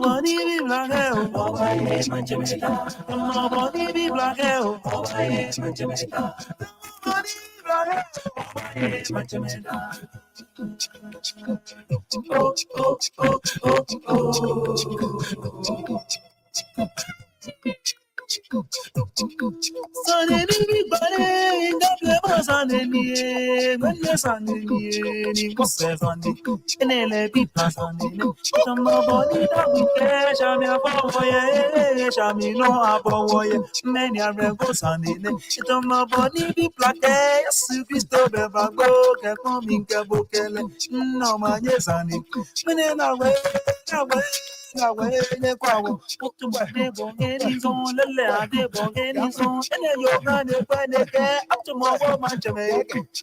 body be black, oh, I hate my Jamaica. My body be black, oh, I hate my Jamaica. Body black, oh, I hate my Jamaica. Oh, oh, oh, oh, oh. Sunday ni bale, ngaple mo Sunday ni, ngene Sunday ni kuse Sunday. Enele pipa Sunday ni, tamo boni da wike, shami abawoye, shami no abawoye. Many a rego Sunday ni, tamo boni bi plake, yesu Christo beba go, ke komi ke bokele, no manye Sunday. Mene na we, na we. Ne kwawo otu bade bongeni zon lele ade bongeni zon ene yoga ne bane ke atumo wo manjeme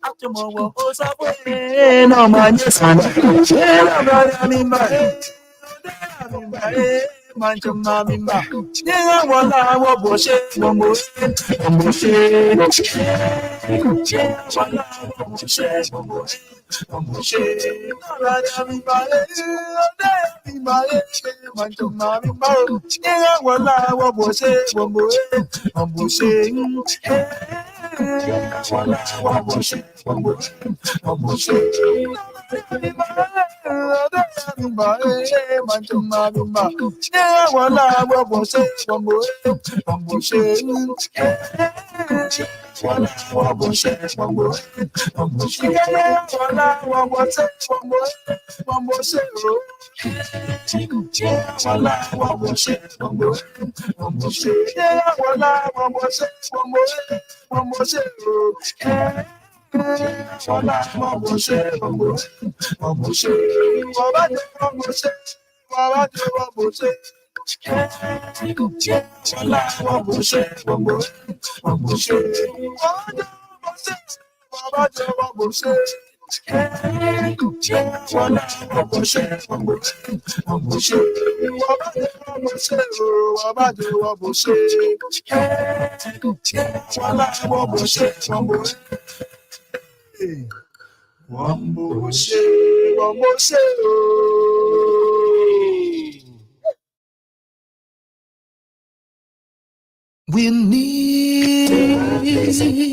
atumo wo osabo no manye sana ena bra mi ma manjama mi ma nina wala wo bo se mo mo se wala wo bo se mo se ara mi ba mi ma manjama mi ma nina wala wo bo se mo mo se wala wo bo se mo se We need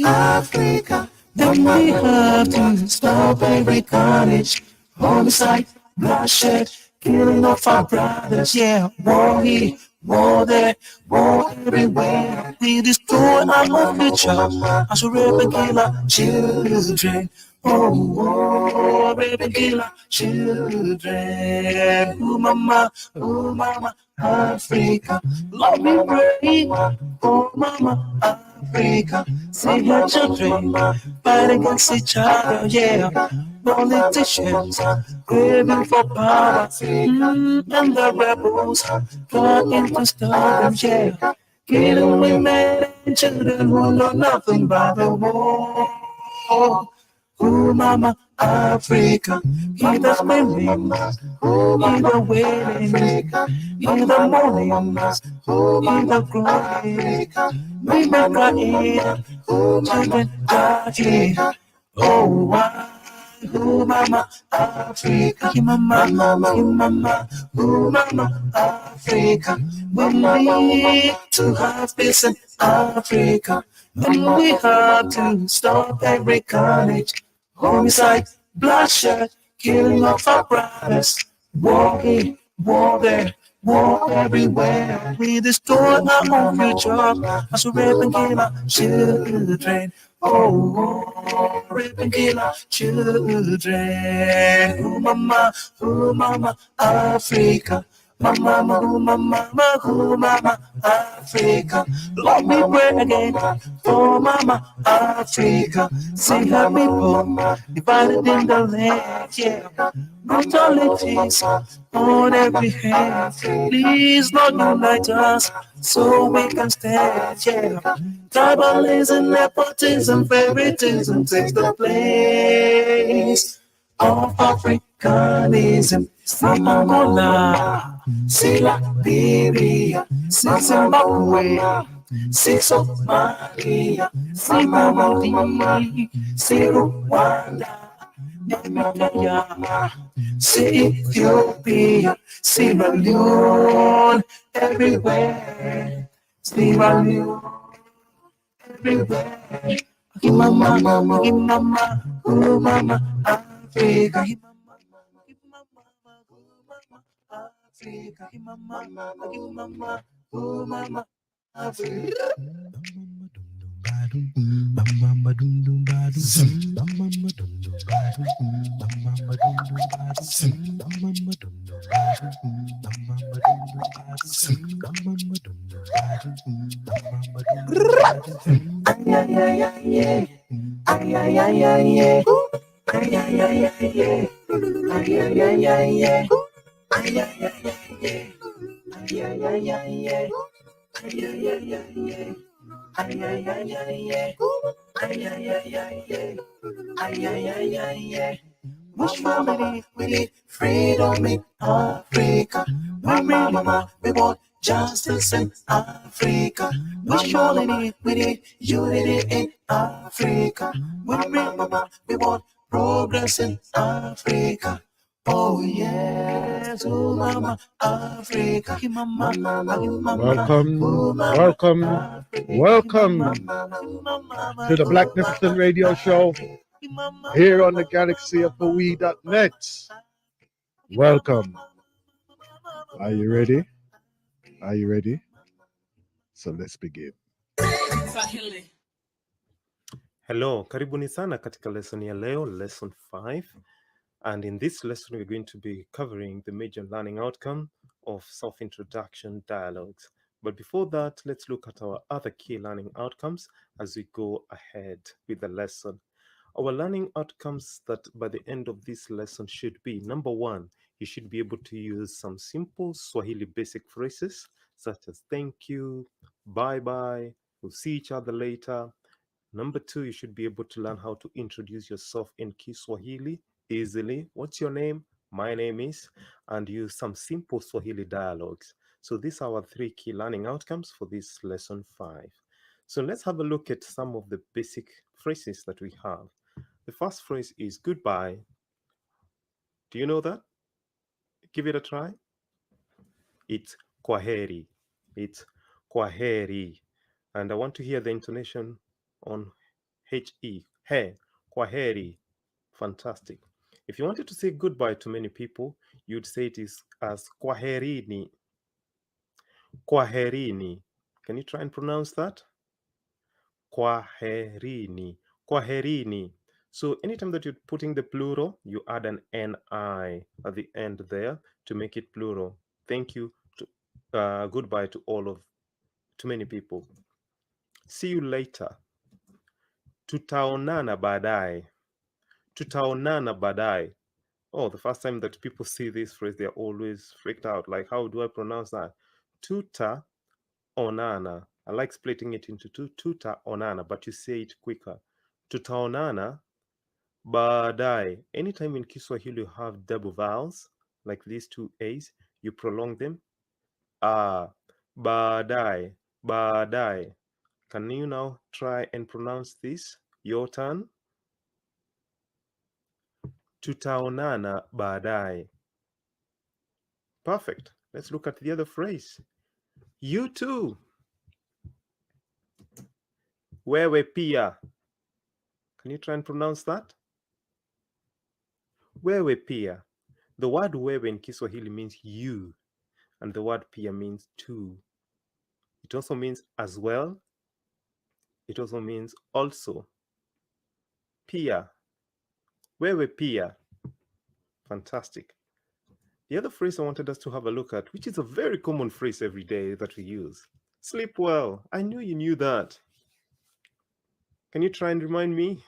Africa, then we have to stop every carnage, homicide, bloodshed, killing of our brothers. Yeah, war here, war there, war everywhere. We destroy our future as we rape and kill our children. Oh, rape and kill our children. Oh mama, Africa, love me pray. Oh mama, Africa, see your children fight against each other, yeah. Politicians craving for power, and the rebels plotting to stop them, yeah. Killing women and children who know nothing about the war. Oh mama, Africa, hear the screaming, hear the wailing, hear the mourning, hear the crying, women crying, children dying. Oh why? Oh mama, Africa, mama, oh mama, Africa. We need to have peace in Africa, and we have to stop every carnage, homicide, bloodshed, killing of our brothers, war here, war there, war everywhere. We destroy our own future as we rape and kill our children. Oh, rape and kill our children. Oh mama, Africa. Mama, Africa. Lord, we pray again for Mama Africa. See her people divided in the land, yeah. Brutalities on every hand. Please, Lord, unite us so we can stand, yeah. Tribalism, nepotism, favoritism takes the place of Africanism. See Angola, see Liberia, see Zimbabwe, see Somalia, see Burundi, see Rwanda. yeah. See Ethiopia, Sierra Leone, everywhere. Sierra Leone, everywhere. Give mama, give mama, oh mama, Africa. Give mama, oh mama, Africa. Give mama, oh mama, Africa. Ay, ay, ay, ay, yeah. Ay, ay, ay, ay, yeah. Ay, ay, ay, ay, yeah. Ay, ay, ay, ay, yeah. Ay, ay, ay, ay, yeah. Ay, ay, ay, ay, yeah. Ay, ay, ay, ay, yeah. Ay, ay, ay, ay, yeah. Ay, ay, ay, ay, yeah. Ay, ay, ay, ay, yeah. Which family we need freedom in Africa? Mama, we want justice in Africa. Which family we need unity in Africa? Mama, we want progress in Africa. Oh yes, oh mama, Africa, mama, Welcome, welcome, welcome to the Blacknificent radio show here on the galaxy of Hawaii.net. Welcome. Are you ready? Are you ready? So let's begin. Hello, karibuni sana katika lesson ya leo, lesson 5. And in this lesson, we're going to be covering the major learning outcome of self-introduction dialogues. But before that, let's look at our other key learning outcomes as we go ahead with the lesson. Our learning outcomes that by the end of this lesson should be, number 1, you should be able to use some simple Swahili basic phrases such as thank you, bye-bye, we'll see each other later. Number 2, you should be able to learn how to introduce yourself in Kiswahili easily. What's your name? My name is, and use some simple Swahili dialogues. So these are our 3 key learning outcomes for this lesson 5. So let's have a look at some of the basic phrases that we have. The first phrase is goodbye. Do you know that? Give it a try. It's kwaheri. It's kwaheri. And I want to hear the intonation on H-E. He, kwaheri. Fantastic. If you wanted to say goodbye to many people, you'd say it is as kwaherini. Kwaherini. Can you try and pronounce that? Kwaherini. Kwaherini. So anytime that you're putting the plural, you add an N-I at the end there to make it plural. Thank you. Goodbye to many people. See you later. Tutaonana baadaye. Tutaonana baadaye. Oh, the first time that people see this phrase, they're always freaked out. Like, how do I pronounce that? Tuta onana. I like splitting it into two. Tuta onana, but you say it quicker. Tutaonana baadaye. Anytime in Kiswahili you have double vowels, like these 2 A's, you prolong them. Baadaye, baadaye. Can you now try and pronounce this? Your turn. Tutaonana baadaye. Perfect. Let's look at the other phrase. You too. Wewe pia. Can you try and pronounce that? Wewe pia. The word wewe in Kiswahili means you, and the word pia means too. It also means as well. It also means also. Pia. Wewe pia. Fantastic. The other phrase I wanted us to have a look at, which is a very common phrase every day that we use. Sleep well. I knew you knew that. Can you try and remind me?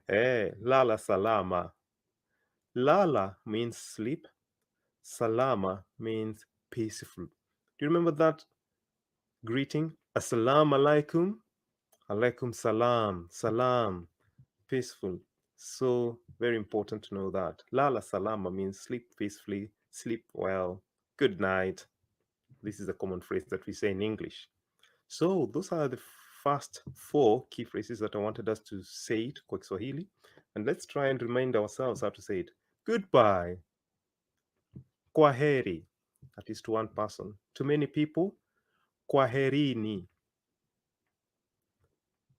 Hey, lala salama. Lala means sleep. Salama means peaceful. Do you remember that greeting? Assalamu alaikum. Alaikum salam. Salam. Peaceful. So very important to know that. Lala salama means sleep peacefully, sleep well, good night. This is a common phrase that we say in English. So those are the first 4 key phrases that I wanted us to say it kwa Kiswahili. And let's try and remind ourselves how to say it. Goodbye. Kwaheri. That is to one person. To many people, kwaherini.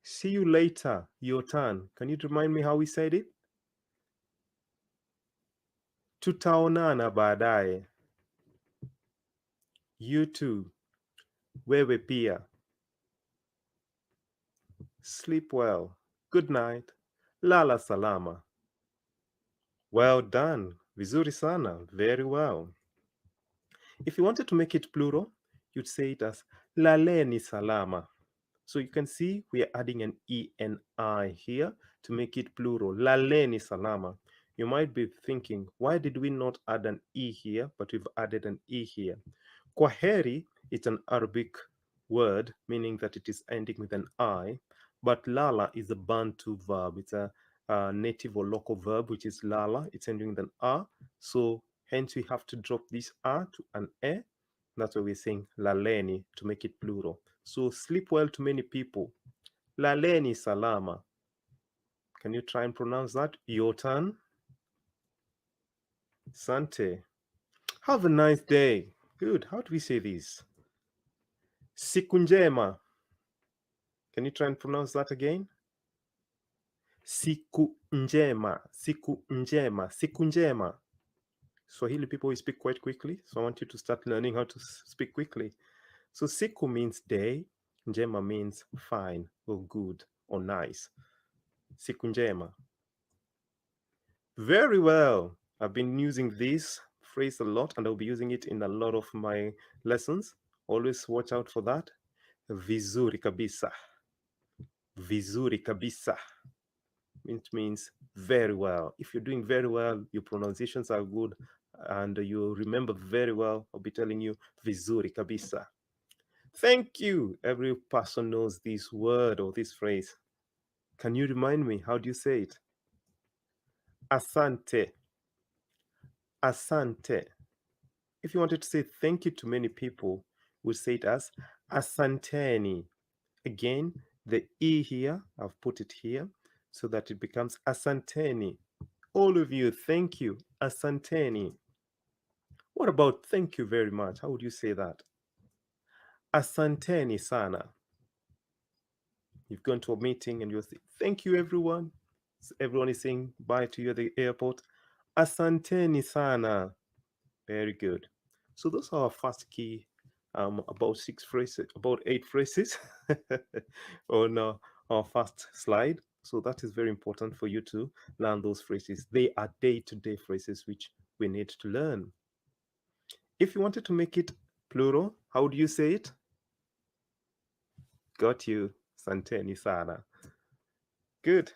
See you later. Your turn. Can you remind me how we said it? Tutaonana baadaye. You too. Wewe pia. Sleep well. Good night. Lala salama. Well done. Vizuri sana. Very well. If you wanted to make it plural, you'd say it as laleni salama. So you can see we are adding an E-N-I here to make it plural. Laleni salama. You might be thinking, why did we not add an E here, but we've added an E here? Kwaheri is an Arabic word, meaning that it is ending with an I, but lala is a Bantu verb. It's a native or local verb, which is lala. It's ending with an A. So hence we have to drop this A to an E. That's why we're saying laleni to make it plural. So sleep well to many people. Laleni salama. Can you try and pronounce that? Your turn. Sante. Have a nice day. Good. How do we say this? Siku njema. Can you try and pronounce that again? Siku njema. Siku njema. Siku njema. Swahili people, we speak quite quickly, so I want you to start learning how to speak quickly. So siku means day. Njema means fine or good or nice. Siku njema. Very well. I've been using this phrase a lot and I'll be using it in a lot of my lessons. Always watch out for that. Vizuri kabisa. Vizuri kabisa. It means very well. If you're doing very well, your pronunciations are good and you remember very well, I'll be telling you vizuri kabisa. Thank you. Every person knows this word or this phrase. Can you remind me? How do you say it? Asante. Asante. If you wanted to say thank you to many people, we'll say it as asanteni. Again, the E here, I've put it here so that it becomes asanteni. All of you, thank you. Asanteni. What about thank you very much? How would you say that? Asanteni sana. You've gone to a meeting and you'll say, thank you, everyone. Everyone is saying bye to you at the airport. Asanteni sana. Very good. So those are our first key, about 8 phrases on our first slide. So that is very important for you to learn those phrases. They are day-to-day phrases which we need to learn. If you wanted to make it plural, how do you say it? Got you. Santeni sana. Good.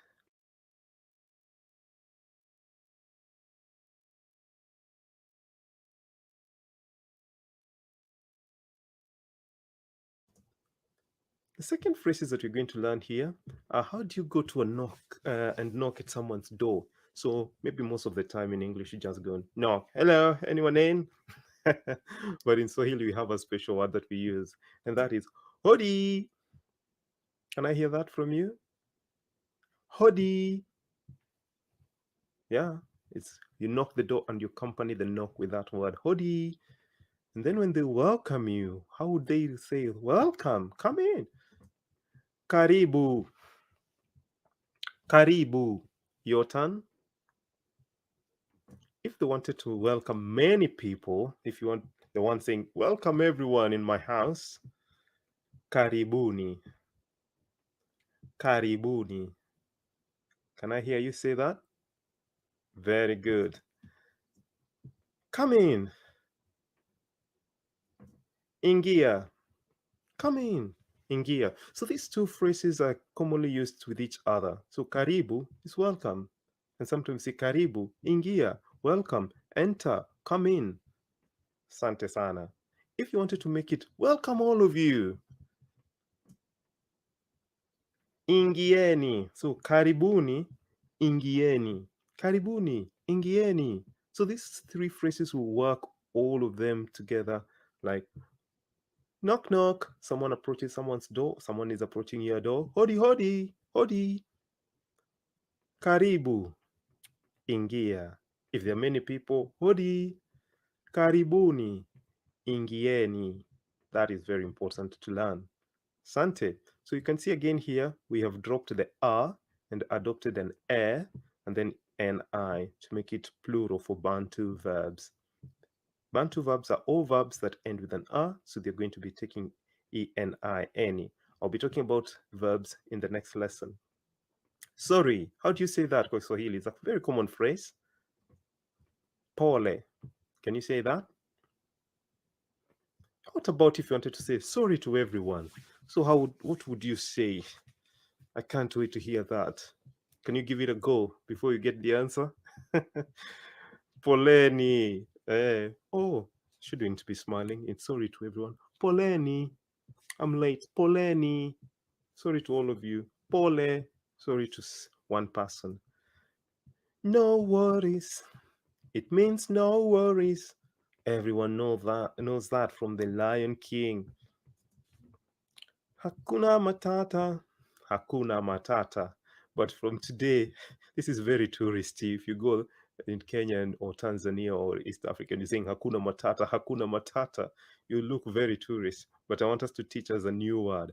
The second phrases that we're going to learn here are how do you go to a knock and knock at someone's door? So maybe most of the time in English you just go knock. Hello, anyone in? But in Swahili we have a special word that we use, and that is hodi. Can I hear that from you? Hodi. Yeah, it's you knock the door and you accompany the knock with that word hodi. And then when they welcome you, how would they say welcome? Come in. Karibu. Karibu. Your turn. If they wanted to welcome many people, if you want the one saying, welcome everyone in my house, karibuni. Karibuni. Can I hear you say that? Very good. Come in. Ingia. Come in. Ingia. So these two phrases are commonly used with each other. So karibu is welcome. And sometimes say karibu, ingia, welcome, enter, come in. Sante sana. If you wanted to make it welcome all of you, ingieni. So karibuni, ingieni. Karibuni, ingieni. So these three phrases will work all of them together like knock knock, someone approaches someone's door, someone is approaching your door. Hodi hodi, hodi. Karibu, ingia. If there are many people, hodi, karibuni, ingieni. That is very important to learn. Sante. So you can see again here, we have dropped the a and adopted an e and then ni to make it plural for Bantu verbs. Bantu verbs are all verbs that end with an a, so they're going to be taking eni, any. I'll be talking about verbs in the next lesson. Sorry, how do you say that kwa Swahili? It's a very common phrase. Pole. Can you say that? What about if you wanted to say sorry to everyone? So what would you say? I can't wait to hear that. Can you give it a go before you get the answer? Poleni. Oh, shouldn't be smiling. It's sorry to everyone. Poleni. I'm late. Poleni. Sorry to all of you. Pole. Sorry to one person. No worries. It means no worries. Everyone knows that from the Lion King. Hakuna matata. Hakuna matata. But from today, this is very touristy. If you go in Kenya or Tanzania or East Africa and you're saying hakuna matata, you look very tourist. But I want us to teach us a new word.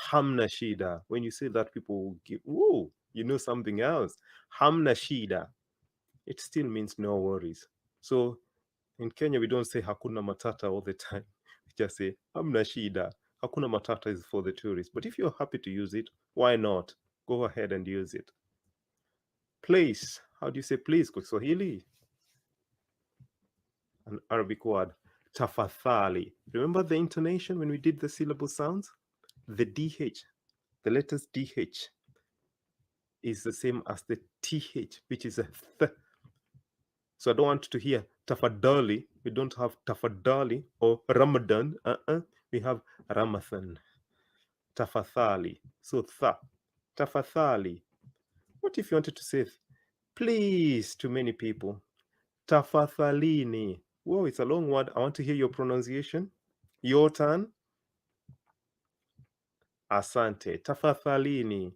Hamna shida. When you say that, people will give, ooh, you know something else. Hamna shida. It still means no worries. So in Kenya, we don't say hakuna matata all the time. We just say hamna shida. Hakuna matata is for the tourists. But if you're happy to use it, why not? Go ahead and use it. Place. How do you say please kwa Kiswahili? An Arabic word. Tafadhali. Remember the intonation when we did the syllable sounds? The DH, the letters DH is the same as the TH, which is a th. So I don't want to hear tafadali. We don't have tafadali or Ramadan. We have Ramathan. Tafadhali. So tafadhali. What if you wanted to say please to many people? Tafadhalini. Whoa, it's a long word. I want to hear your pronunciation. Your turn. Asante. Tafadhalini.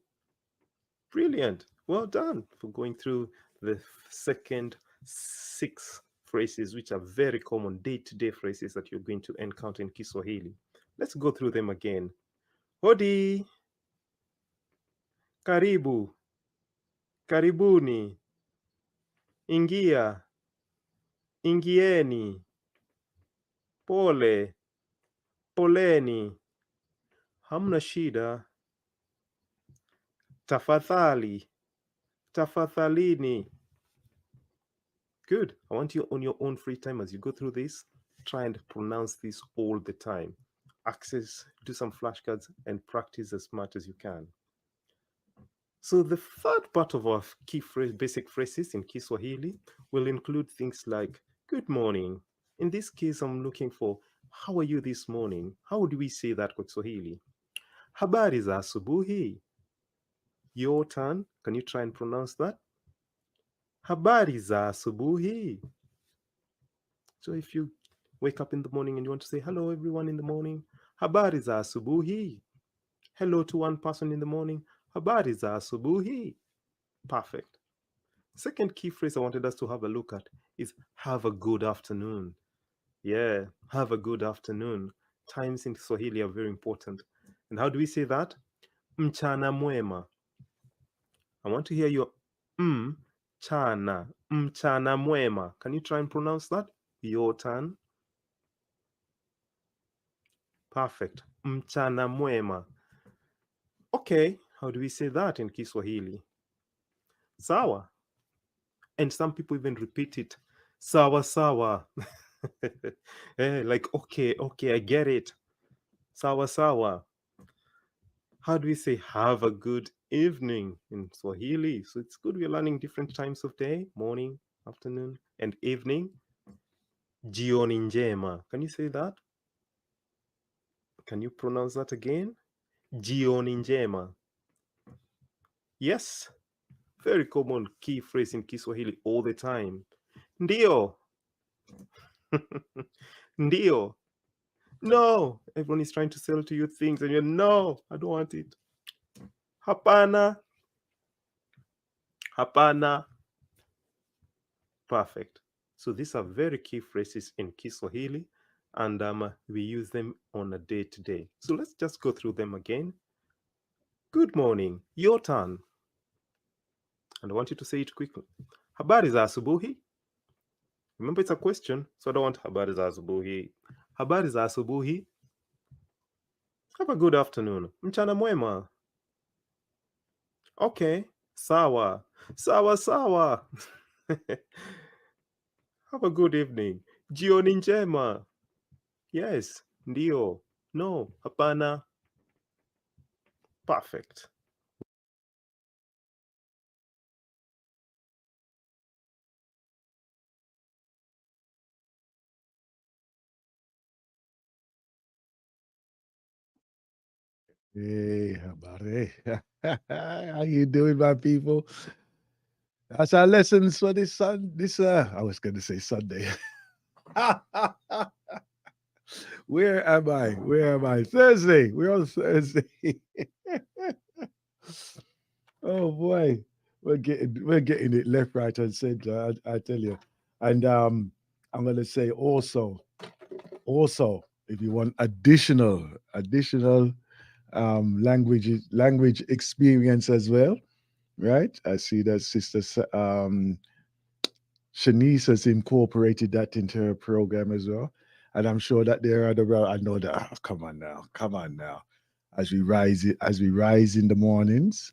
Brilliant. Well done for going through the second 6 phrases, which are very common day-to-day phrases that you're going to encounter in Kiswahili. Let's go through them again. Hodi. Karibu. Karibuni. Ingia. Ingieni. Pole. Poleni. Hamna shida. Tafadhali. Tafadhalini. Good. I want you on your own free time as you go through this, try and pronounce this all the time. Do some flashcards and practice as much as you can. So the third part of our key basic phrases in Kiswahili will include things like good morning. In this case, I'm looking for how are you this morning? How would we say that kwa Kiswahili? Habari za asubuhi. Your turn. Can you try and pronounce that? Habari za asubuhi. So if you wake up in the morning and you want to say hello everyone in the morning, habari za asubuhi. Hello to one person in the morning, habari za asubuhi. Perfect. Second key phrase I wanted us to have a look at is have a good afternoon. Yeah, have a good afternoon. Times in Swahili are very important. And how do we say that? Mchana mwema. I want to hear your chana. Mchana mwema. Can you try and pronounce that? Your turn. Perfect. Mchana mwema. Okay, how do we say that in Kiswahili? Sawa. And some people even repeat it. Sawa sawa. Like, okay, I get it. Sawa sawa. How do we say have a good evening in Swahili? So it's good we're learning different times of day, morning, afternoon, and evening. Jioni njema. Can you say that? Can you pronounce that again? Jioni njema. Yes. Very common key phrase in Kiswahili all the time. Ndio. Ndio. No. Everyone is trying to sell to you things and you're, no, I don't want it. Hapana. Hapana. Perfect. So these are very key phrases in Kiswahili, and we use them on a day-to-day. So let's just go through them again. Good morning. Your turn. And I want you to say it quickly. Habari za asubuhi. Remember, it's a question, so I don't want habari za asubuhi. Habari za asubuhi. Have a good afternoon. Mchana mwema. Okay. Sawa. Sawa sawa. Have a good evening. Jioni njema. Yes. Ndio. No. Hapana. Perfect. Hey, habari. How you doing, my people? That's our lessons for this I was going to say Sunday. Where am I? Where am I? Thursday. We're on Thursday. Oh boy, we're getting it left, right, and center. I tell you, and I'm gonna say also, if you want additional language experience as well, right? I see that Sister Shanice has incorporated that into her program as well. And I'm sure that there are other, I know that, come on now. As we rise in the mornings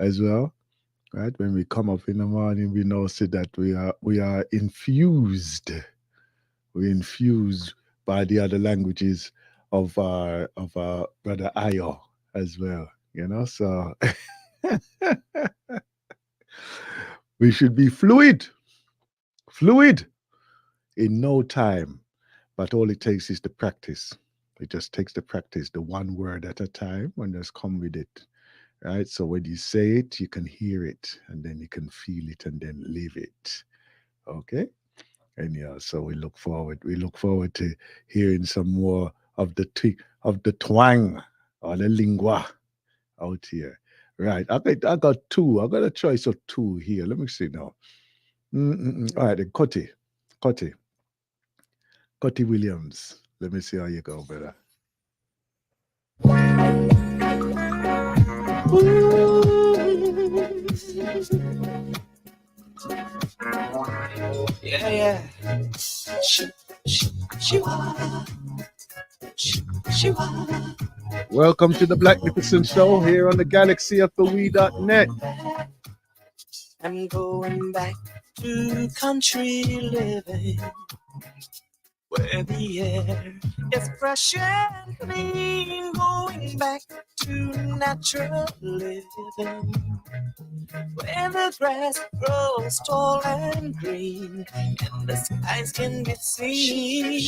as well, right? When we come up in the morning, we know see that we are infused. We're infused by the other languages of our brother Ayo as well, you know. So we should be fluid in no time, but all it takes is the practice. It just takes the practice, the one word at a time, and just come with it, right? So when you say it, you can hear it, and then you can feel it, and then live it. Okay. And yeah, so we look forward to hearing some more of the twang or the lingua out here. Right. I got two. I got a choice of two here. Let me see now. All right, then Cotty Williams. Let me see how you go, brother. Yeah. Welcome to the Blacknificent Show here on the galaxyofthewe.net. I'm going back to country living, where the air is fresh and clean. Going back to natural living, where the grass grows tall and green, and the skies can be seen.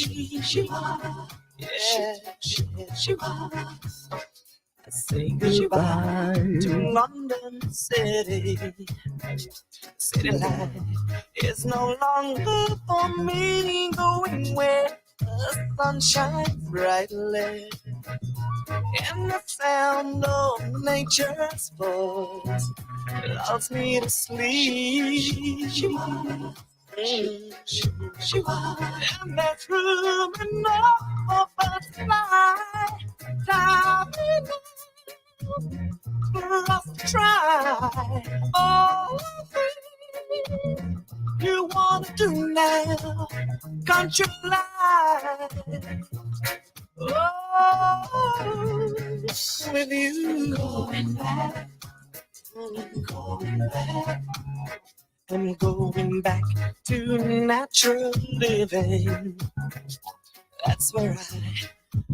Yeah. I say goodbye to London City. City life is no longer for me. Going where the sun shines brightly, and the sound of nature's voice allows me to sleep. And there's room enough for us to fly. Time enough for us to try. All the things you want to do now. Country life. Oh, with you. Going back. I'm going back to natural living. That's where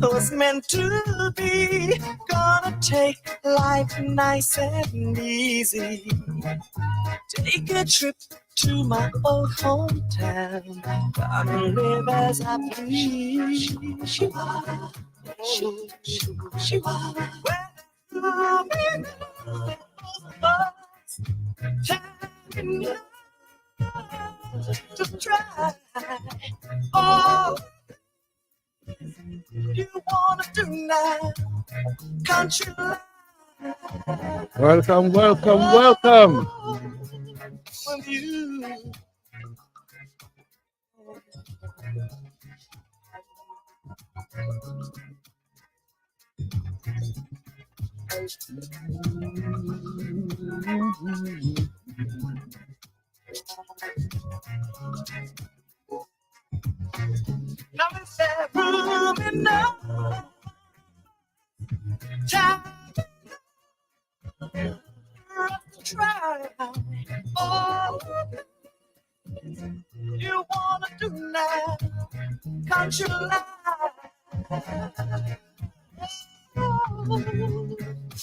I was meant to be. Gonna take life nice and easy. Take a trip to my old hometown. Gonna live as I please. To try all you wanna do now, country life. Welcome. with you. Now is there room enough? Time to try. Oh, you wanna do now? Can't you lie?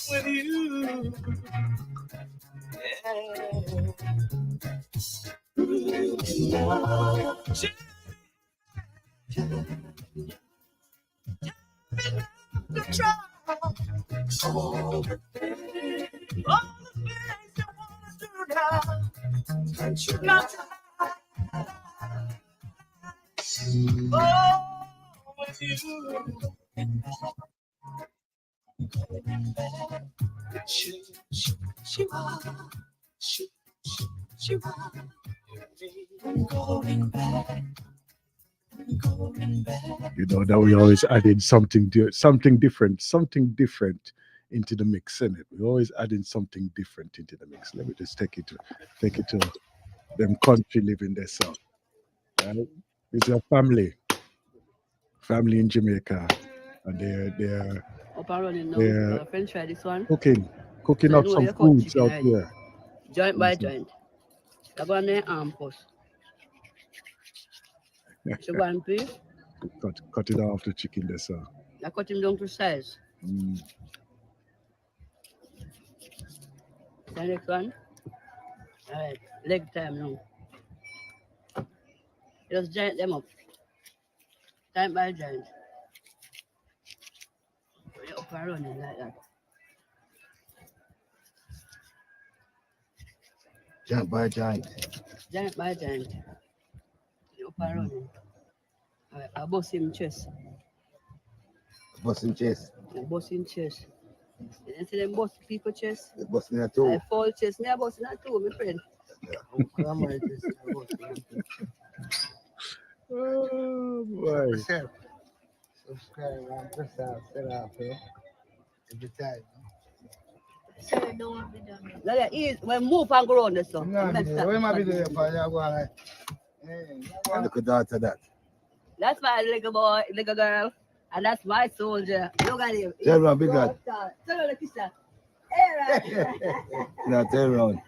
With you, to try. All the things you wanna do now. Can't you lie? Oh, with you. Going back, going back. You know that we always adding something different into the mix, isn't it? We always adding something different into the mix. Let me just take it to them country living there, so right? It's a family in Jamaica, and they're Up and running now. they're French fry this one. cooking So I up know some you cut foods chicken out already. here. Joint by Yes, sir. joint. You go on there arm post. Sugar and beef. Cut it off the chicken there, so. I cut him down to size. Mm. The next one. Alright, leg time now. Just joint them up. Joint by joint. You up and running like that. Joint by joint. Joint by joint. You up and running. Alright, I bust him chest. Busting chest. I bust him chest. You see them bust people chest? The busting a two. I fall chest. Me I bust that too, my friend. Come on, chest. Oh boy. Yourself. Subscribe and press that set up, every time. Sir, don't be done. Like that, easy. When move and go around the sun. No, where my video for you? Go like, hey, look at that to that. That's my little boy, little girl, and that's my soldier. Look at him. Tell me, big lad. Tell her, Kisha. Aaron. No, turn around.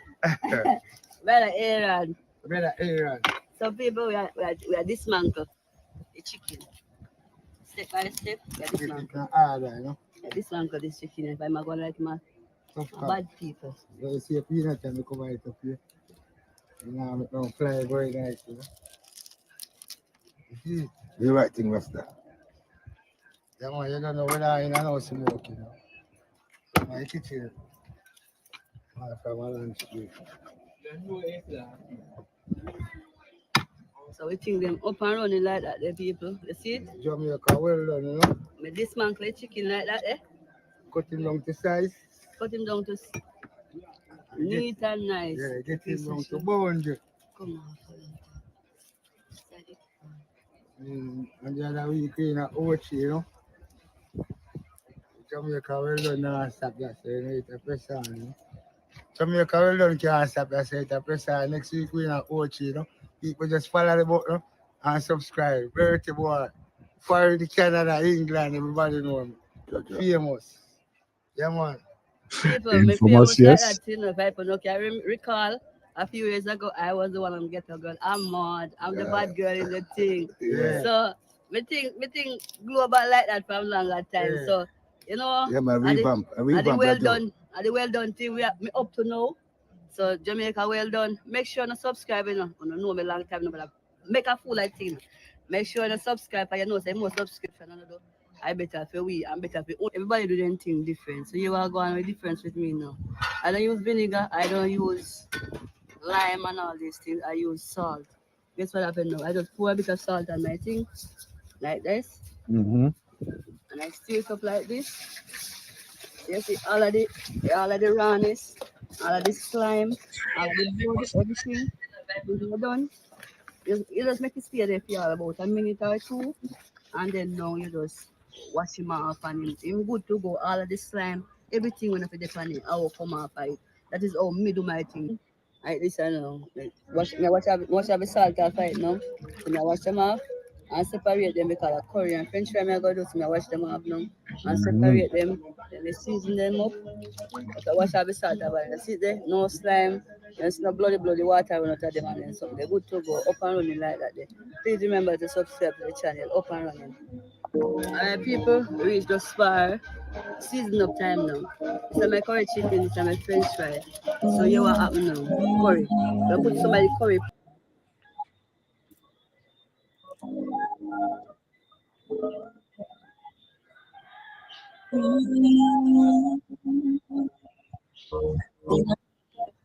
Brother Aaron. Brother Aaron. Some people we are dismantle the chicken. Step by step, we are dismantle. You know. Yeah, dismantle this chicken. If I'm going like my bad people. You see a peanut and come right up here. You know, I'm going to fly very nice, you know. You see? The right thing, Rasta. Yeah, man, you don't know whether I know smoke, you know. So, my kitchen. From a lunch break. So we think them up and running like that, the people. You see it? Jamaica, well done, you know. We dismantle the chicken like that, eh? Cut him down to size. Cut him down to neat and nice. Yeah, get him down to boundary. Come on. And the other week, you know, Ochi, you know. Jamaica, well done, now stop that, so you know, it's a press on, you know. Jamaica, well done, can't stop that, so it's a press on. Next week, we know Ochi, you know. People just follow the button and subscribe. Dirty boy. For the Canada, England, everybody know me. Famous. Yeah, man. People, Infamous, me famous yes. like that, you know, people no can recall a few years ago, I was the one on Get a Girl. I'm mad. I'm the bad girl in the thing. Yeah. So, me think global like that from longer time. Yeah. So, you know, Yeah, man, and revamp. the well done thing we up to now. So Jamaica, well done. Make sure you subscribe, you know me long time, but make a fool like thing. Make sure you subscribe, and you know say more subscription, I better for we, I'm better for everybody do anything different. So you are going with difference with me now. I don't use vinegar, I don't use lime and all these things. I use salt. Guess what happened now? I just pour a bit of salt on my thing, like this, Mm-hmm. and I stir it up like this. You see all of the rawness, all of the slime, all of the wood, everything. When you're done, you just make it stay there for about a minute or two, and then now you just wash him off and him good to go. All of the slime, everything when I put the on it, I will come off by it. That is how me do my thing. Like this, I know. Like, wash up the salt off it now. So I wash them off and separate them because of curry and French fry. I go do so I wash them off now and Mhm. separate them. Then I season them up. Okay, wash out the salt about it. See there, no slime, there's no bloody water when out of them and then something. They're good to go up and running like that. There. Please remember to subscribe to the channel, up and running. Alright, people, reach the far. Season up time now. It's my curry chicken, it's my French fry. So you what happen now? Curry. You put somebody curry.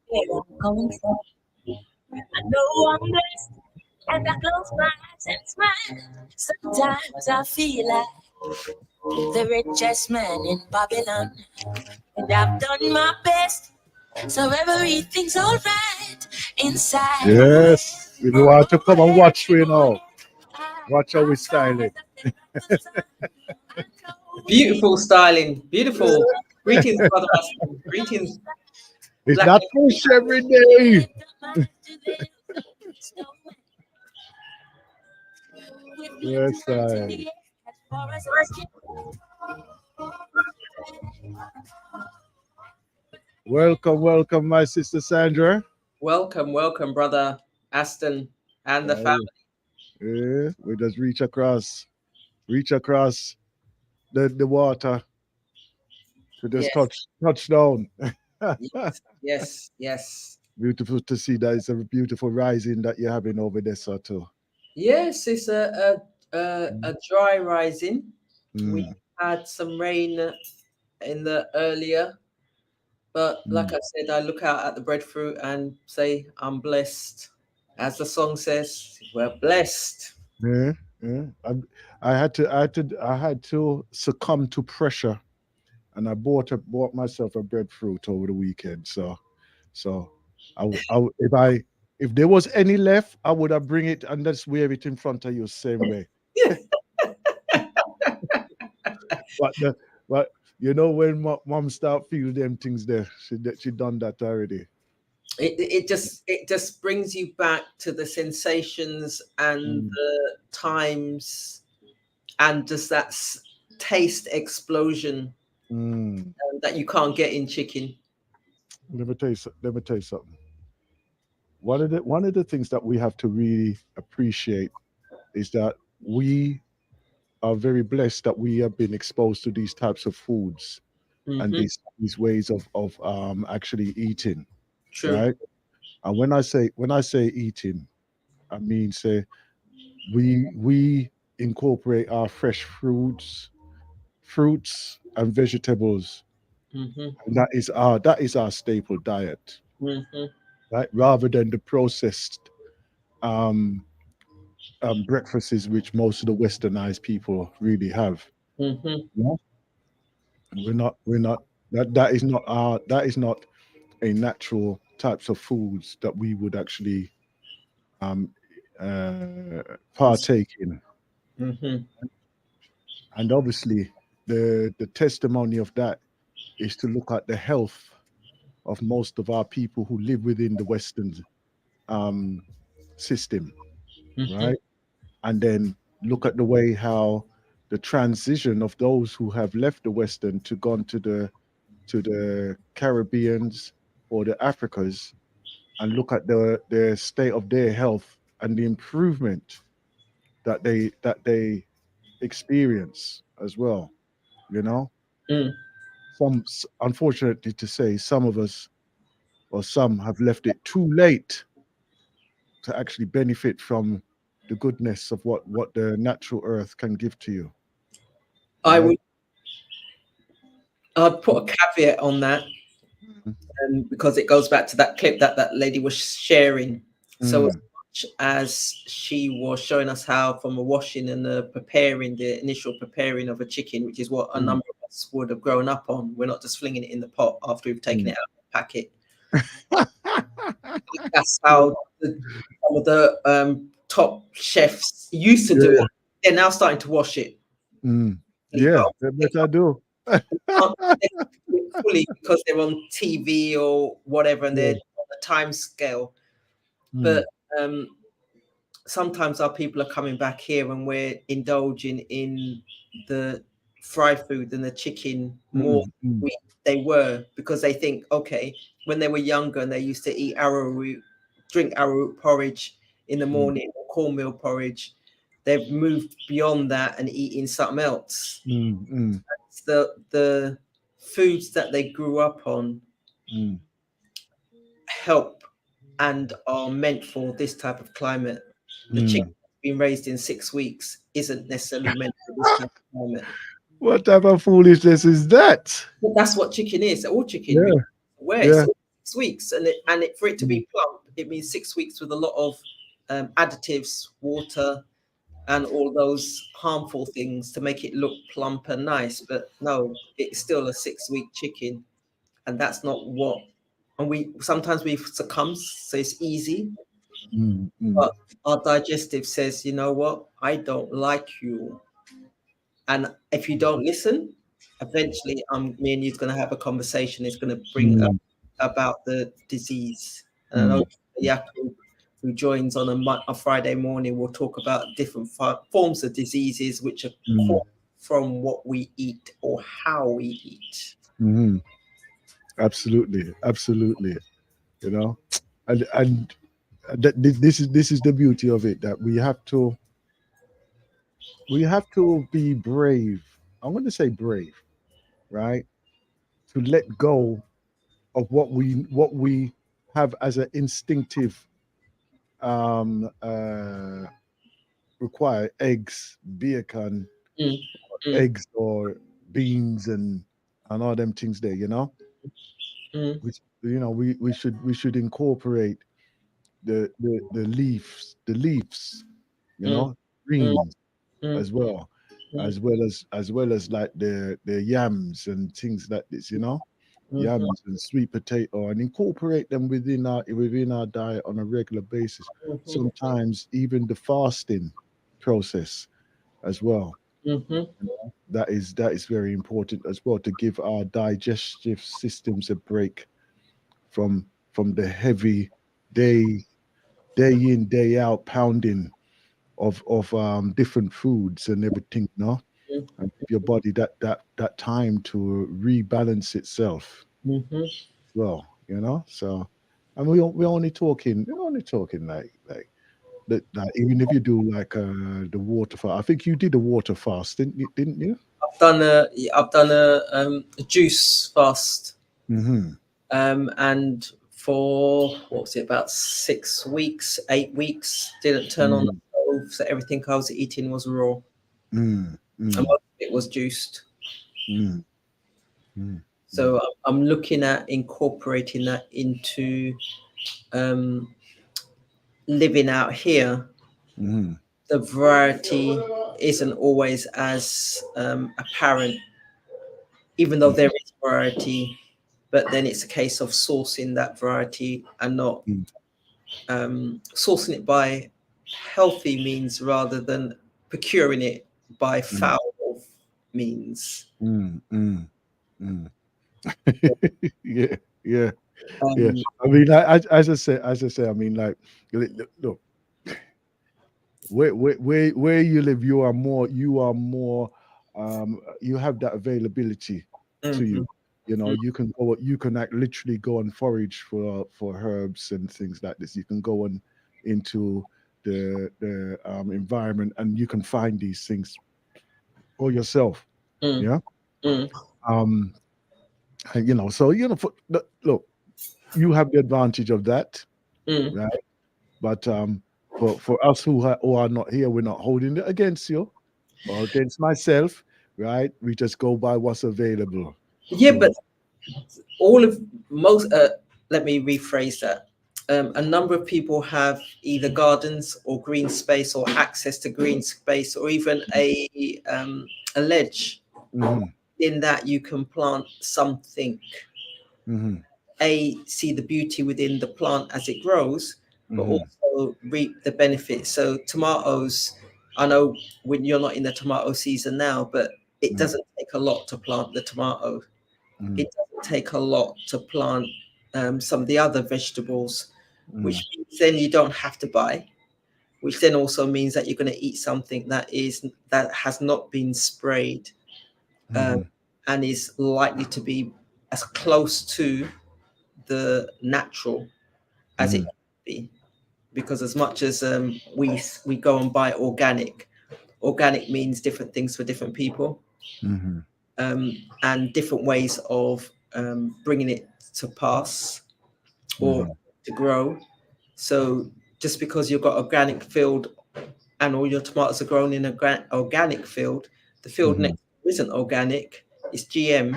Where I'm coming from. I know I'm blessed as I close my eyes and smile. Sometimes I feel like the richest man in Babylon, and I've done my best, so everything's alright inside. Yes. If you want to come and watch, we know. Watch how we style it. Beautiful styling, beautiful. Greetings, brother Aston. Greetings, It's Black. not push every day. Yes, I. Welcome, my sister Sandra. Welcome, brother Aston and the family. Yeah, we just reach across the water to just Yes, touch down. yes. Beautiful to see that it's a beautiful rising that you're having over there, so too. Yes, it's a dry rising. We Mm, had some rain in the earlier, but like mm. I said, I look out at the breadfruit and say I'm blessed. As the song says, we're blessed. Yeah, yeah. I had to succumb to pressure, and I bought myself a breadfruit over the weekend. So if there was any left, I would have bring it and just wear it in front of you same way. But but when mom start feel them things there, she done that already. It just brings you back to the sensations and Mm, the times and just that taste explosion mm. that you can't get in chicken. Let me tell you something. One of the things that we have to really appreciate is that we are very blessed that we have been exposed to these types of foods and Hmm. these ways of actually eating, True. right? And when I say eating, I mean say we incorporate our fresh fruits and vegetables, Hmm. and that is our staple diet, Hmm. right? Rather than the processed um, breakfasts which most of the westernized people really have. Hmm. Yeah? We're not that is not a natural types of foods that we would actually um, partake in. Hmm. And obviously, the testimony of that is to look at the health of most of our people who live within the Western um, system, Hmm. right? And then look at the way how the transition of those who have left the Western to gone to the Caribbeans or the Africas, and look at the state of their health and the improvement that they experience as well. You know, Mm. unfortunately to say, some of us or some have left it too late to actually benefit from the goodness of what the natural earth can give to you. I Right? would I'd put a caveat on that, because it goes back to that clip that lady was sharing. So as Mm, much as she was showing us how from a washing and the initial preparing of a chicken, which is what a mm, number of us would have grown up on. We're not just flinging it in the pot after we've taken mm, it out of the packet. That's how some of the top chefs used to do it. They're now starting to wash it. Yeah, but I do. Can't do it fully because they're on TV or whatever, and they're on the time scale. But sometimes our people are coming back here and we're indulging in the fried food and the chicken more than they were, because they think, okay, when they were younger and they used to eat arrowroot, drink arrowroot porridge in the morning, or cornmeal porridge, they've moved beyond that and eating something else. It's the foods that they grew up on help and are meant for this type of climate. The chicken being raised in 6 weeks isn't necessarily meant for this type of climate. What type of foolishness is that? But that's what chicken is. All chicken, Yeah. where it's 6 weeks, and for it to be plump, it means 6 weeks with a lot of additives, water, and all those harmful things to make it look plump and nice. But no, it's still a 6-week chicken, and that's not what. And we sometimes succumb, so it's easy. But our digestive says, you know what, I don't like you. And if you don't listen, eventually me and you's going to have a conversation. It's going to bring up about the disease. And I know Yaku, who joins on a Friday morning, will talk about different forms of diseases which are caused from what we eat or how we eat. Absolutely. You know, and this is the beauty of it, that we have to be brave. I'm going to say brave, right? To let go of what we have as an instinctive require eggs, bacon, eggs or beans and all them things there, you know. Which, you know, we should incorporate the leaves, you know, greens as well, as well as like the yams and things like this, you know, yams and sweet potato, and incorporate them within our diet on a regular basis. Sometimes even the fasting process as well. You know, that is very important as well, to give our digestive systems a break from the heavy day in day out pounding of different foods and everything, no, and give your body that time to rebalance itself. Well, you know, so, and we're only talking like that, even if you do like the water fast. I think you did a water fast, didn't you? I've done a juice fast, and for what was it, about 6 weeks, 8 weeks, didn't turn on the stove, so everything I was eating was raw, and most of it was juiced. So I'm looking at incorporating that into living out here. The variety isn't always as apparent, even though there is variety, but then it's a case of sourcing that variety and not sourcing it by healthy means rather than procuring it by foul means. Yeah. I mean, as I say, I mean, like, look, where you live, you are more, you have that availability to you. You know, you can literally go and forage for herbs and things like this. You can go on into the environment and you can find these things for yourself. Yeah. And, you know, so, you know, look, you have the advantage of that, right? But for us who are not here, we're not holding it against you or against myself, right? We just go by what's available. Yeah, but let me rephrase that. A number of people have either gardens or green space or access to green space or even a ledge in that you can plant something. see the beauty within the plant as it grows, but Mhm. also reap the benefits. So tomatoes, I know when you're not in the tomato season now, but it Mm. doesn't take a lot to plant the tomato. Mm. It doesn't take a lot to plant some of the other vegetables, Mm. which means then you don't have to buy, which then also means that you're going to eat something that has not been sprayed, Mhm. and is likely to be as close to the natural as it Mhm. can be. Because as much as we go and buy organic means different things for different people, Mhm. and different ways of bringing it to pass or Mhm. to grow. So just because you've got organic field and all your tomatoes are grown in an organic field, the field Mhm. next isn't organic, it's GM.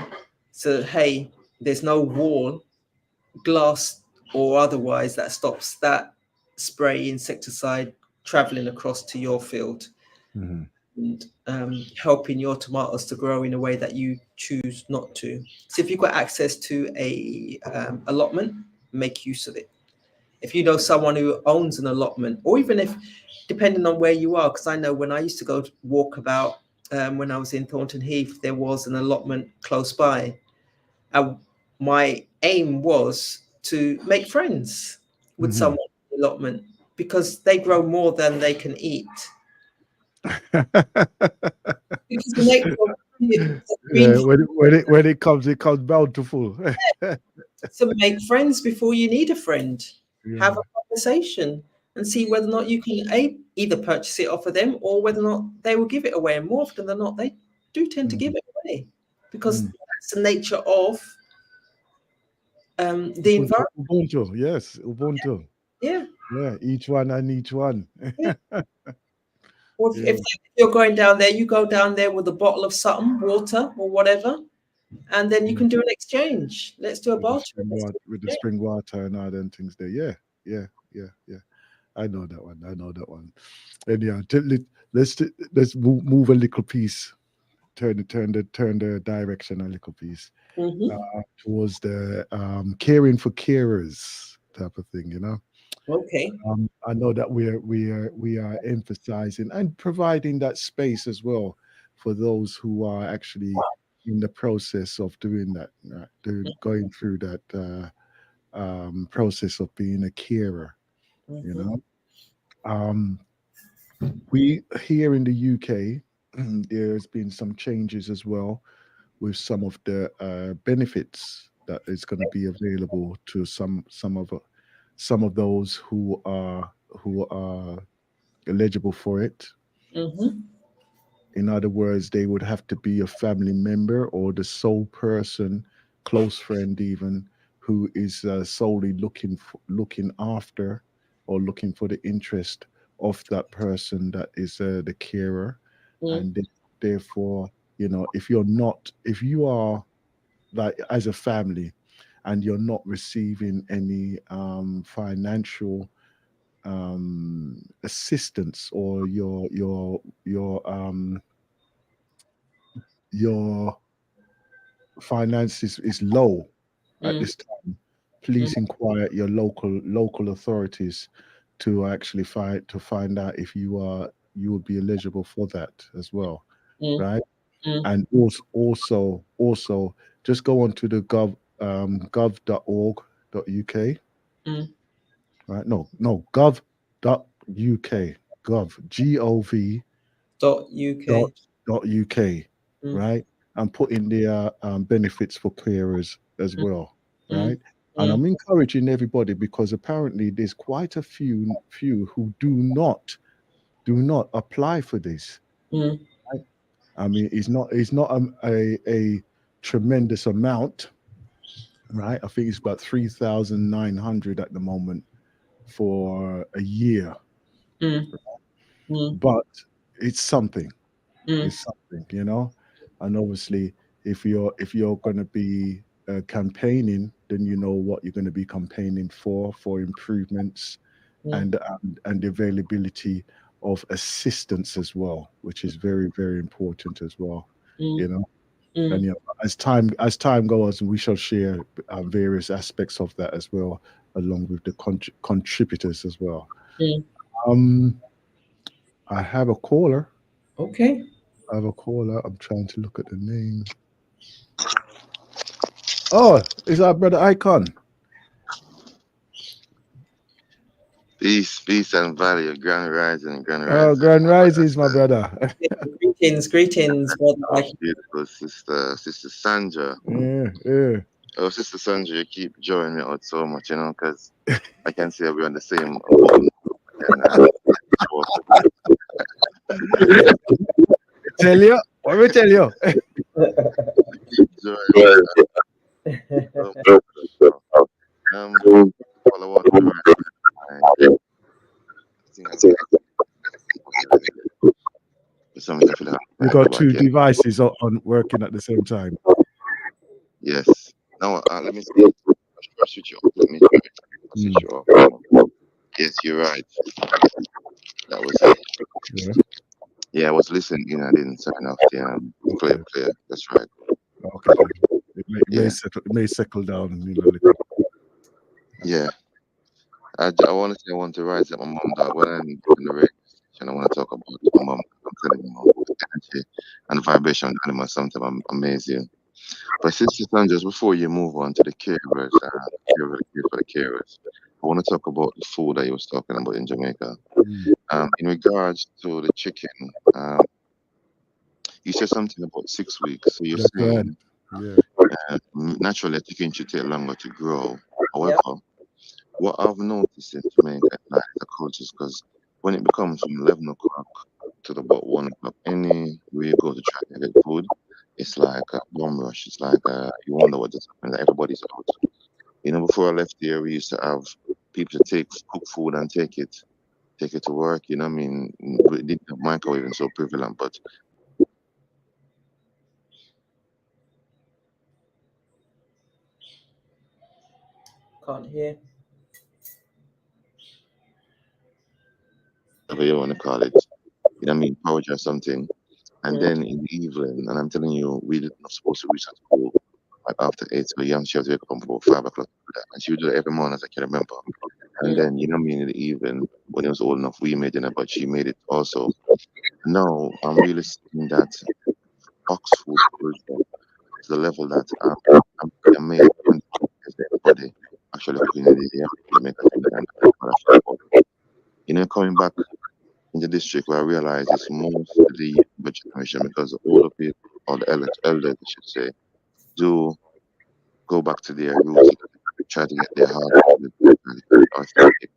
So hey, there's no wall, glass or otherwise, that stops that spray insecticide traveling across to your field Mhm. and helping your tomatoes to grow in a way that you choose not to. So if you've got access to a allotment, make use of it. If you know someone who owns an allotment, or even if, depending on where you are, because I know when I used to go walk about when I was in Thornton Heath, there was an allotment close by. And my aim was to make friends with Mhm. someone in the allotment because they grow more than they can eat. Because the nature of the green, Yeah, when it comes bountiful. so make friends before you need a friend. Yeah. Have a conversation and see whether or not you can either purchase it off of them or whether or not they will give it away. And more often than not, they do tend to Mm. give it away because Mm. that's the nature of the environment. Ubuntu, yes, Ubuntu. Yeah. Yeah, each one and each one. Yeah. Or Yeah. if you're going down there, you go down there with a bottle of something, water or whatever, and then you Mm. can do an exchange. Let's do a With the barter. spring water, with the spring water and all them things there. Yeah, yeah, yeah, yeah. I know that one. I know that one. And yeah, let's move a little piece, turn the direction a little piece towards the caring for carers type of thing. You know, Okay. I know that we are emphasizing and providing that space as well for those who are actually in the process of doing that, going through that process of being a carer. You Mm-hmm. know, um, we here in the UK, there's been some changes as well with some of the benefits that is going to be available to some of those who are eligible for it. Mm-hmm. In other words, they would have to be a family member or the sole person, close friend even, who is solely looking after or looking for the interest of that person that is the carer. Mm, And therefore, if you are like as a family and you're not receiving any financial assistance, or your finances is low at mm, this time, mm, please inquire at your local authorities to actually find out if you would be eligible for that as well, mm, right? mm, And also just go on to the gov.org.uk, mm. right? No, gov.uk, gov Dot UK. dot dot uk, Mm, right? And put in their benefits for clearers as mm, well, mm, right? And mm, I'm encouraging everybody because apparently there's quite a few who do not apply for this. mm, Right? I mean, it's not a tremendous amount, right? I think it's about 3,900 at the moment for a year, mm, mm, but it's something. mm, Is something. And obviously, if you're going to be campaigning, then you know what you're going to be campaigning for improvements mm, and the availability of assistance as well, which is very very important as well. mm, You know, And as time goes, we shall share various aspects of that as well, along with the contributors as well. Mm. I have a caller. Okay. I have a caller. I'm trying to look at the name. Oh, is our brother Icon? Peace and value, grand rising, grand Oh, rising. Grand Rises, my brother. Greetings, brother. Oh, beautiful sister Sandra. Yeah. Oh, sister Sandra, you keep joining me out so much, because I can see we're on the same boat. Tell you, what we tell you? Keep joining me. Follow what the right. I think something for that. You got two devices on working at the same time. Yes. Now, let me see. I'll switch you off. Let me switch you off. Yes, you're right. That was it. Yeah. Yeah, I was listening. I didn't sign off the clear. That's right. Okay. It may settle down in a little. Yeah. I want to rise up my mom, dog. When I'm in the radio station, I want to talk about my mom. I'm telling you, the energy and the vibration of the animal something amazing. But Sister Sandra, before you move on to the carers, for the carers, I want to talk about the food that you was talking about in Jamaica. In regards to the chicken, you said something about 6 weeks. So you're saying naturally a chicken should take longer to grow. However, what I've noticed in Jamaica is like the cultures, because when it becomes from 11 o'clock to about 1 o'clock, anywhere you go to try to get food, it's like a bomb rush. It's like you wonder what just happened. Like everybody's out. Before I left here, we used to have people to cook food and take it to work. We didn't have microwave and so prevalent, but Can't hear. whatever you want to call it. Porridge or something. And then in the evening, and I'm telling you, we're not supposed to reach at school like after 8. So young, she has to wake up about 5 o'clock. And she would do it every morning, as I can remember. And then, in the evening, when it was old enough, we made dinner, but she made it also. Now, I'm really seeing that Oxford culture to the level that I'm made everybody actually cooking in the to make a thing and coming back in the district where I realize it's most of the younger generation because the older people or the elders, I should say, do go back to their roots, try to get their heart authentic.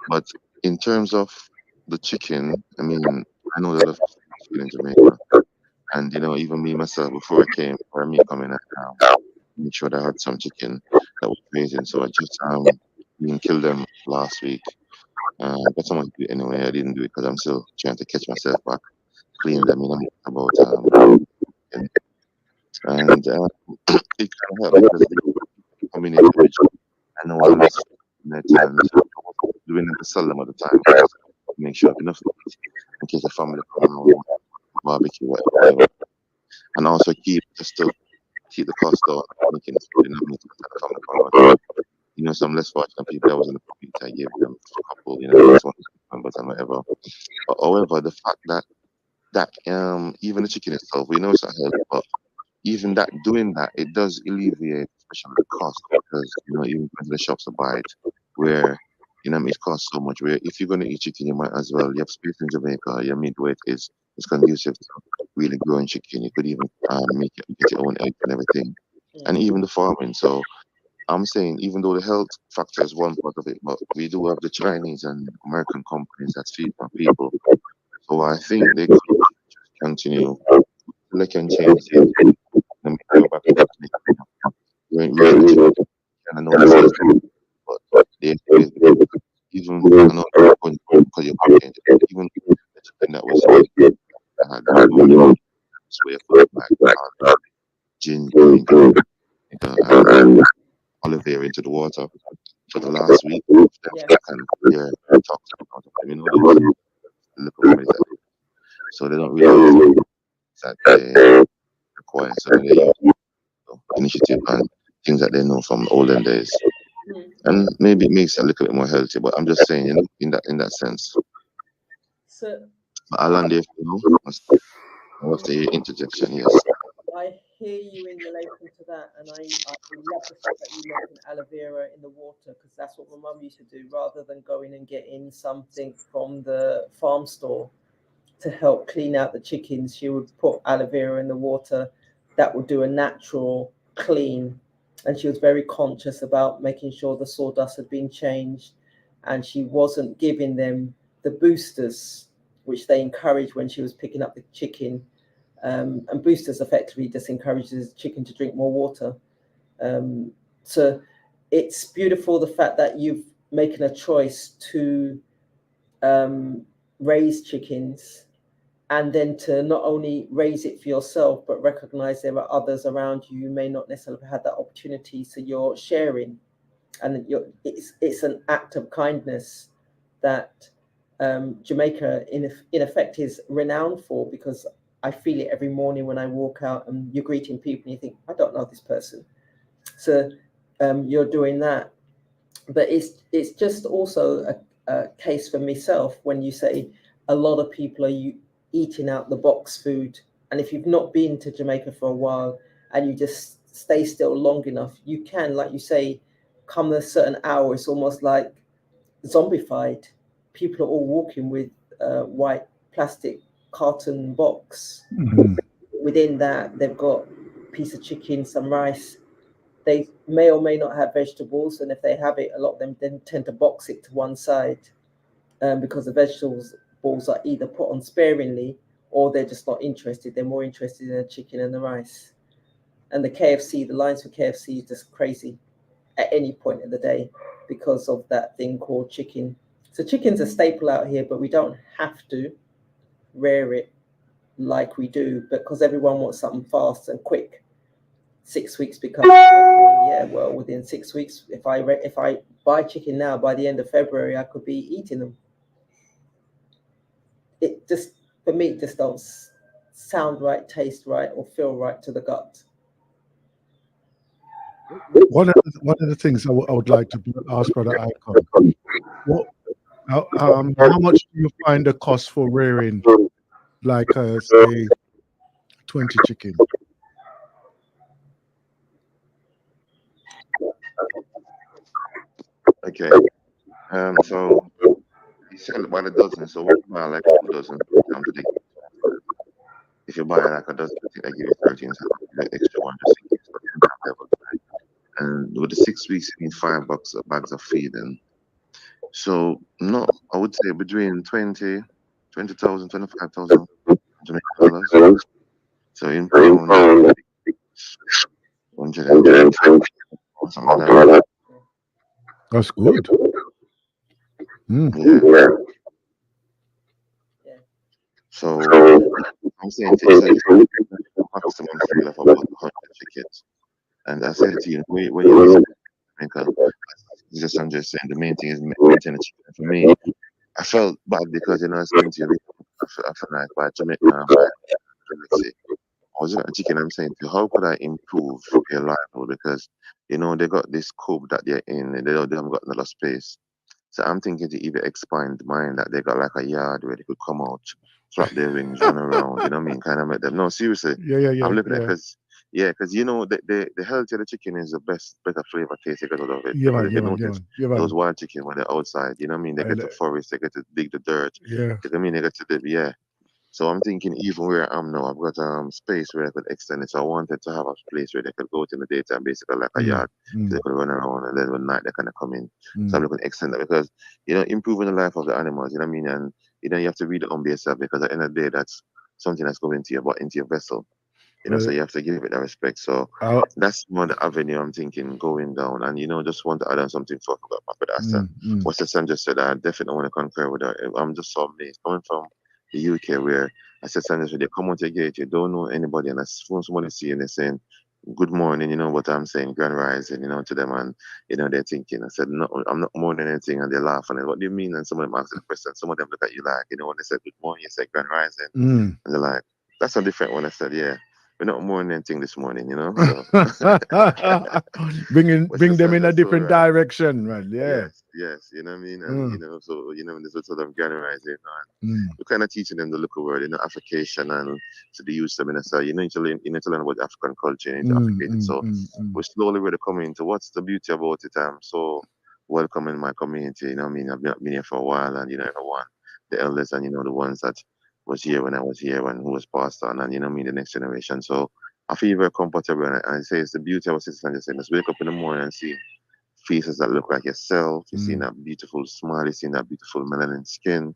But in terms of the chicken, I know they love chicken in Jamaica. And even me myself, before I came, or me coming out, make sure that I had some chicken that was amazing. So I just killed them last week. Got someone to do it anyway. I didn't do it because I'm still trying to catch myself back, clean them. About and it kind of helped because the community, which I know I'm less and doing it to sell them at the time. Just make sure enough in case the family come around, barbecue, whatever, and also just to keep the cost down, making food, some less fortunate people that was in the community, I gave them a couple, just one members and whatever. But however, the fact that even the chicken itself, we know it's not healthy, but even doing that, it does alleviate, especially the cost, because even going to the shops to buy it, where it costs so much. Where if you're going to eat chicken, you might as well. You have space in Jamaica. Your midweight is conducive to really growing chicken. You could even get your own eggs and everything, and even the farming. So I'm saying, even though the health factor is one part of it, but we do have the Chinese and American companies that feed our people. So I think they could continue. They can change it. And go back to that. I know this is, but they even I know because you're cooking, even the chicken that was I had swear for like ginger and olive oil into the water for the last week. That kind of toxic about it. Those little remedies that so they don't realize that they require advice. So they use initiative and things that they know from olden days. And maybe it makes it a little bit more healthy. But I'm just saying, in that sense. So But Alan, if what's the interjection? Yes. I hear you in relation to that, and I love the fact that you mentioned aloe vera in the water because that's what my mum used to do. Rather than going and getting something from the farm store to help clean out the chickens, she would put aloe vera in the water. That would do a natural clean, and she was very conscious about making sure the sawdust had been changed, and she wasn't giving them the boosters which they encouraged when she was picking up the chicken. And boosters effectively just encourages chicken to drink more water. So it's beautiful the fact that you've making a choice to raise chickens and then to not only raise it for yourself but recognize there are others around you who may not necessarily have had that opportunity, so you're sharing, and it's an act of kindness that Jamaica in effect is renowned for, because I feel it every morning when I walk out and you're greeting people and you think, I don't know this person. So you're doing that. But it's just also a case for myself when you say a lot of people are eating out the box food. And if you've not been to Jamaica for a while and you just stay still long enough, you can, like you say, come a certain hour, it's almost like zombified. People are all walking with white plastic carton box. Mhm. Within that, they've got a piece of chicken, some rice. They may or may not have vegetables, and if they have it, a lot of them then tend to box it to one side because the vegetables balls are either put on sparingly or they're just not interested. They're more interested in the chicken and the rice. And the KFC, the lines for KFC is just crazy at any point in the day because of that thing called chicken. So chicken's a staple out here, but we don't have to rear it like we do because everyone wants something fast and quick. 6 weeks becomes okay, yeah. Well, within 6 weeks, if I buy chicken now, by the end of February, I could be eating them. It just for me, it just don't sound right, taste right, or feel right to the gut. One of the things I would like to ask Brother Icon, what, how much do you find the cost for rearing, like, say, 20 chicken? Okay. So you sell it by the dozen. So when you buy like 2 dozen, sometimes they if you buy like a dozen, I think they give you 13, so the extra one just in case, but in that level. And with the 6 weeks, you need $5 bags of feed. And so, no, I would say between 20,000, 25,000 Jamaican dollars. So in pound, 120 or something like that. That's good. Mm. Yeah. Yeah. So I'm saying it's a maximum feed of about 100 chickens. And I said to you, when you listen to Jamaica, just I'm just saying the main thing is maintain the chicken. For me, I felt bad because I was saying to you, I felt like by Jamaica, let's say, I was looking at the chicken. I'm saying to you, how could I improve their livelihood? Because they got this coop that they're in, and they haven't got another space. So I'm thinking to either expand mine that they got like a yard where they could come out, flap their wings, run around. You know what I mean? Kind of make them. No, seriously, Yeah. I'm looking at because. Yeah, because the healthier the chicken is, the better flavor taste you get out of it. Yeah, Because man. if Yeah, you man. Yeah, notice, man. Yeah, those man. wild chicken when they're outside, you know what I mean? They get And, to forest, they get to dig the dirt. yeah. You know what I mean? They get to yeah. So I'm thinking even where I am now, I've got space where I could extend it. So I wanted to have a place where they could go to in the daytime, basically like a Mm, yard. So they mm, could run around, and then one night they kind of come in. So I'm mm. looking to extend that because improving the life of the animals. You know what I mean? And you have to read it on yourself because at the end of the day, that's something that's going into your vessel. So Well, you have to give it that respect. So I, that's one of the avenue I'm thinking going down. And just want to add on something for my brother Hassan. mm. What Hassan just said, I definitely want to concur with that. I'm just so amazed coming from the UK where I said something just they come out your gate, you don't know anybody, and as soon as somebody see you and they're saying good morning, you know what I'm saying, grand rising, to them, and they're thinking. I said, no, I'm not more than anything, and they're laughing. And what do you mean? And some of them ask the question, some of them look at you like, when they said good morning, you said grand rising, Mm. and they're like, that's a different one. I said, yeah. we're not more than thing this morning, you know. So what's bring the them sun in a that's so different right? direction, man. Yeah. Yes, you know what I mean? And Mm, so there's a sort of generalizing on mm, we're kind of teaching them the local word, Africation and to the youth them so you need to learn about African culture, you need to mm, Africate it. mm, So mm, mm. we're slowly really coming into what's the beauty about it. I'm so welcome in my community, you know what I mean? I've been here for a while and everyone, the elders and the ones that was here when I was here and who was passed on and the next generation. So I feel very comfortable and I say it's the beauty of a citizen just saying just wake up in the morning and see faces that look like yourself. You're seeing that beautiful smile, you're seeing that beautiful melanin skin,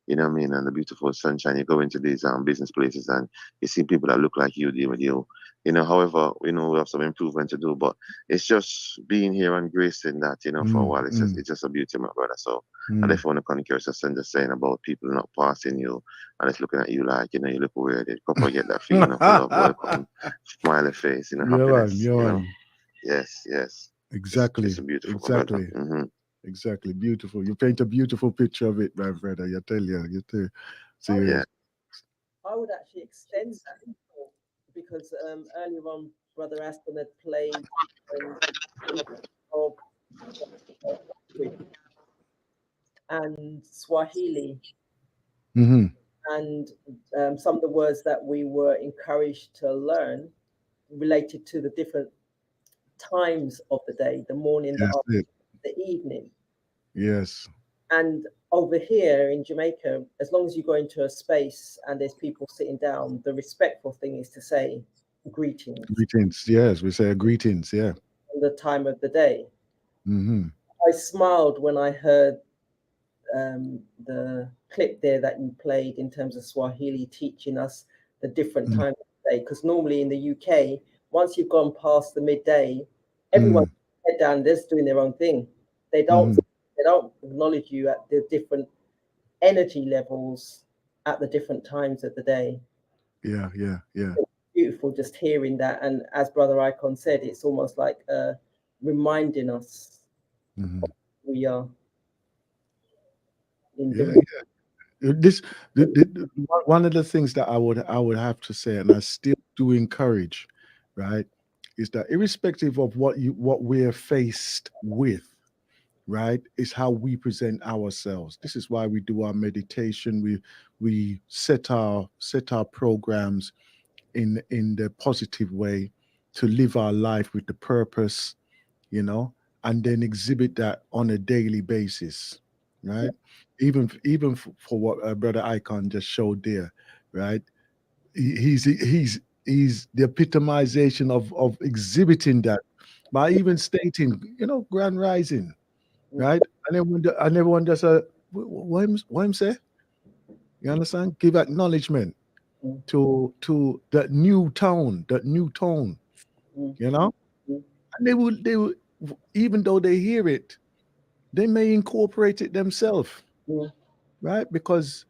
you know what I mean, and the beautiful sunshine. You go into these business places and you see people that look like you deal with you. However, we have some improvement to do, but it's just being here and gracing that, for a Mm, while. mm, It's just a beauty, my brother. So I mm. definitely want to concur just just saying about people not passing you and it's looking at you like, you look weird. You couple get that feeling of love, welcome, smiley face, Yeah, man. happiness, Yeah, man. Yes. Exactly. It's a beautiful, my brother. Exactly. Exactly. Beautiful. You paint a beautiful picture of it, my brother. You tell you. You tell. Yeah. Serious. I would actually extend that because earlier on, Brother Aston had played of and Swahili, Mm-hmm. and some of the words that we were encouraged to learn related to the different times of the day, the morning, the Yes. afternoon, It. the evening. Yes. And over here in Jamaica, as long as you go into a space and there's people sitting down, the respectful thing is to say greetings Greetings. Yes. We say greetings. Yeah. on the time of the day. Mm-hmm. I smiled when I heard the clip there that you played in terms of Swahili teaching us the different Mm, times of the day. Because normally in the UK, once you've gone past the midday, everyone's mm, head down, they're just doing their own thing. They don't mm-hmm. they don't acknowledge you at the different energy levels at the different times of the day. Yeah. Yeah. Yeah. It's beautiful just hearing that. And as Brother Icon said, it's almost like reminding us Mm-hmm. we are in Yeah. the This one of the things that I would have to say, and I still do encourage, right, is that irrespective of what we're faced with, right, is how we present ourselves. This is why we do our meditation. We set our programs in the positive way to live our life with the purpose, and then exhibit that on a daily basis, right? Even for what brother Icon just showed there, right? He's the epitomization of exhibiting that by even stating, grand rising, right? And everyone just what him say? You understand? Give acknowledgement to that new tone, and they will, even though they hear it, they may incorporate it themselves, right? Because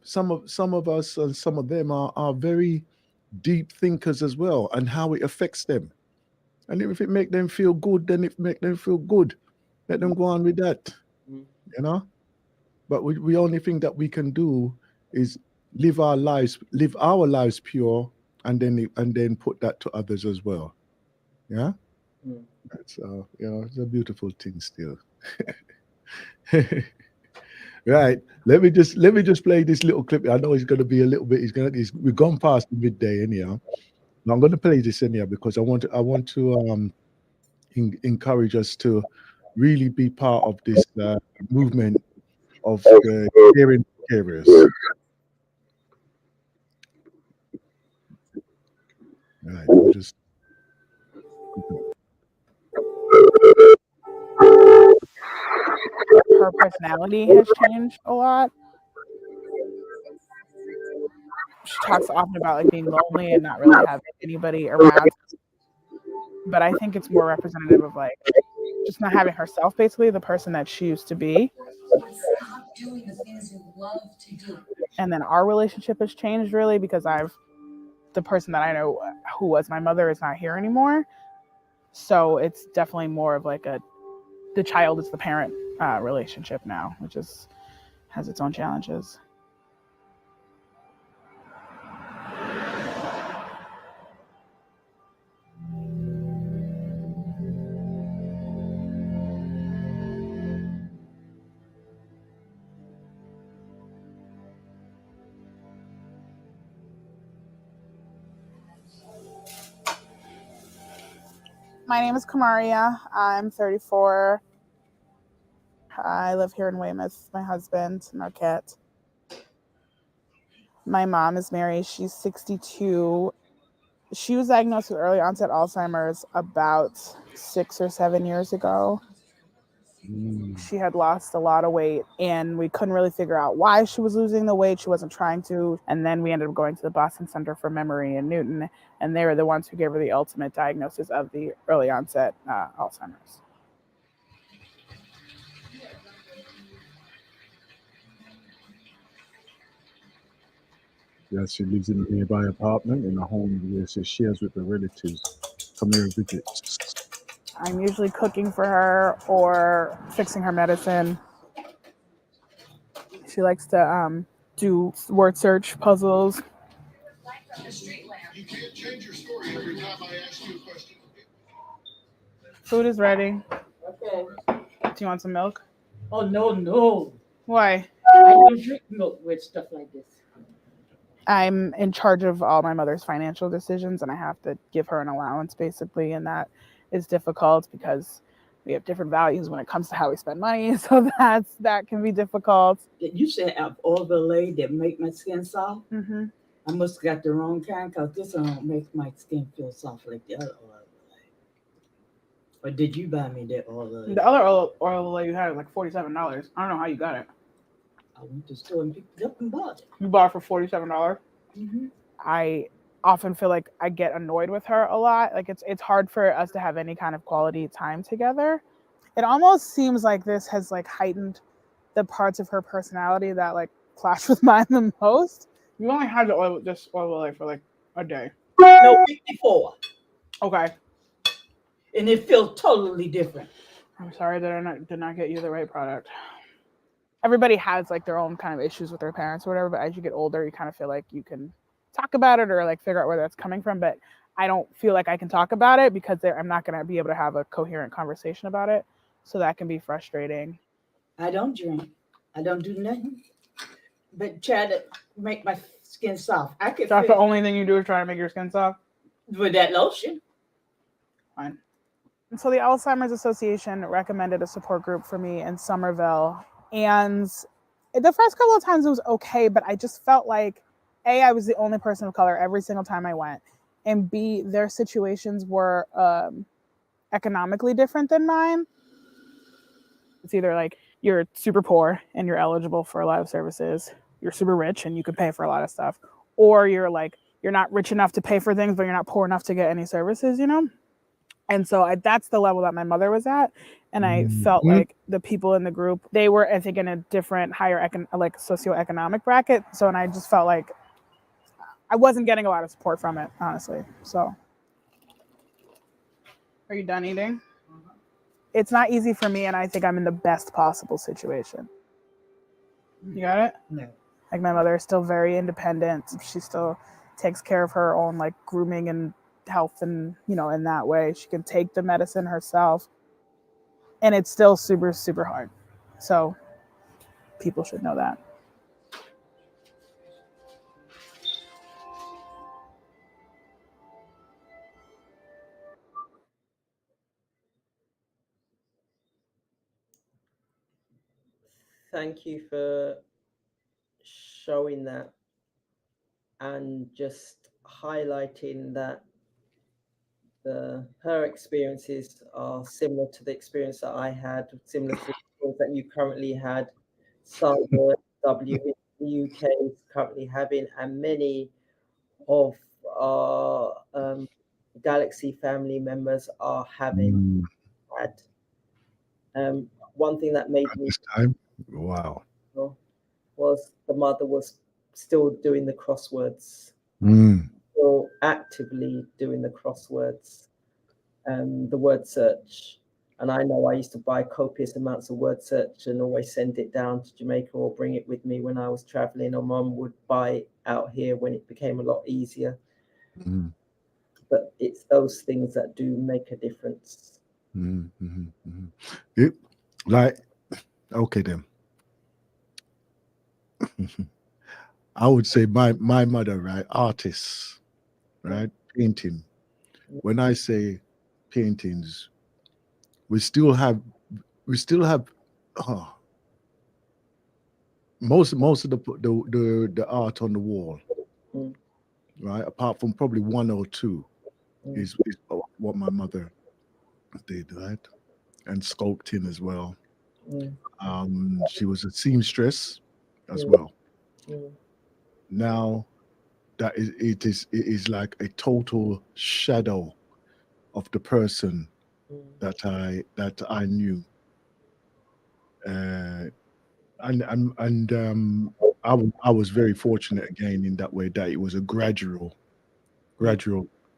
some of us and some of them are very deep thinkers as well, and how it affects them. And if it make them feel good, then it make them feel good. Let them go on with that, you know. But we only thing that we can do is live our lives pure, and then put that to others as well. Yeah. So it's a beautiful thing still. Right. Let me just play this little clip. I know it's going to be a little bit. We've gone past the midday anyhow. Now I'm going to play this anyhow because I want to encourage us to really be part of this movement of the caring carers. Right. Let me just. Her personality has changed a lot. She talks often about like being lonely and not really having anybody around. But I think it's more representative of like just not having herself, basically, the person that she used to be. Stop doing the things you love to do. And then our relationship has changed really because the person that I know who was my mother is not here anymore. So it's definitely more of like the child is the parent relationship now, which has its own challenges. My name is Kamaria. I'm 34. I live here in Weymouth. My husband, Marquette. My mom is Mary. She's 62. She was diagnosed with early onset Alzheimer's about 6 or 7 years ago. She had lost a lot of weight and we couldn't really figure out why she was losing the weight. She wasn't trying to. And then we ended up going to the Boston Center for Memory in Newton, and they were the ones who gave her the ultimate diagnosis of the early onset Alzheimer's. Yes, she lives in a nearby apartment in a home where she shares with the relatives. Come here and visit. I'm usually cooking for her or fixing her medicine. She likes to do word search puzzles. You can't change your story every time I ask you a question. Food is ready. Okay. Do you want some milk? Oh, no. Why? I don't drink milk with stuff like this. I'm in charge of all my mother's financial decisions, and I have to give her an allowance, basically, and that is difficult because we have different values when it comes to how we spend money, so that can be difficult. You said of all the lay that make my skin soft? Mm-hmm. I must have got the wrong kind, because this one don't make my skin feel soft like the other oil. Or did you buy me that oil? The other oil you had like $47. I don't know how you got it. I went to the store and picked it up and bought it. You bought it for $47? Mm-hmm. I often feel like I get annoyed with her a lot. Like it's hard for us to have any kind of quality time together. It almost seems like this has like heightened the parts of her personality that like clash with mine the most. You only had this oil for like a day. No, 54. Okay. And it feels totally different. I'm sorry that I did not get you the right product. Everybody has like their own kind of issues with their parents or whatever, but as you get older, you kind of feel like you can talk about it or like figure out where that's coming from. But I don't feel like I can talk about it because I'm not going to be able to have a coherent conversation about it. So that can be frustrating. I don't drink. I don't do nothing but try to make my skin soft. That's the only thing you do is try to make your skin soft? With that lotion. Fine. And so the Alzheimer's Association recommended a support group for me in Somerville. And the first couple of times it was okay, but I just felt like, A, I was the only person of color every single time I went. And B, their situations were economically different than mine. It's either like you're super poor and you're eligible for a lot of services, you're super rich and you can pay for a lot of stuff, or you're like, you're not rich enough to pay for things, but you're not poor enough to get any services, you know? And so that's the level that my mother was at. And I felt like the people in the group, they were, I think, in a different, higher, like socioeconomic bracket. So, and I just felt like I wasn't getting a lot of support from it, honestly. So, are you done eating? It's not easy for me, and I think I'm in the best possible situation. You got it? No. Like my mother is still very independent. She still takes care of her own like grooming and health, and you know, in that way she can take the medicine herself. And it's still super, super hard. So people should know that. Thank you for showing that and just highlighting that her experiences are similar to the experience that I had, similar to the experience that you currently had, Cyber W in the UK is currently having, and many of our Galaxy family members are having had. One thing that made me this time, wow, was the mother was still doing the crosswords, still actively doing the crosswords, the word search. And I know I used to buy copious amounts of word search and always send it down to Jamaica or bring it with me when I was traveling, or mom would buy it out here when it became a lot easier. But it's those things that do make a difference. Like, okay then. I would say my mother, right? Artists, right? Painting. When I say paintings, we still have uh, most of the art on the wall, Mm. right? Apart from probably one or two, Mm. is what my mother did, right? And sculpting as well. Mm. She was a seamstress as Mm. well. Mm. Now that it is like a total shadow of the person Mm. that I knew, uh, and I was very fortunate again in that way that it was a gradual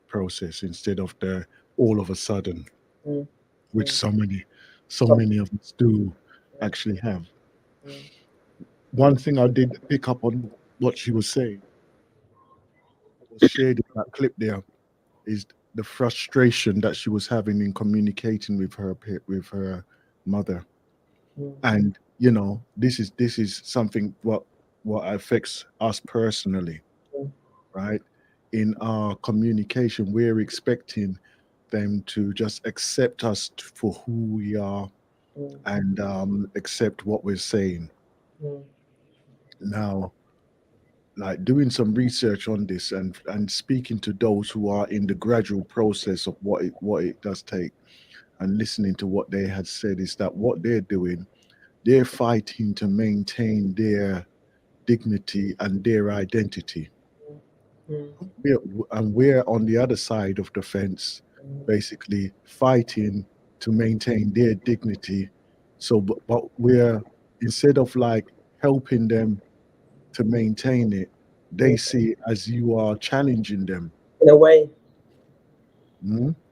process instead of the all of a sudden, Mm. which Mm. so many of us do actually have. Mm. One thing I did pick up on what she was saying, what was shared in that clip there, is the frustration that she was having in communicating with her mother. Mm. And this is something what affects us personally, Mm. right? In our communication, we're expecting them to just accept us for who we are Mm. and accept what we're saying. Mm. Now, like doing some research on this and speaking to those who are in the gradual process of what it does take, and listening to what they had said, is that what they're doing, they're fighting to maintain their dignity and their identity. Mm. We're on the other side of the fence, Mm. basically fighting to maintain their dignity. So, but we're, instead of like helping them to maintain it, they Mm. see it as you are challenging them. In a way.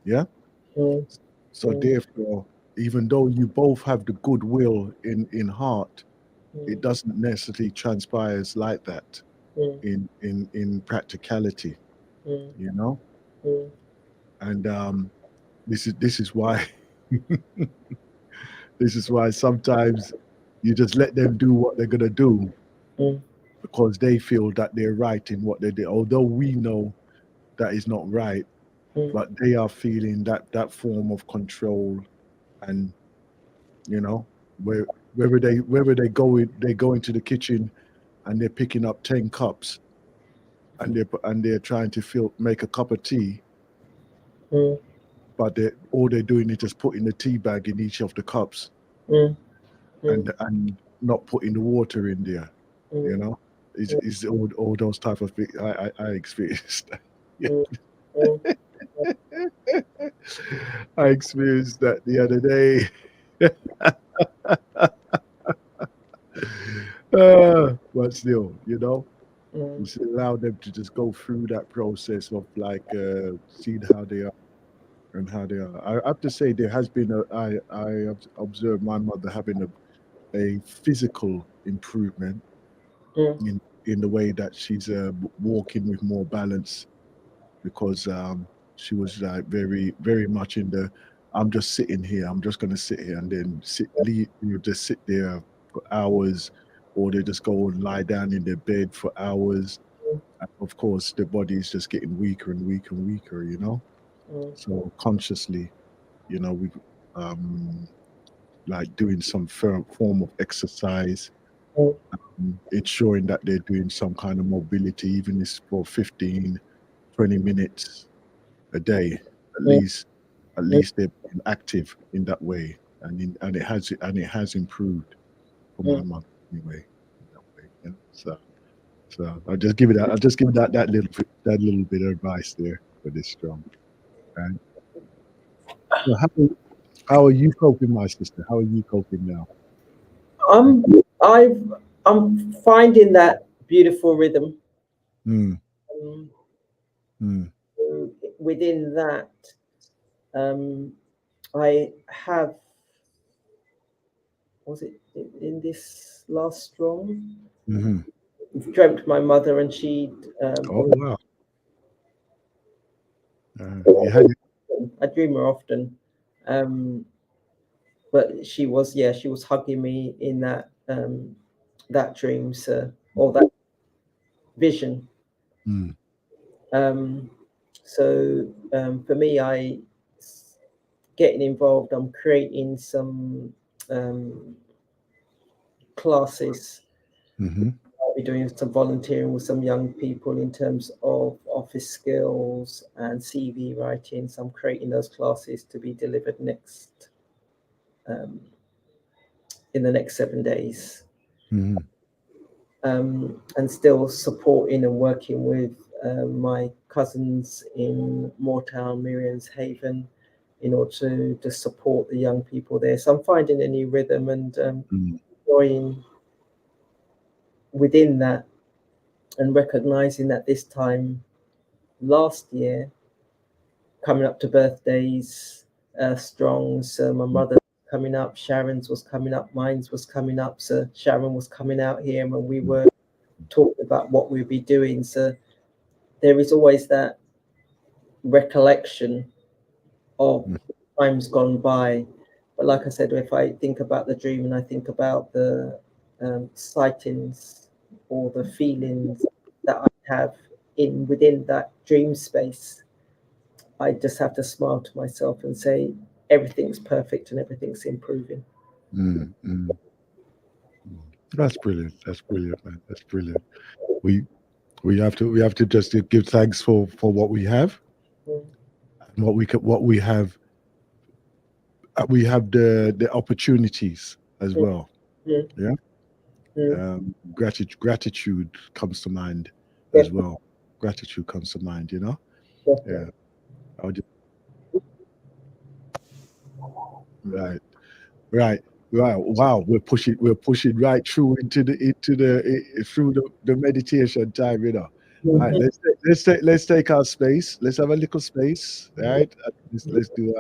Yeah. Mm. So Mm. therefore, even though you both have the goodwill in heart, it Mm. doesn't necessarily transpires like that Mm. in practicality, Mm. you know. Mm. And this is why this is why sometimes you just let them do what they're gonna do Mm. because they feel that they're right in what they do, although we know that is not right. Mm. But they are feeling that form of control, and you know, where whether they go into the kitchen and they're picking up 10 cups, and they're trying to make a cup of tea, Mm. but all they're doing is just putting the tea bag in each of the cups, Mm. Mm. and not putting the water in there. You Mm. know, is all those type of things I experienced. Yeah. Mm. Mm. I experienced that the other day. But still, you Mm. should allow them to just go through that process of like seeing how they are and how they are. I have to say there has been I have observed my mother having a physical improvement Mm. in the way that she's walking with more balance, because she was like very very much in the, I'm just sitting here, I'm just gonna sit here and then just sit there for hours, or they just go and lie down in their bed for hours. And of course the body is just getting weaker and weaker and weaker. Mm. So consciously, we um like doing some form of exercise, Mm. ensuring that they're doing some kind of mobility, even if it's for 15, 20 minutes a day, at Mm. least. At least they're being active in that way, and it has improved for my Mm. mother anyway. In that way, So I'll just give it that little bit of advice there for this strong. Right? So how are you coping, my sister? How are you coping now? I'm I'm finding that beautiful rhythm. Mm, Um, mm, Within that, um, I have, was it in this last strong? hmm Dreamt my mother, and she Oh wow! You had it. I dream her often, um, but she was hugging me in that dreams, or that vision. Mm, Um, so for me, I getting involved. I'm creating some classes. Mm-hmm. I'll be doing some volunteering with some young people in terms of office skills and CV writing. So I'm creating those classes to be delivered next in the next 7 days. Mm-hmm. And still supporting and working with my cousins in Moortown, Miriam's Haven, in order to support the young people there. So I'm finding a new rhythm and enjoying within that, and recognizing that this time last year, coming up to birthdays, strong. So my mother coming up, Sharon's was coming up, mine's was coming up. So Sharon was coming out here, and we were talking about what we'd be doing. So there is always that recollection of times gone by. But like I said, if I think about the dream and I think about the sightings or the feelings that I have within that dream space, I just have to smile to myself and say everything's perfect and everything's improving. Mm-hmm. That's brilliant. That's brilliant, man. That's brilliant. We have to just give thanks for what we have, and what we have. We have the opportunities as well. Yeah. Gratitude comes to mind as well. Gratitude comes to mind. You know. Yeah. I'll just, right. Right. Right. Wow. We're pushing right through through the meditation time. You know. All right. Let's take our space. Let's have a little space. Right. Let's do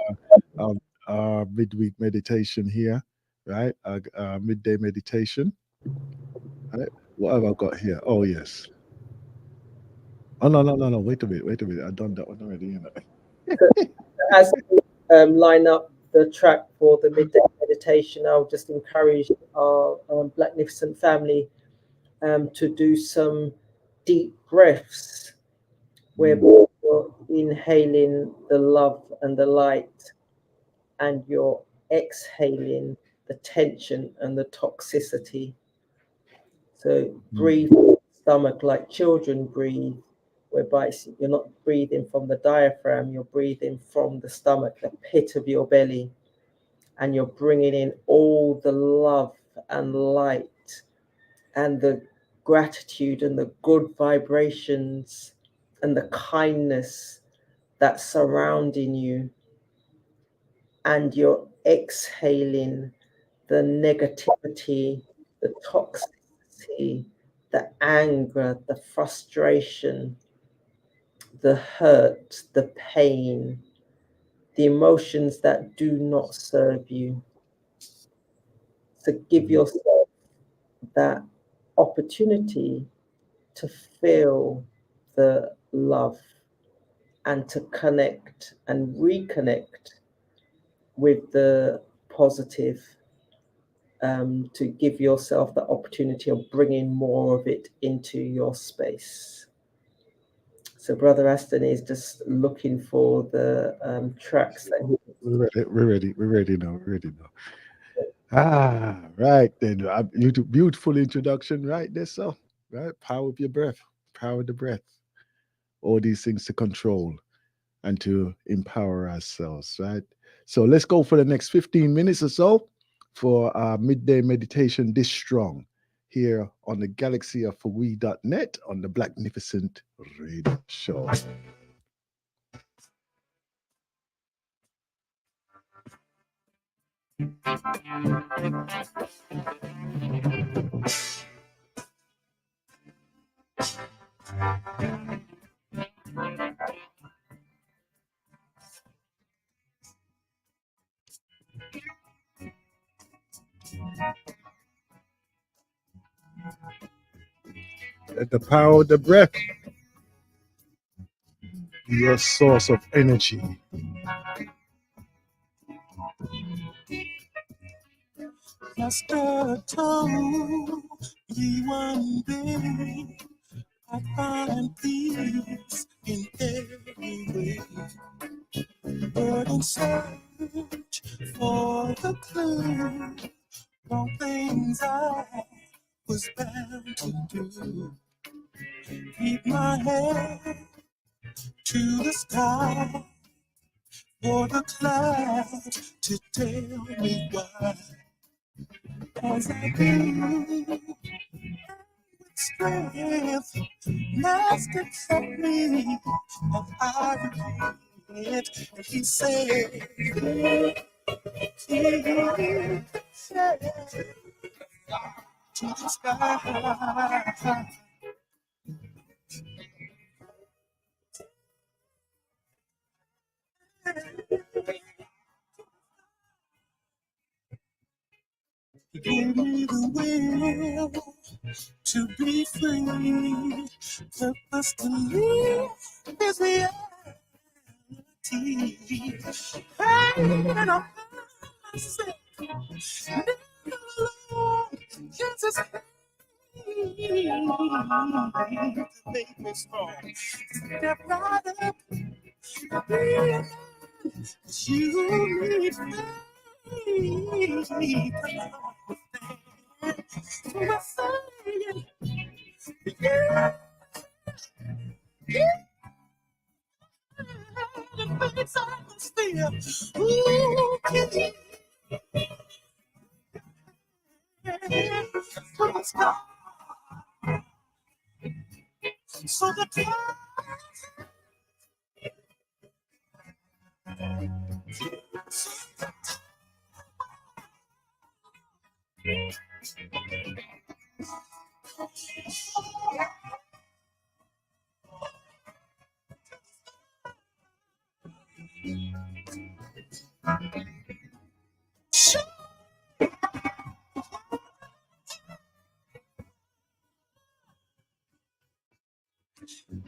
our midweek meditation here. Right. Our midday meditation. Right. What have I got here? Oh yes. Oh no. Wait a minute. I've done that one already. You know. As line up the track for the midday meditation, I'll just encourage our Blacknificent family to do some deep breaths where you're inhaling the love and the light, and you're exhaling the tension and the toxicity. So breathe from the stomach like children breathe, whereby you're not breathing from the diaphragm, you're breathing from the stomach, the pit of your belly, and you're bringing in all the love and light and the gratitude and the good vibrations and the kindness that's surrounding you, and you're exhaling the negativity, the toxicity, the anger, the frustration, the hurt, the pain, the emotions that do not serve you. So give yourself that opportunity to feel the love and to connect and reconnect with the positive, to give yourself the opportunity of bringing more of it into your space. So Brother Aston is just looking for the tracks that he... We're ready now. Ah, right then. Beautiful introduction, right there, so right. Power of your breath, power of the breath. All these things to control and to empower ourselves, right? So let's go for the next 15 minutes or so for our midday meditation this strong here on the galaxy of we.net on the Blacknificent Radio Show. Let the power of the breath be your source of energy. Master told ye one day, I find peace in every way. But inside for the clue on things I was bound to do. Keep my head to the sky for the clouds to tell me why. As I do with strength, Master kept me, and I repent. And he said, keep head to the sky. He gave me the will to be free, purpose to live is reality. And I'm myself, never alone, Jesus to make me strong. Step right up, be a man, you need me. So I say, yeah, yeah, the things I must feel. Ooh, can you come and stop? So the time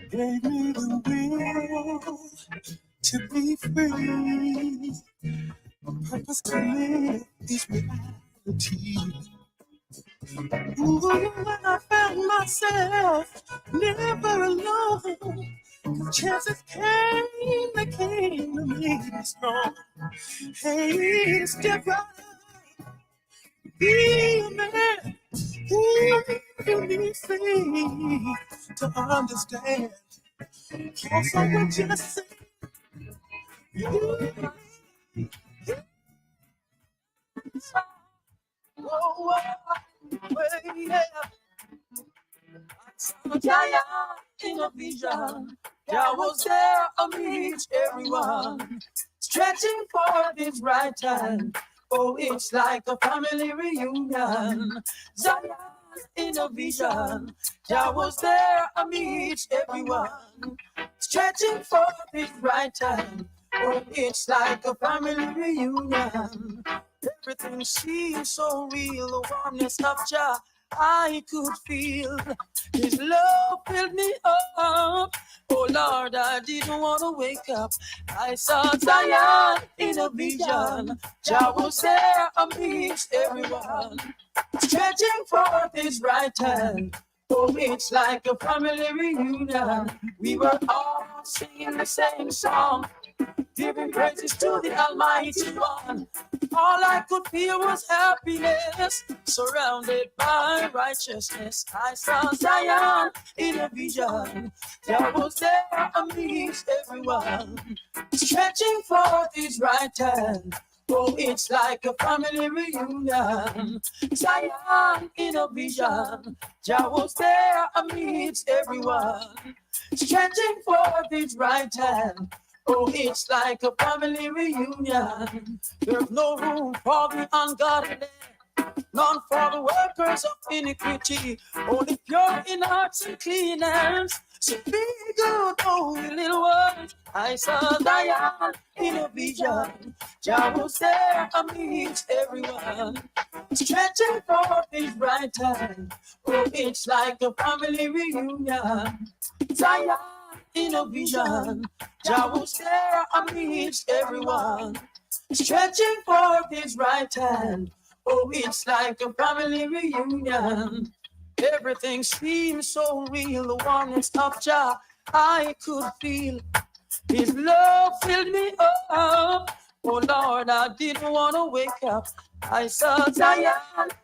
gave me the will to be free. Purpose to live is reality. Ooh, when I found myself never alone, chances came, they came to make me strong. Hey, step right up, be a man. Ooh, you need faith to understand. Cause I would just say, you, oh, yeah. Giant in a vision, there was there amidst everyone, stretching for his right hand. Oh, it's like a family reunion. Zion in a vision, there was there amidst everyone, stretching for his right hand. Oh, it's like a family reunion. Everything seems so real, the warmness of Jah I could feel. His love filled me up. Oh Lord, I didn't want to wake up. I saw Zion in a vision. Jah was there amidst everyone, stretching forth his right hand. Oh, it's like a family reunion. We were all singing the same song, giving praises to the Almighty One. All I could feel was happiness, surrounded by righteousness. I saw Zion in a vision. There was there amidst everyone, stretching forth his right hand. Oh, it's like a family reunion. Zion in a vision. Jah was there amidst everyone, stretching forth his right hand. Oh, it's like a family reunion. There's no room for the ungodly, none for the workers of iniquity. Only pure in hearts and clean hands. So be good, oh little ones. I saw Zion in a vision. Jah was there amidst everyone, stretching forth his right hand. Oh, it's like a family reunion. Zion in a vision. Jah was there amidst everyone, stretching forth his right hand. Oh, it's like a family reunion. Everything seems so real, the warmness of Jah I could feel. His love filled me up. Oh Lord, I didn't want to wake up. I saw Zion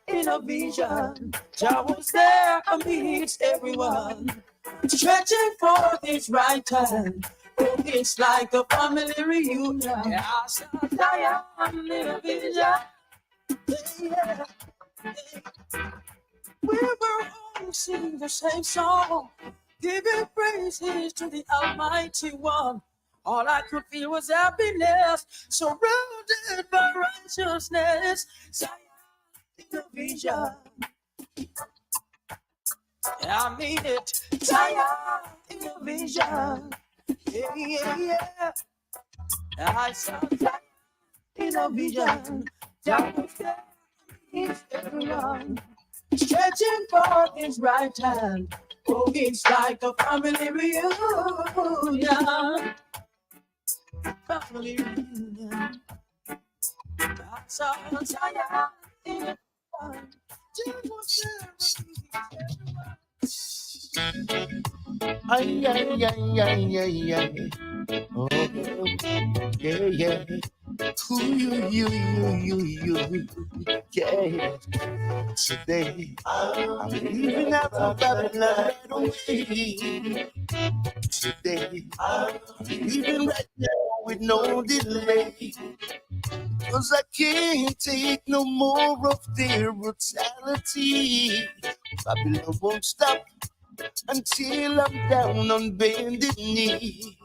in a vision. Jah was there amidst everyone, stretching forth his right hand. Oh, it's like a family reunion. I saw Zion in a vision. Yeah. We were all singing the same song, giving praises to the Almighty One. All I could feel was happiness, surrounded by righteousness. Zion in a vision. I mean it. Zion in a vision. Yeah, yeah, yeah. I saw Zion in a vision. Zion was there, is everyone, stretching forth his right hand. Oh, it's like a family reunion. Family reunion. I saw Zion in a vision. Zion was there. Ay, ay, ay, ay, ay, ay. Oh, yeah, yeah. Ooh, you, yeah. Today, I'm leaving out of Babylon right away. Today, I'm leaving right now with no delay. 'Cause I can't take no more of their brutality. Babylon won't stop until I'm down on bended knee.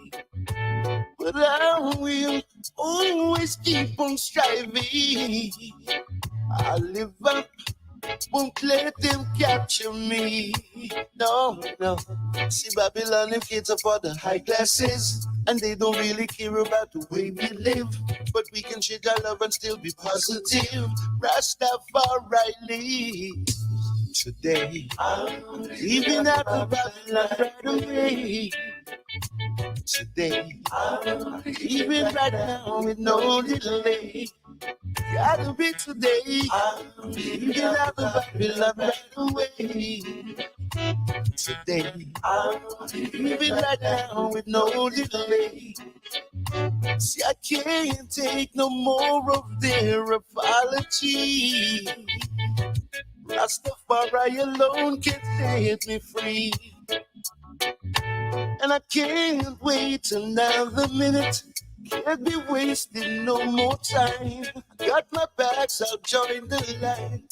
But I will always keep on striving. I live up, won't let them capture me. No, no. See, Babylon is cater for the high classes, and they don't really care about the way we live. But we can shake our love and still be positive. Rastafari. Today, I'm leaving out of Babylon right away. Today, I'm leaving right now with no delay. Gotta be today, I'm leaving out of Babylon right away. Today, I'm leaving right now with no delay. See, I can't take no more of their apology. Rastafari alone can set me free. And I can't wait another minute. Can't be wasting no more time. Got my bags, I'll join the line.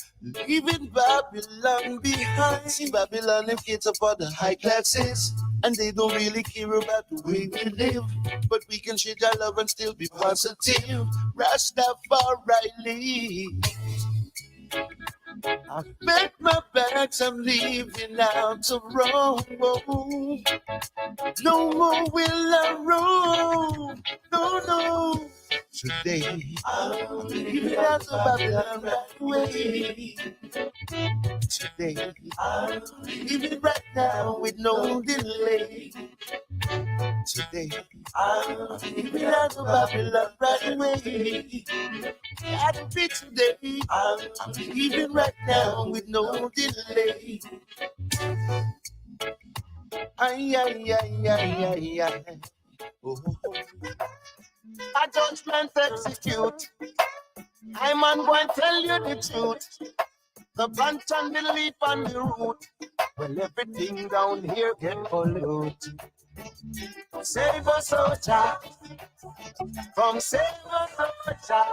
Leaving Babylon behind. See, Babylon is cater for the high classes, and they don't really care about the way we live. But we can share our love and still be positive. Rastafari. I've packed my bags, I'm leaving out to roam. No more will I roam. No, no. Today, I'm leaving out to Babylon right away. Today, I'm leaving right now with no delay. Today, I'm leaving out to Babylon right away. Gotta be today, I'm leaving right now with no delay. Ay, ay, ay, ay, ay, ay. Oh. A judgment execute. I'm going to tell you the truth. The branch and the leaf and the root. Well, everything down here get polluted. Save us, soldier. From save us, soldier.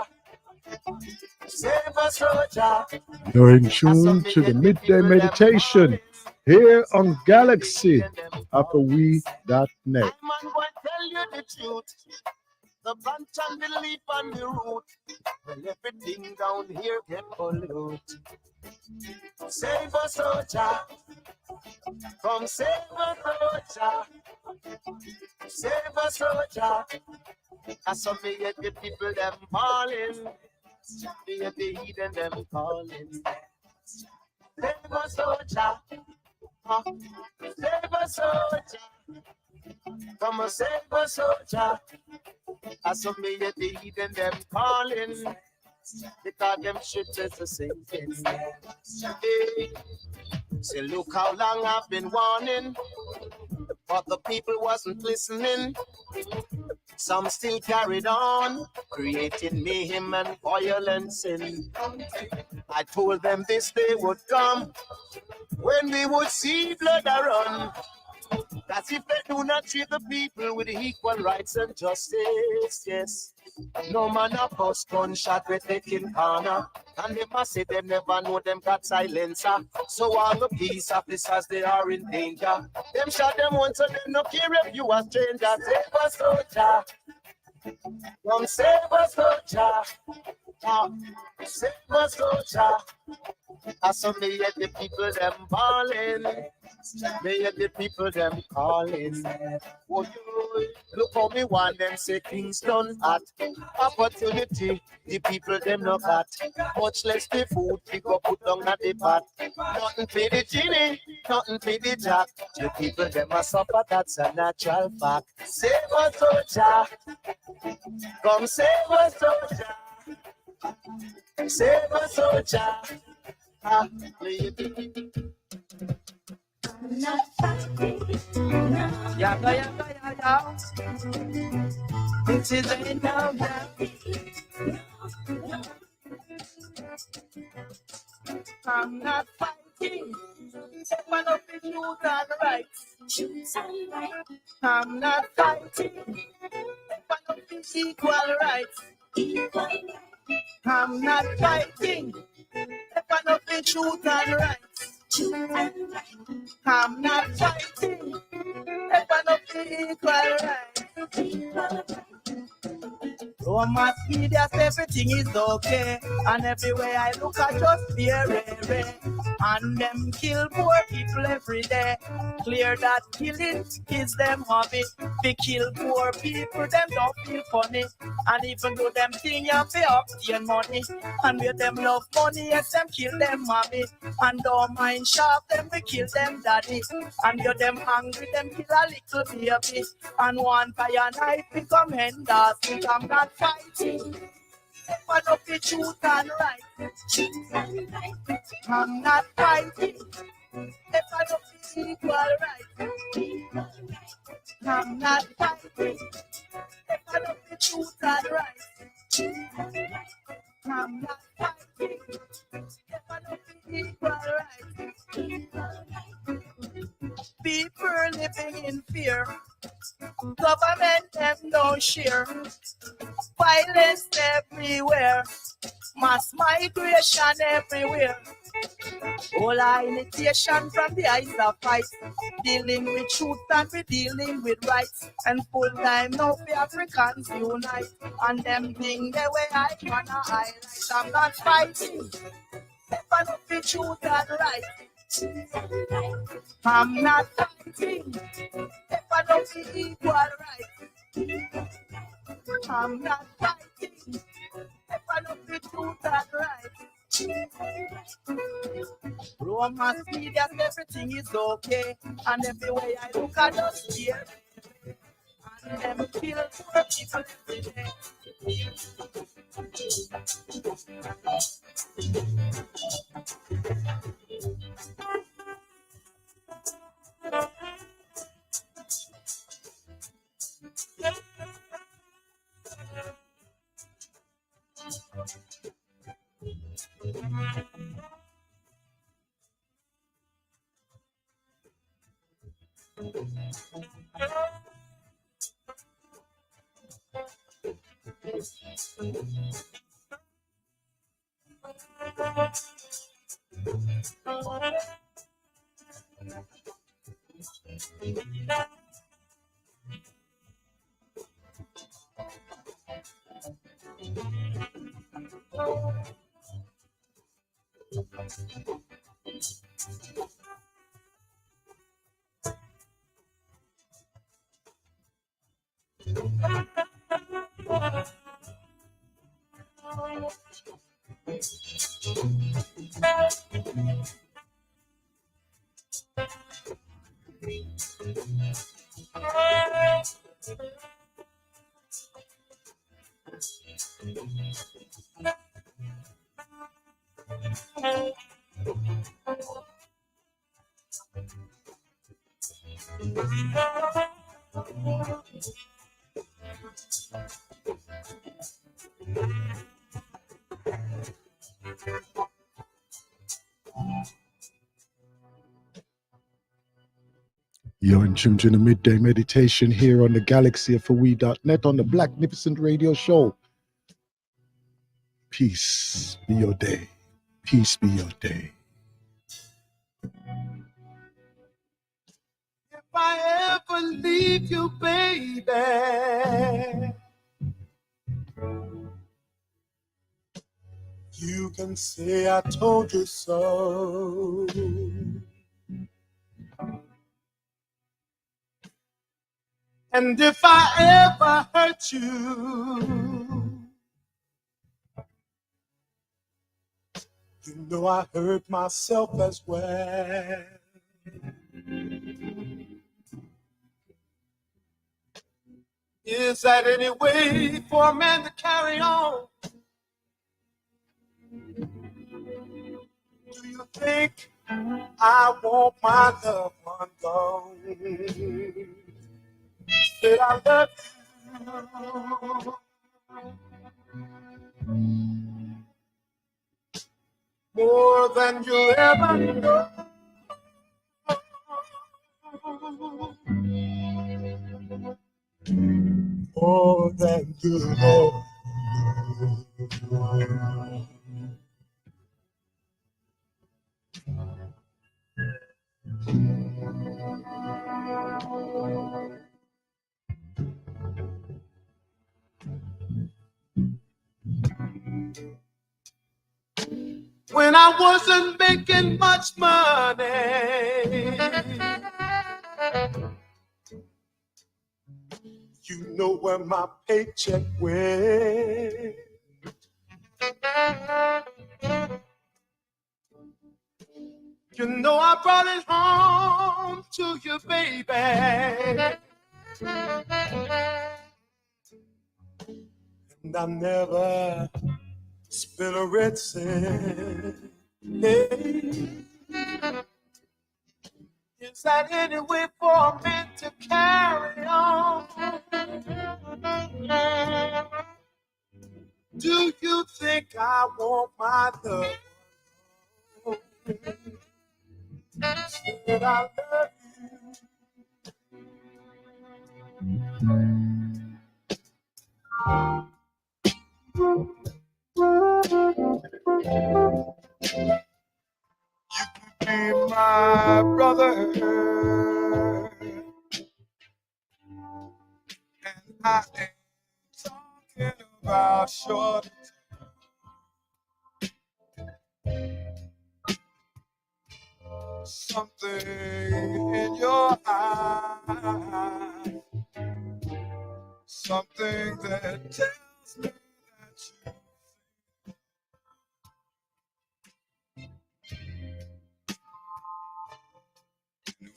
Save us, soldier. You're in tune to the midday meditation here on Galaxy AfroWe.net. I'm going to tell you the truth. The branch and the leaf and the root. Well, everything down here get polluted. Save us, soldier. From save us, soldier. Save us, soldier. I saw me at the people them calling. Me at the heathen them calling. Save us, soldier. Save us, soldier. Come on, save us, soldier. I saw me at the heathen them calling. Because them ships is a sinking. Hey. Say, look how long I've been warning, but the people wasn't listening. Some still carried on, creating mayhem and violence. I told them this day would come when we would see blood run. That's if they do not treat the people with equal rights and justice, yes. No man of us gunshot with taking corner. And they must say them never know them got silencer. So all the peace officers, they are in danger. Them shot them once, so them no care if you a stranger. Save us, soldier. Come save us, soldier. Save us, soldier. I saw me at the people them balling. Me at the people them calling. Oh, look how me want them say Kingston at opportunity. The people them no got much less the food. We go put down at the pot. Nothing for the genie, nothing for the jack. The people them a suffer, that's a natural fact. Save us, soldier. Come save us, soldier. Save us, soldier. Yeah. This is a now. I'm not fighting. One of the truth and rights. I'm not fighting. One of the equal rights. I'm not fighting. One of the truth and rights. I'm not fighting. One of the equal rights. Romance media, everything is okay. And everywhere I look, I just fear it. And them kill poor people every day. Clear that killing is them hobby. They kill poor people, them don't feel funny. And even though them think you pay up their money. And where them love money, yes, them kill them mommy. And don't mind sharp, them we kill them daddy. And you them hungry, them kill a little baby. And one fire knife become hendas. I'm not fighting. One of the truth and right. I'm not fighting. One of the equal right. I'm not fighting. One of the truth and right. I'm not fighting. One of the equal right. People living in fear. Government them don't share. Violence everywhere. Mass migration everywhere. All our initiation from the eyes of fight. Dealing with truth and we dealing with rights. And full time now the Africans unite. And them thing the way I wanna highlight. I'm not fighting. One of the truth and right. I'm not fighting. One of the equal right. I'm not fighting. One of the truth and right. Romance media, everything is okay. And everywhere I look, I just hear. And them kill poor people every day. You're in tune to the midday meditation here on the galaxyofwe.net on the Blacknificent Radio Show. Peace be your day. Peace be your day. If I ever leave you, baby, you can say I told you so. And if I ever hurt you, you know I hurt myself as well. Is that any way for a man to carry on? Do you think I want my loved one gone? Said I love you more than you ever know. More than you know. When I wasn't making much money, you know where my paycheck went. You know I brought it home to you, baby. And I never spent a red cent. Hey. Is that any way for a man to carry on? Do you think I want my love? Said I love you. Be my brother, and I ain't talking about short. Something in your eyes, something that tells me that you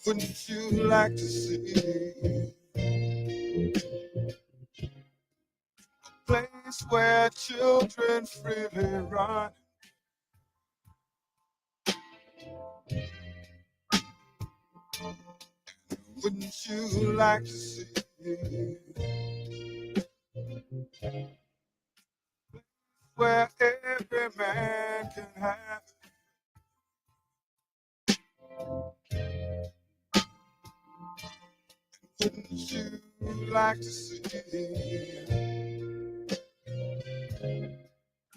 wouldn't you like to see a place where children freely run? Wouldn't you like to see where every man can have? Wouldn't you like to see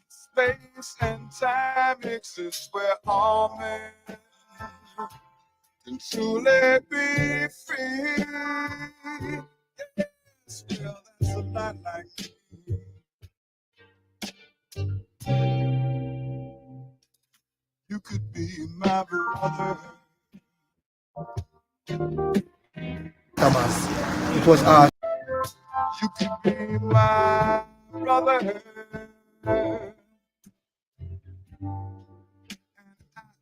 space and time exist where all men can truly be free? Yes, well, that's a lot like me. You could be my brother. Thomas. It was art. You could be my brother.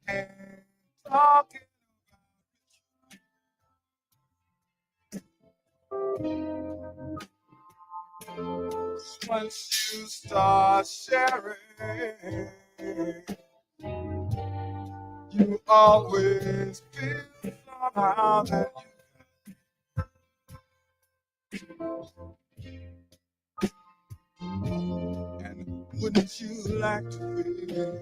And talking once you start sharing, you always feel somehow that And wouldn't you like to feel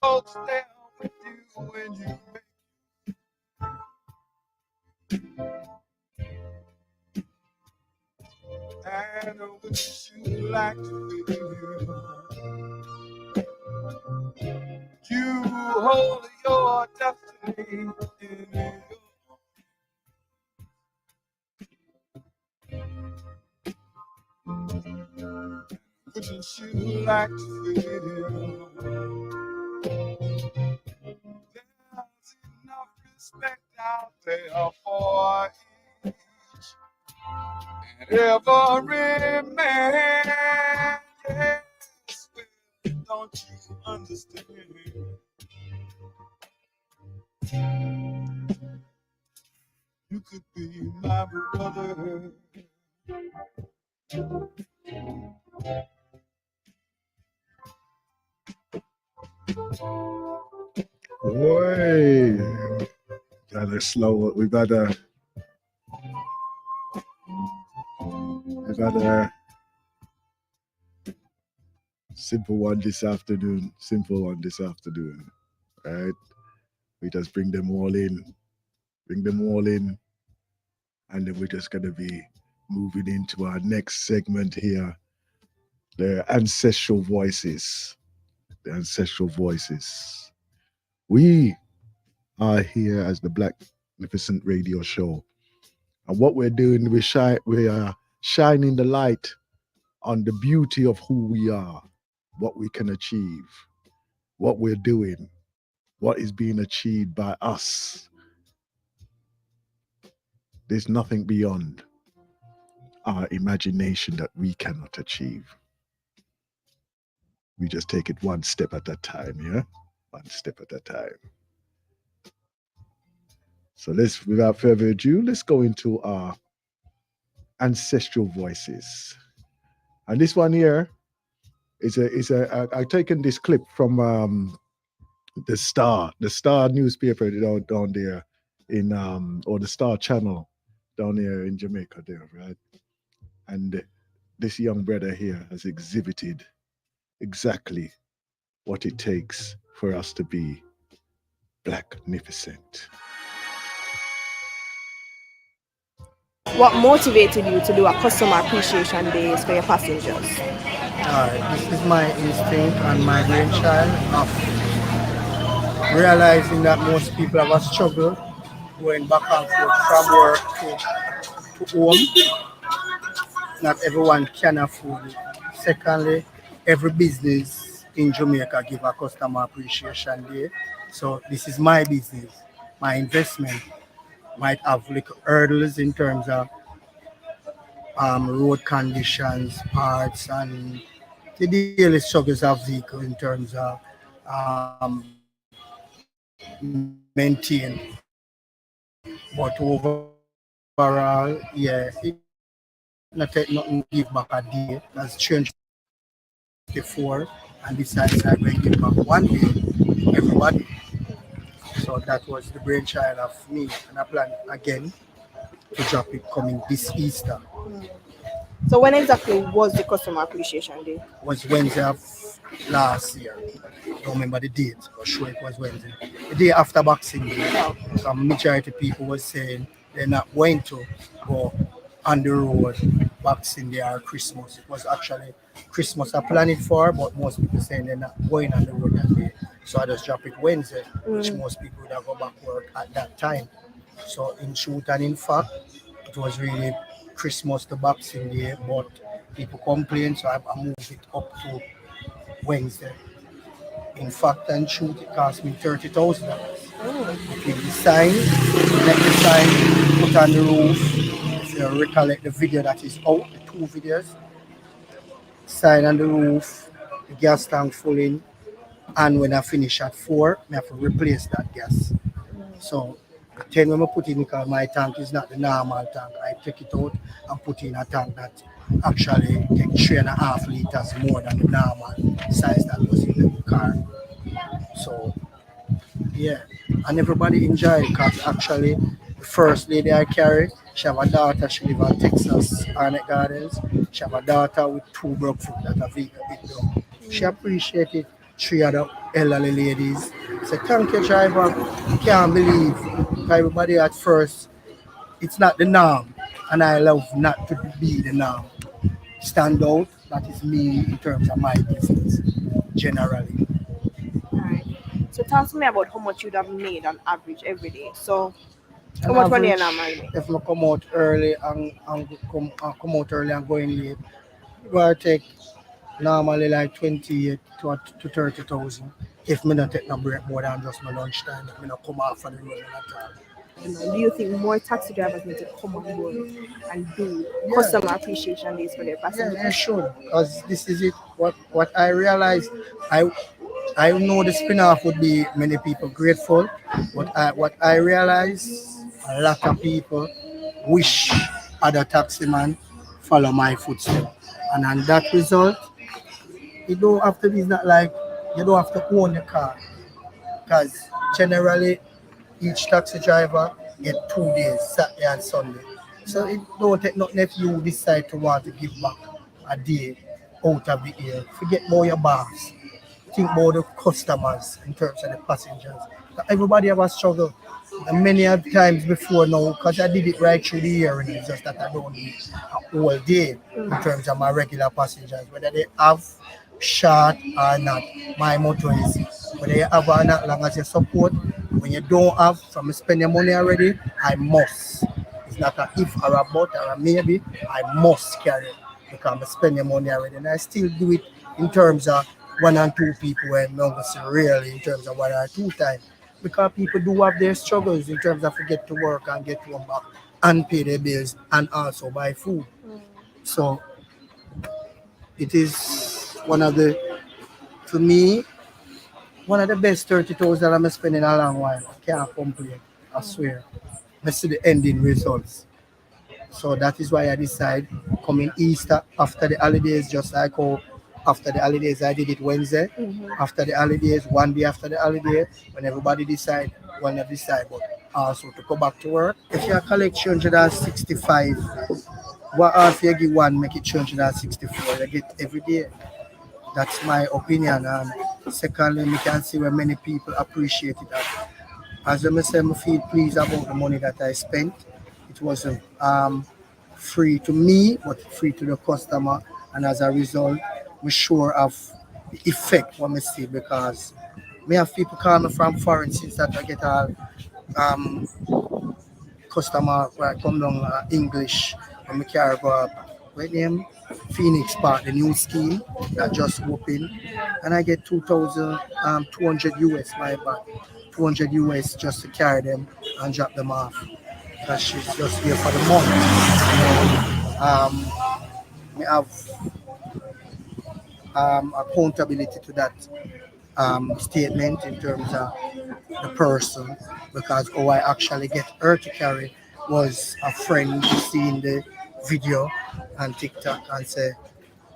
folks there with you when you make, and wouldn't you like to feel you hold your destiny in your, wouldn't you like to feel there's enough respect out there for each and every man? Yes, well, don't you understand? You could be my brother. Boy, gotta slow it. We got a simple one this afternoon. Simple one this afternoon. Right? We just bring them all in. Bring them all in. And then we're just gonna be moving into our next segment here. The ancestral voices. The ancestral voices. We are here as the Blacknificent Radio Show. And what we're doing, we are shining the light on the beauty of who we are, what we can achieve, what we're doing, what is being achieved by us. There's nothing beyond our imagination that we cannot achieve. We just take it one step at a time, yeah? One step at a time. So without further ado, let's go into our ancestral voices. And this one here I've taken this clip from the Star newspaper down there in or the Star channel down there in Jamaica there, right? And this young brother here has exhibited exactly what it takes for us to be Blacknificent. What motivated you to do a customer appreciation days for your passengers? This is my instinct and my brainchild of realizing that most people have a struggle going back and forth from work to home. Not everyone can afford it. Secondly, every business in Jamaica give a customer appreciation day. So this is my business. My investment might have little hurdles in terms of road conditions, parts, and the daily struggles of vehicle in terms of maintain. But overall, yeah, it not take nothing to give back a day. That's changed before, and besides, I will give back one day everybody. So that was the brainchild of me, and I plan again to drop it coming this Easter. So when exactly was the customer appreciation day? Was Wednesday of last year. Don't remember the date, but sure it was Wednesday. The day after Boxing Day. Some majority of people were saying they're not going to go on the road Boxing Day or Christmas. It was actually Christmas I planned it for, but most people saying they're not going on the road that day. So I just drop it Wednesday, which most people would have go back work at that time. So in truth and in fact, it was really Christmas to Boxing Day, but people complain, so I moved it up to Wednesday. In fact and truth, it cost me $30,000. Between the sign, let the sign, put on the roof. If you recollect the video that is out, the two videos, sign on the roof, the gas tank full in, and when I finish at 4, I have to replace that gas. So the 10 when I put in, because my tank is not the normal tank, I take it out and put in a tank that actually takes 3.5 liters more than the normal size that was in the car. So yeah, and everybody enjoyed it because actually the first lady I carried, She have a daughter, she live in Texas, Arnett Gardens. She have a daughter with 2 broke foot that have big down. She appreciate it. 3 other elderly ladies. Say, thank you, driver. Can't believe. Everybody at first, it's not the norm. And I love not to be the norm. Stand out, that is me in terms of my business, generally. Alright. So talk to me about how much you'd have made on average every day. So how On much money you average, normally make? if I come out early and come out early and going late, I take normally like 28 to 30,000. If me not take no break more than just my lunchtime, if me not come off of the road at all. Do you think more taxi drivers need to come on board and do Yeah. customer appreciation days for their Yeah, passengers? they should, because this is it. What I realized, I know the spin-off would be many people grateful, but what I realize, a lot of people wish other taximan follow my footsteps, and on that result, you don't have to be, it's not like you don't have to own the car, because generally each taxi driver get 2 days, Saturday and Sunday. So it don't take nothing if you decide to want to give back a day out of the year. Forget about your boss. Think about the customers in terms of the passengers. Everybody have a struggle. And many of times before now, because I did it right through the year, and it's just that I don't do it a whole day in terms of my regular passengers, whether they have short or not. My motto is whether you have or not, long as you support. When you don't have, from spend your money already, I must. It's not a if or a but or a maybe. I must carry it because I spend your money already. And I still do it in terms of 1 and 2 people when not going to really in terms of 1 or 2 times. Because people do have their struggles in terms of to get to work and get home back and pay their bills and also buy food. So it is one of the, to me, one of the best 30,000 I'm spending a long while. I can't complain. I swear. I see the ending results. So that is why I decide coming Easter after the holidays, just like how after the holidays I did it Wednesday. After the holidays, 1 day after the holiday, when everybody decide, when they decide, but also to go back to work. If you collect 365, what half you give one, make it 364, you get every day. That's my opinion. And secondly, we can see where many people appreciate it. As I say, I feel pleased about the money that I spent. It wasn't free to me, but free to the customer. And as a result, I'm sure of the effect what I see, because me have people call me from foreign since that I get all um, customer where I come down English and me carry go up. What name? Phoenix Park, the new scheme that just opened, and I get 2,200 US my bag, 200 US just to carry them and drop them off. Because she's just here for the month. We have accountability to that statement in terms of the person, because I actually get her to carry was a friend seeing the video on TikTok and say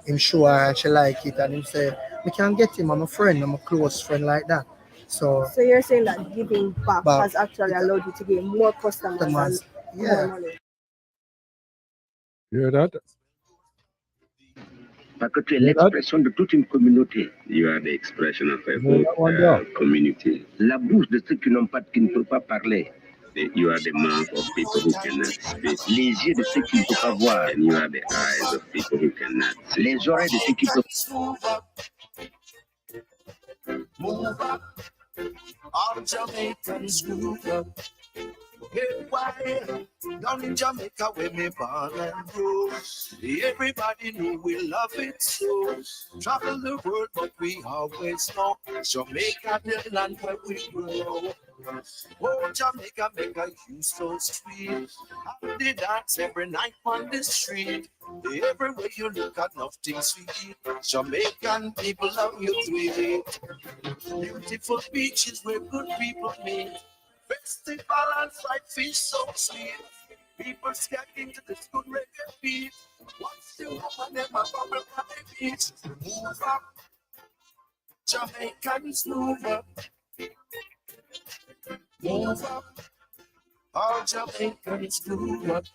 him sure I actually like it, and him say we can get him, I'm a friend, I'm a close friend like that. So So you're saying that giving back But- has actually allowed you to gain more customers and more yeah. money. You hear that? Parce que tu es Yeah, that- l'expression de toute une communauté. You are the expression of a Yeah, whole that one there. community. La bouche de ceux qui n'ont pas, qui ne peuvent pas parler. You are the mouth of people who cannot speak. Les yeux de ceux qui ne peuvent pas voir. And you are the eyes of people who cannot see. Les oreilles de ceux qui peuvent. Move up, all Jamaicans move up. Hey, why? Down in Jamaica where me born and grow. Everybody know we love it so. Travel the world, but we always know Jamaica the land where we grow. Oh, Jamaica make a you so sweet. I did dance every night on the street. Everywhere you look at nothing sweet. Jamaican people love you sweet. Beautiful beaches where good people meet. Festival and fried fish so sweet. People stacking to this good reggae beat. What's the woman them a bubble on the beach? Move up, Jamaicans move up. Move up, All Jamaicans move up.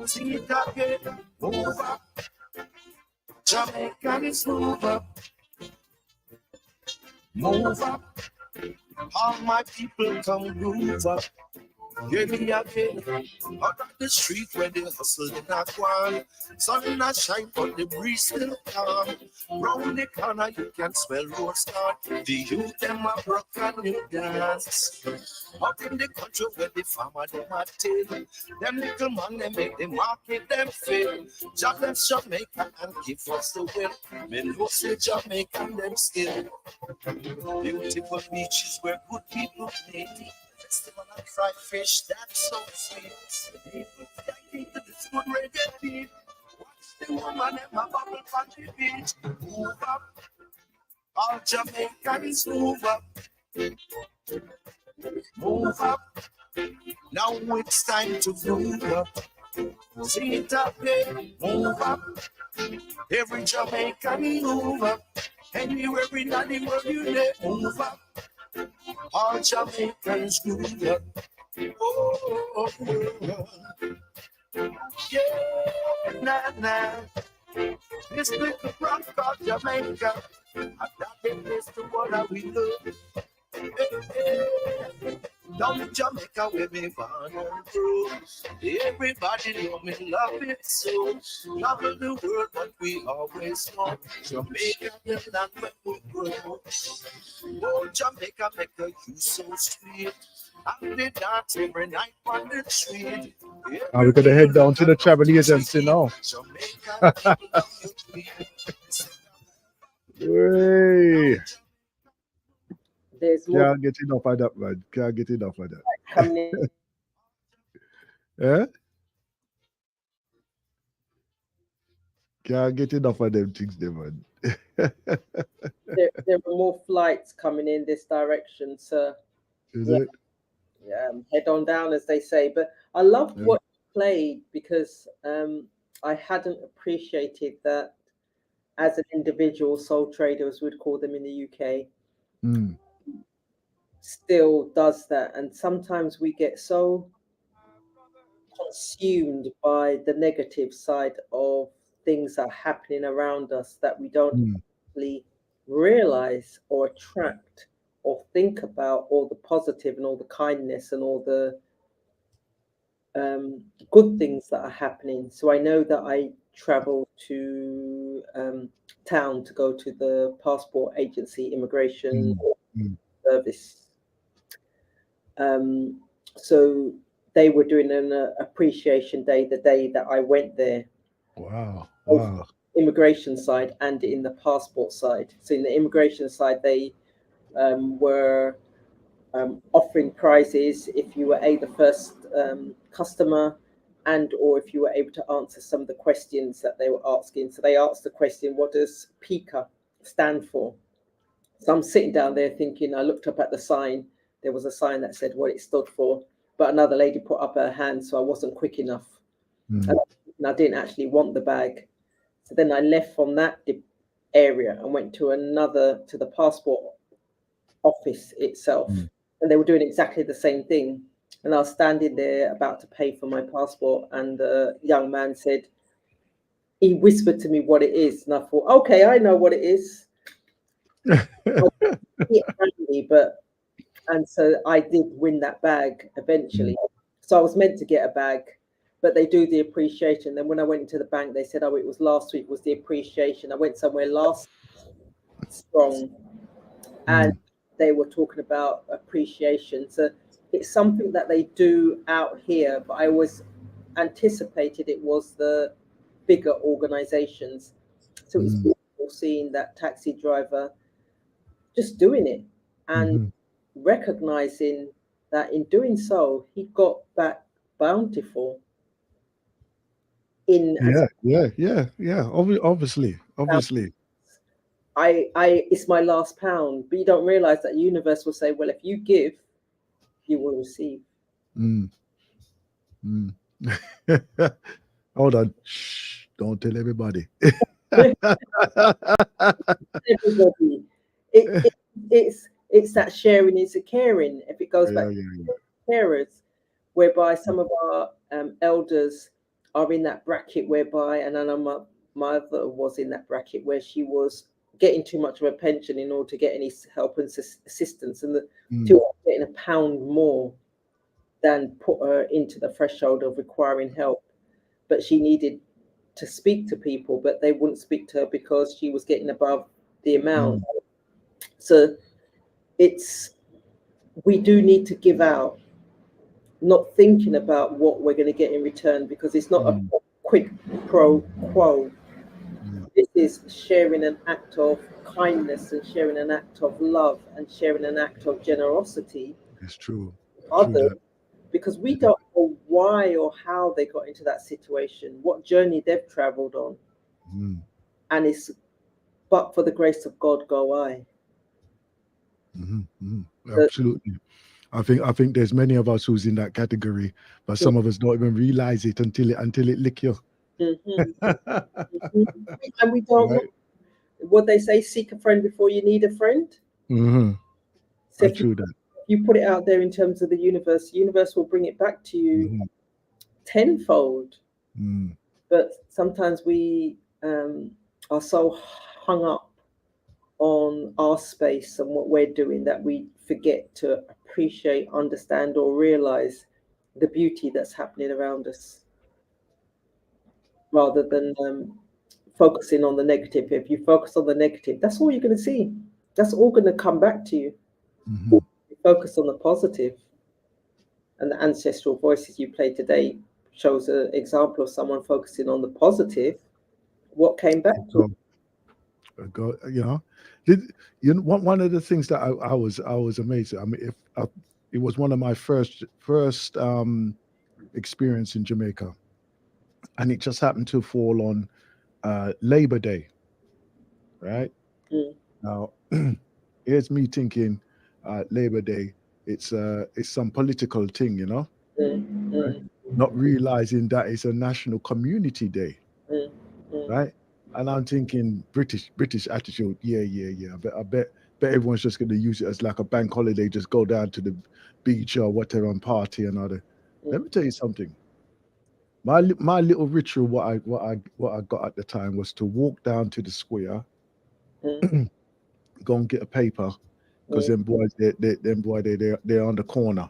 Sing it again, move up. Jamaicans move up. Move up. All my people come move up. Hear me again. Out of the street where they hustle in a one. Sun not shine, but the breeze still calm. Round the corner you can smell road start. The youth them a broke and new dance. Out in the country where the farmer them a till. Them little man they make the market them fail. Jobless Jamaica and give us the will. Men who say Jamaican them skill. Beautiful beaches where good people play. Festival and fried fish, that's so sweet. People taking to this good reggae beat. Watch the woman and my bubble on the beach. Move up, all Jamaicans move up. Move up, now it's time to move up. Sing it up, hey, move up. Every Jamaican move up. Anywhere in the world you live, move up. All Jamaicans move up. Oh, yeah, nah, nah. This little rock called Jamaica. And that is the one that we love. Hey, hey. Down in Jamaica where me born and grew. Everybody know me love it so. Travel the world but we always know Jamaica the land where we grow. Oh Jamaica make a you so sweet. And they dance every night on the street. We're gonna head down to the travel agency now. Hey. There's more Can't get enough of that, man. Can't get enough of that. coming in. Yeah? Can't get enough of them things, there, man. There are more flights coming in this direction, sir. Is it? Head on down, as they say. But I loved what you played because I hadn't appreciated that as an individual soul trader, as we'd call them in the UK, still does that. And sometimes we get so consumed by the negative side of things that are happening around us that we don't actually realize or attract or think about all the positive and all the kindness and all the good things that are happening. So I know that I traveled to town to go to the passport agency immigration service. So they were doing an appreciation day the day that I went there. Wow. Immigration side and in the passport side. So in the immigration side, they were offering prizes if you were the first customer and or if you were able to answer some of the questions that they were asking. So they asked the question, what does PICA stand for? So I'm sitting down there thinking, I looked up at the sign. There was a sign that said what it stood for, but another lady put up her hand, so I wasn't quick enough. And I didn't actually want the bag. So then I left from that area and went to the passport office itself. And they were doing exactly the same thing. And I was standing there about to pay for my passport, and the young man said, he whispered to me what it is. And I thought, okay, I know what it is. And so I did win that bag eventually. So I was meant to get a bag, but they do the appreciation. Then when I went into the bank, they said, oh, it was last week was the appreciation. I went somewhere last strong and they were talking about appreciation. So it's something that they do out here, but I always anticipated it was the bigger organizations. So it's beautiful seeing that taxi driver just doing it and recognizing that in doing so, he got back bountiful. Obviously. It's my last pound, but you don't realize that the universe will say, well, if you give, you will receive. Hold on. Shh, don't tell everybody. Everybody. It's that sharing is a caring. If it goes back to carers, whereby some of our elders are in that bracket whereby, and I know my mother was in that bracket where she was getting too much of a pension in order to get any help and assistance, and the two are getting £1 more than put her into the threshold of requiring help. But she needed to speak to people, but they wouldn't speak to her because she was getting above the amount. So we do need to give out, not thinking about what we're going to get in return, because it's not a quick pro quo. This is sharing an act of kindness and sharing an act of love and sharing an act of generosity. It's true. Others, because we don't know why or how they got into that situation, what journey they've traveled on. And it's, but for the grace of God go I. Absolutely. I think there's many of us who's in that category, but some of us don't even realize it until it lick you. And we don't know what they say, seek a friend before you need a friend. So if you put it out there in terms of the universe will bring it back to you tenfold. But sometimes we are so hung up on our space and what we're doing that we forget to appreciate, understand, or realize the beauty that's happening around us, rather than focusing on the negative. If you focus on the negative, that's all you're going to see. That's all going to come back to you. You focus on the positive, and the ancestral voices you played today shows an example of someone focusing on the positive. What came back to you? One of the things that I was amazed. I mean, it was one of my first experience in Jamaica, and it just happened to fall on Labor Day, right? Now, here's me thinking, Labor Day, it's some political thing, right? Not realizing that it's a national community day, right? And I'm thinking British attitude, yeah. But I bet everyone's just going to use it as like a bank holiday, just go down to the beach or whatever and party and other. Let me tell you something. My little ritual, what I got at the time, was to walk down to the square, go and get a paper, because them boys they're on the corner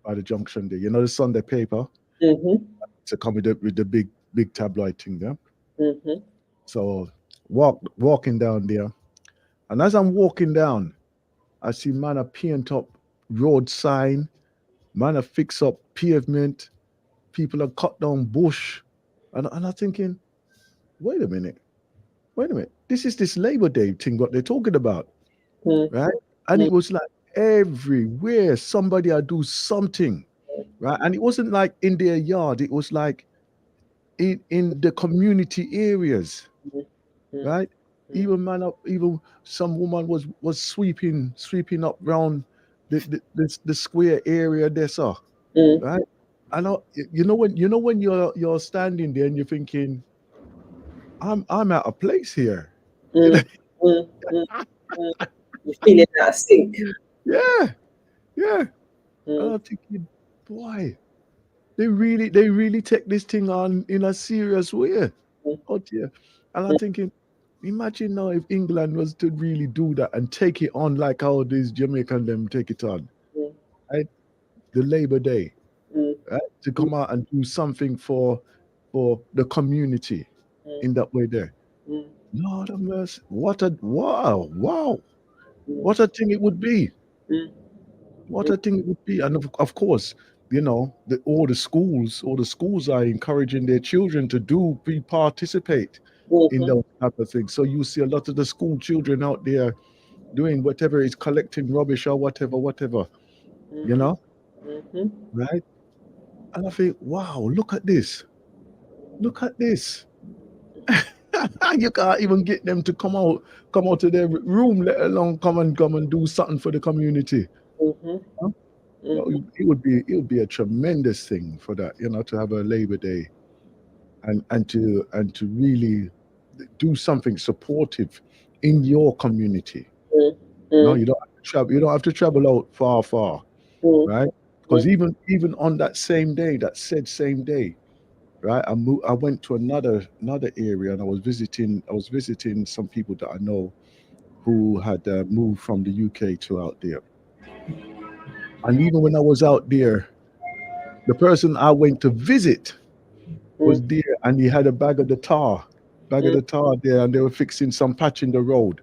by the junction there. You know, the Sunday paper. To come with the big tabloid thing there. So walking down there, and as I'm walking down, I see man a paint up road sign, man a fix up pavement, people are cut down bush, and I'm thinking, wait a minute, this is this Labor Day thing what they're talking about, right? And it was like everywhere somebody had do something, right? And it wasn't like in their yard, it was like in the community areas, right? Even some woman was sweeping up round the square area there, sir, right? I know, when you're standing there and you're thinking, I'm at a place here. You're feeling that sync. Yeah. And I'm thinking, boy, they really take this thing on in a serious way. Oh dear. And I'm thinking, imagine now if England was to really do that and take it on like how these Jamaican them take it on, right? The Labor Day, right? To come out and do something for the community in that way there. Lord of mercy, what a thing it would be. What a thing it would be. And of course, all the schools are encouraging their children to participate in those type of things. So you see a lot of the school children out there doing whatever is collecting rubbish or whatever, right? And I think, wow, look at this. You can't even get them to come out of their room, let alone come and do something for the community. Huh? It would be a tremendous thing for that, to have a Labor Day and to really do something supportive in your community. No, you don't have to travel out far, right? Because even on that same day, that said same day, right? I went to another area, and I was visiting some people that I know who had moved from the UK to out there. And even when I was out there, the person I went to visit was there, and he had a bag of the tar there, and they were fixing some patch in the road.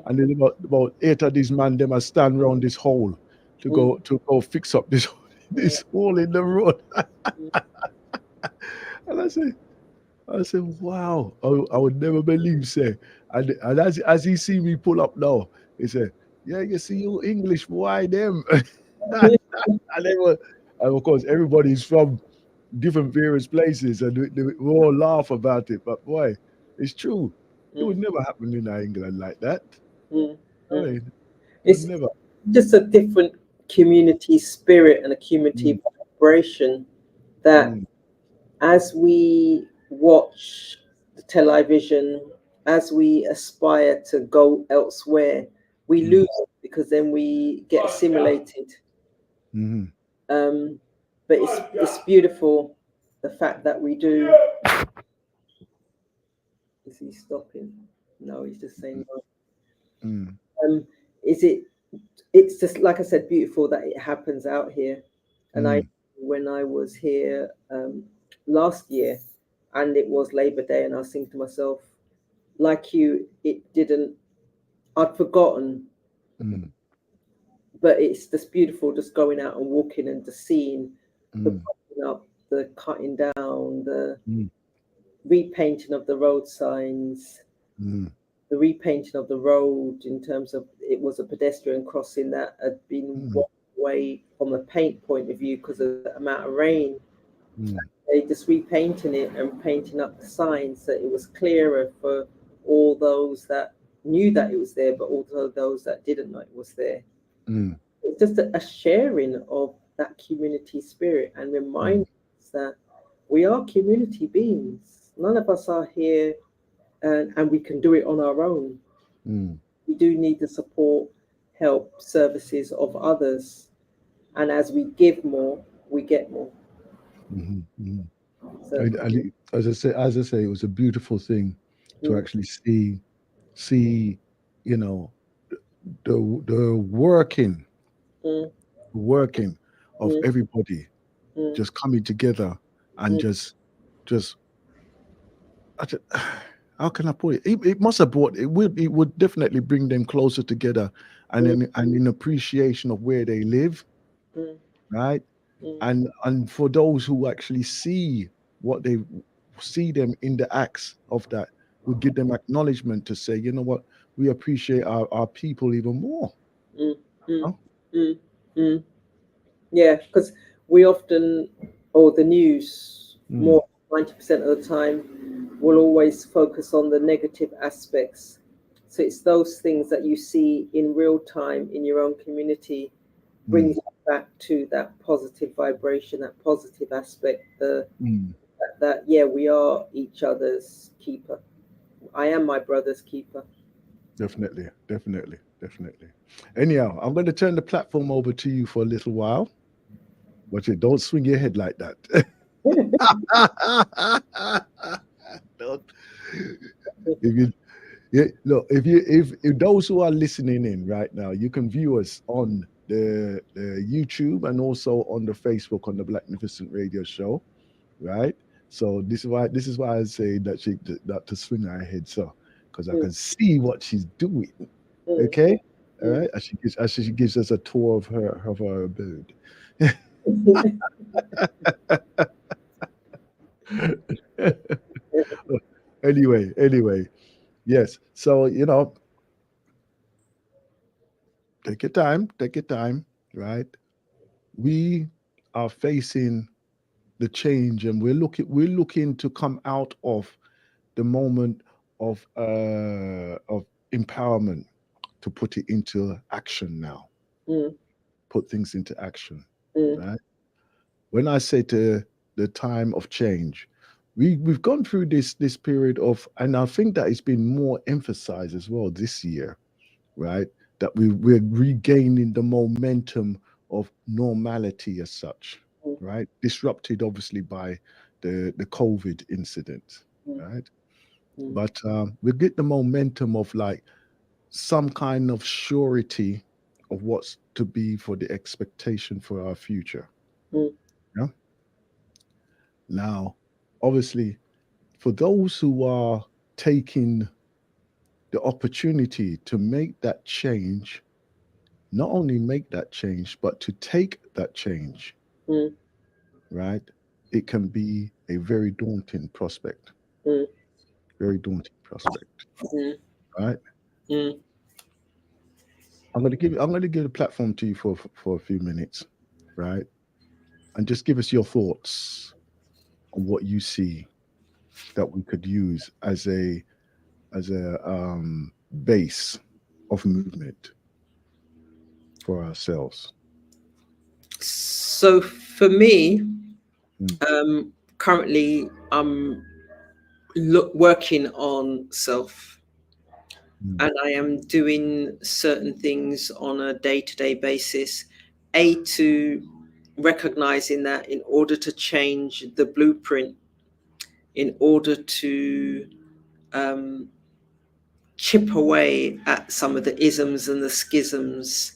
And then about eight of these man them a stand around this hole to go fix up this this hole in the road. And I said, wow, I would never believe, say. And as he see me pull up now, he said, yeah, you see you English, why them? And they were, and of course, everybody's from different various places, and we all laugh about it. But boy, it's true. It would never happen in England like that. I mean, it would It's never. just a different community spirit and a community Mm, vibration that mm, as we watch the television, as we aspire to go elsewhere, we mm, lose it because then we get assimilated. mhm, But it's beautiful the fact that we do. Is he stopping? No, he's just saying no. mm, Is it? It's just like I said, beautiful that it happens out here. And I, mm, when I was here last year, and it was Labor Day, and I was thinking to myself, like you, it didn't. I'd forgotten, mm, but it's just beautiful, just going out and walking and just seeing the mm, popping up, the cutting down, the mm, repainting of the road signs, mm, the repainting of the road in terms of it was a pedestrian crossing that had been mm, washed away from a paint point of view because of the amount of rain. mm, They just repainting it and painting up the signs so it was clearer for all those that knew that it was there, but also those that didn't know it was there. mm, It's just a sharing of that community spirit and remind mm, us that we are community beings. None of us are here and we can do it on our own. mm, We do need the support, help, services of others. And as we give more, we get more. mhm, mhm. So, As I say, it was a beautiful thing to mm, actually see, you know, the mm, working of mm, everybody mm, just coming together and mm, just I ju- how can I put it? It must have brought it would definitely bring them closer together mm, and in appreciation of where they live, mm, right? mm, And for those who actually see what they see them in the acts of that, would give them acknowledgement to say, you know what, we appreciate our people even more. mm, mm, Huh? mm, mm. Yeah, because we often, or the news, Mm, more 90% of the time, will always focus on the negative aspects. So it's those things that you see in real time in your own community brings mm, you back to that positive vibration, that positive aspect, the mm. that yeah, we are each other's keeper. I am my brother's keeper. Definitely, definitely, definitely. Anyhow, I'm going to turn the platform over to you for a little while. But you don't swing your head like that. Don't. If you Yeah, look, if those who are listening in right now, you can view us on the YouTube and also on the Facebook on the Blacknificent Radio Show, right? So this is why I say that she not to swing her head, so because I Mm, can see what she's doing. mm, Okay, all mm. right. As she gives us a tour of her abode. Anyway, yes. So take your time, right? We are facing the change, and we're looking to come out of the moment of empowerment to put it into action now. Mm, Put things into action, mm, right? When I say to the time of change, we've gone through this period of, and I think that it's been more emphasized as well this year, right? That we're regaining the momentum of normality as such, right? Disrupted obviously by the COVID incident, right? But we get the momentum of like some kind of surety of what's to be for the expectation for our future. Yeah. Now, obviously, for those who are taking the opportunity to make that change, not only make that change, but to take that change, right? It can be a very daunting prospect. Very daunting prospect, right? I'm gonna give the platform to you for a few minutes, right? And just give us your thoughts on what you see that we could use as a base of movement for ourselves. So for me, currently I'm working on self, and I am doing certain things on a day-to-day basis. To recognizing that in order to change the blueprint, in order to chip away at some of the isms and the schisms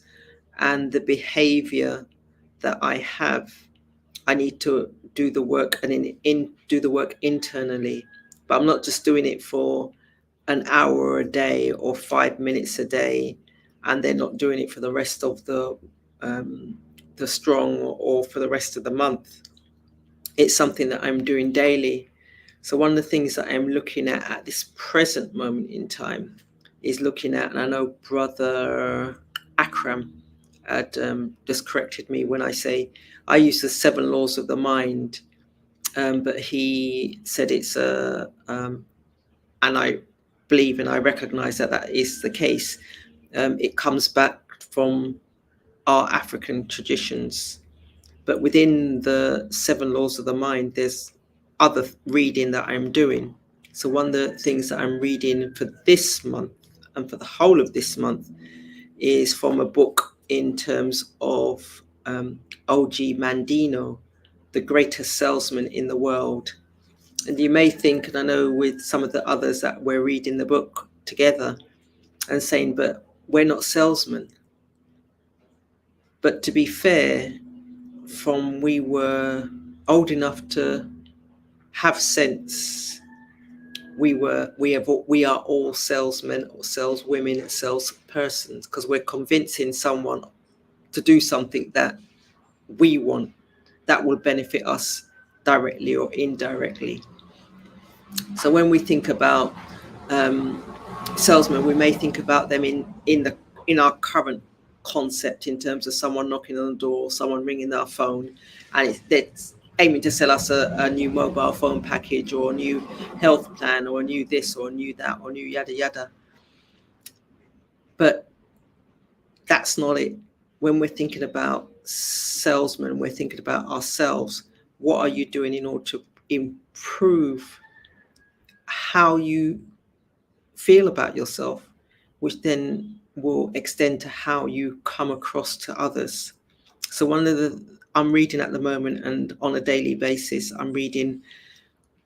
and the behavior that I have, I need to do the work and do the work internally. But I'm not just doing it for an hour a day or 5 minutes a day, and they're not doing it for the rest of the strong or for the rest of the month. It's something that I'm doing daily. So one of the things that I'm looking at this present moment in time is looking at, and I know Brother Akram had just corrected me when I say I use the 7 laws of the mind, but he said it's and I believe and I recognize that that is the case. It comes back from our African traditions, but within the 7 laws of the mind, there's other reading that I'm doing. So one of the things that I'm reading for this month and for the whole of this month is from a book in terms of O.G. Mandino, the greatest salesman in the world. And you may think, and I know with some of the others that we're reading the book together and saying, but we're not salesmen. But to be fair, from we were old enough to have sense, we are all salesmen or saleswomen and salespersons, because we're convincing someone to do something that we want that will benefit us directly or indirectly. So when we think about salesmen, we may think about them in our current concept in terms of someone knocking on the door, someone ringing our phone, and it's aiming to sell us a new mobile phone package or a new health plan or a new this or a new that or new yada yada. But that's not it. When we're thinking about salesmen, we're thinking about ourselves. What are you doing in order to improve how you feel about yourself, which then will extend to how you come across to others? So one of the I'm reading at the moment, and on a daily basis, I'm reading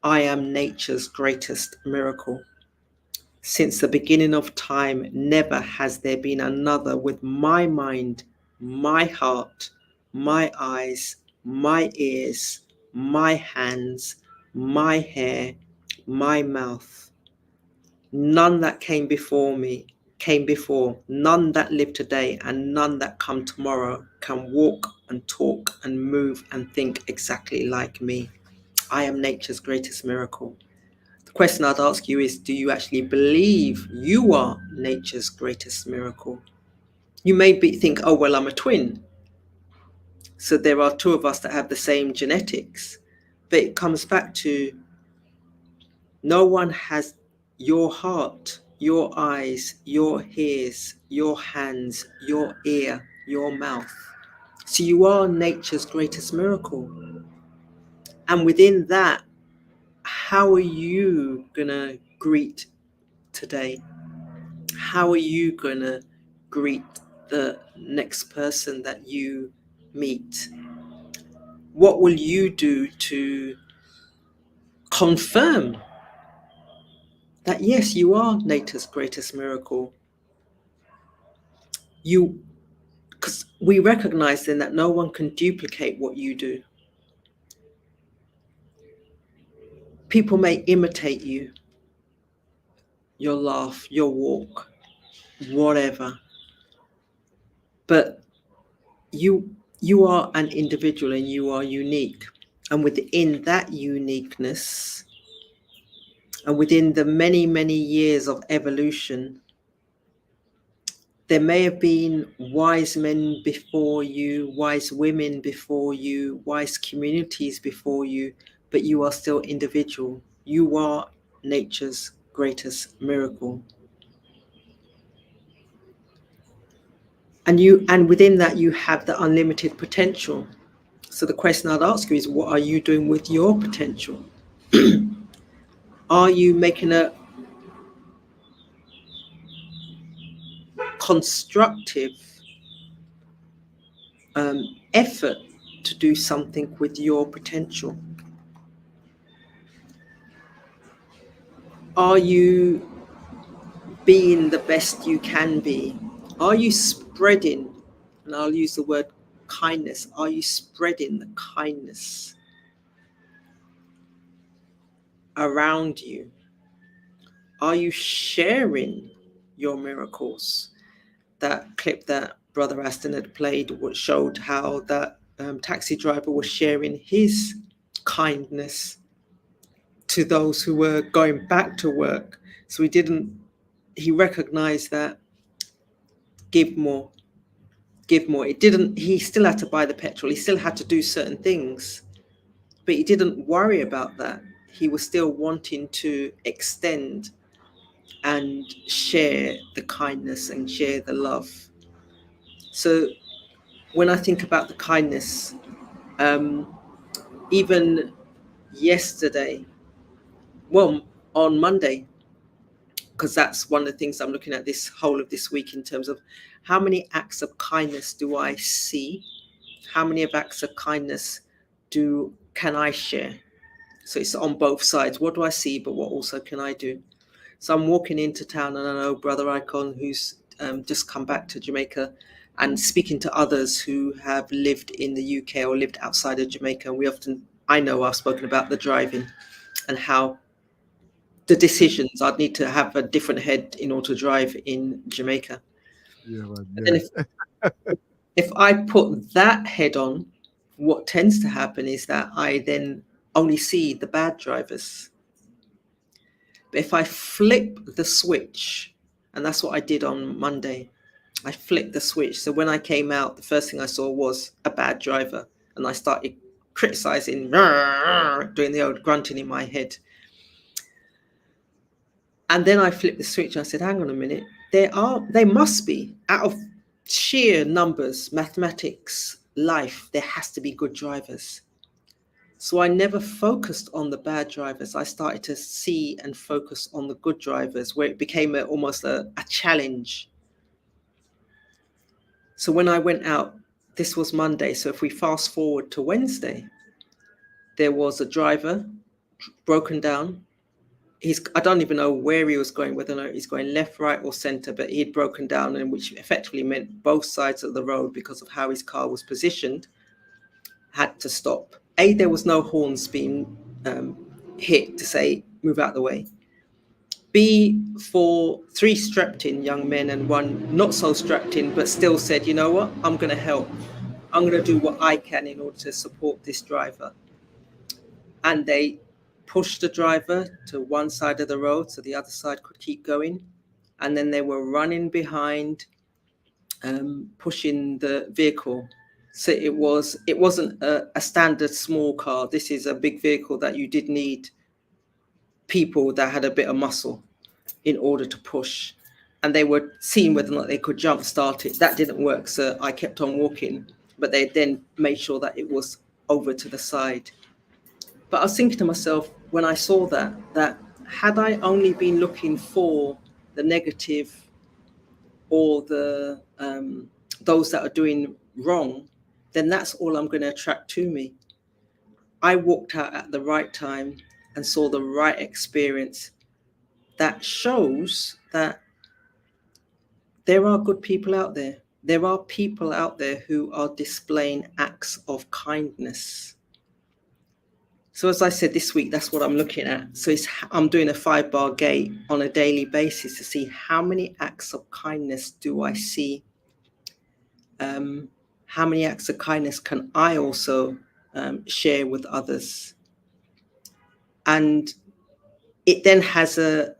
I Am Nature's Greatest Miracle. Since the beginning of time, never has there been another with my mind, my heart, my eyes, my ears, my hands, my hair, my mouth. None that came before, none that live today, and none that come tomorrow can walk and talk and move and think exactly like me. I am nature's greatest miracle. The question I'd ask you is, do you actually believe you are nature's greatest miracle? You may think, oh, well, I'm a twin, so there are 2 of us that have the same genetics. But it comes back to no one has your heart, your eyes, your ears, your hands, your ear, your mouth. So you are nature's greatest miracle. And within that, how are you gonna greet today? How are you gonna greet the next person that you meet, what will you do to confirm that yes, you are nature's greatest miracle? Because we recognize then that no one can duplicate what you do. People may imitate you, your laugh, your walk, whatever, but you are an individual and you are unique. And within that uniqueness, and within the many, many years of evolution, there may have been wise men before you, wise women before you, wise communities before you, but you are still individual. You are nature's greatest miracle. And within that, you have the unlimited potential. So the question I'd ask you is, what are you doing with your potential? Are you making a constructive effort to do something with your potential? Are you being the best you can be? Are you spreading, and I'll use the word kindness, are you spreading the kindness around you? Are you sharing your miracles? That clip that Brother Aston had played, which showed how that taxi driver was sharing his kindness to those who were going back to work. So he recognized that give more. He still had to buy the petrol. He still had to do certain things, but he didn't worry about that. He was still wanting to extend and share the kindness and share the love. So when I think about the kindness, even yesterday, well, on Monday, because that's one of the things I'm looking at this whole of this week in terms of how many acts of kindness do I see? How many of acts of kindness can I share? So it's on both sides. What do I see, but what also can I do? So I'm walking into town, and I know Brother Icon, who's just come back to Jamaica, and speaking to others who have lived in the UK or lived outside of Jamaica. I know I've spoken about the driving and how the decisions, I'd need to have a different head in order to drive in Jamaica. Yeah, man, And then if I put that head on, what tends to happen is that I then only see the bad drivers. But if I flip the switch, and that's what I did on Monday, I flipped the switch. So when I came out, the first thing I saw was a bad driver, and I started criticizing, doing the old grunting in my head. And then I flipped the switch and I said, hang on a minute, they must be, out of sheer numbers, mathematics, life, there has to be good drivers. So I never focused on the bad drivers. I started to see and focus on the good drivers, where it became almost a challenge. So when I went out, this was Monday. So if we fast forward to Wednesday, there was a driver broken down. I don't even know where he was going, whether or not he's going left, right, or center, but he'd broken down, and which effectively meant both sides of the road, because of how his car was positioned, had to stop. A, there was no horns being hit to say, move out the way. B, for 3 strapped in young men and 1 not so strapped in, but still said, you know what, I'm going to help. I'm going to do what I can in order to support this driver. And they pushed the driver to one side of the road so the other side could keep going. And then they were running behind, pushing the vehicle. So it wasn't a standard small car. This is a big vehicle that you did need people that had a bit of muscle in order to push. And they were seeing whether or not they could jump start it. That didn't work, so I kept on walking. But they then made sure that it was over to the side. But I was thinking to myself, when I saw that had I only been looking for the negative or the those that are doing wrong, then that's all I'm going to attract to me. I walked out at the right time and saw the right experience that shows that there are good people out there. There are people out there who are displaying acts of kindness. So as I said this week, that's what I'm looking at. So I'm doing a 5-bar gate on a daily basis to see how many acts of kindness do I see. How many acts of kindness can I also share with others? And it then has an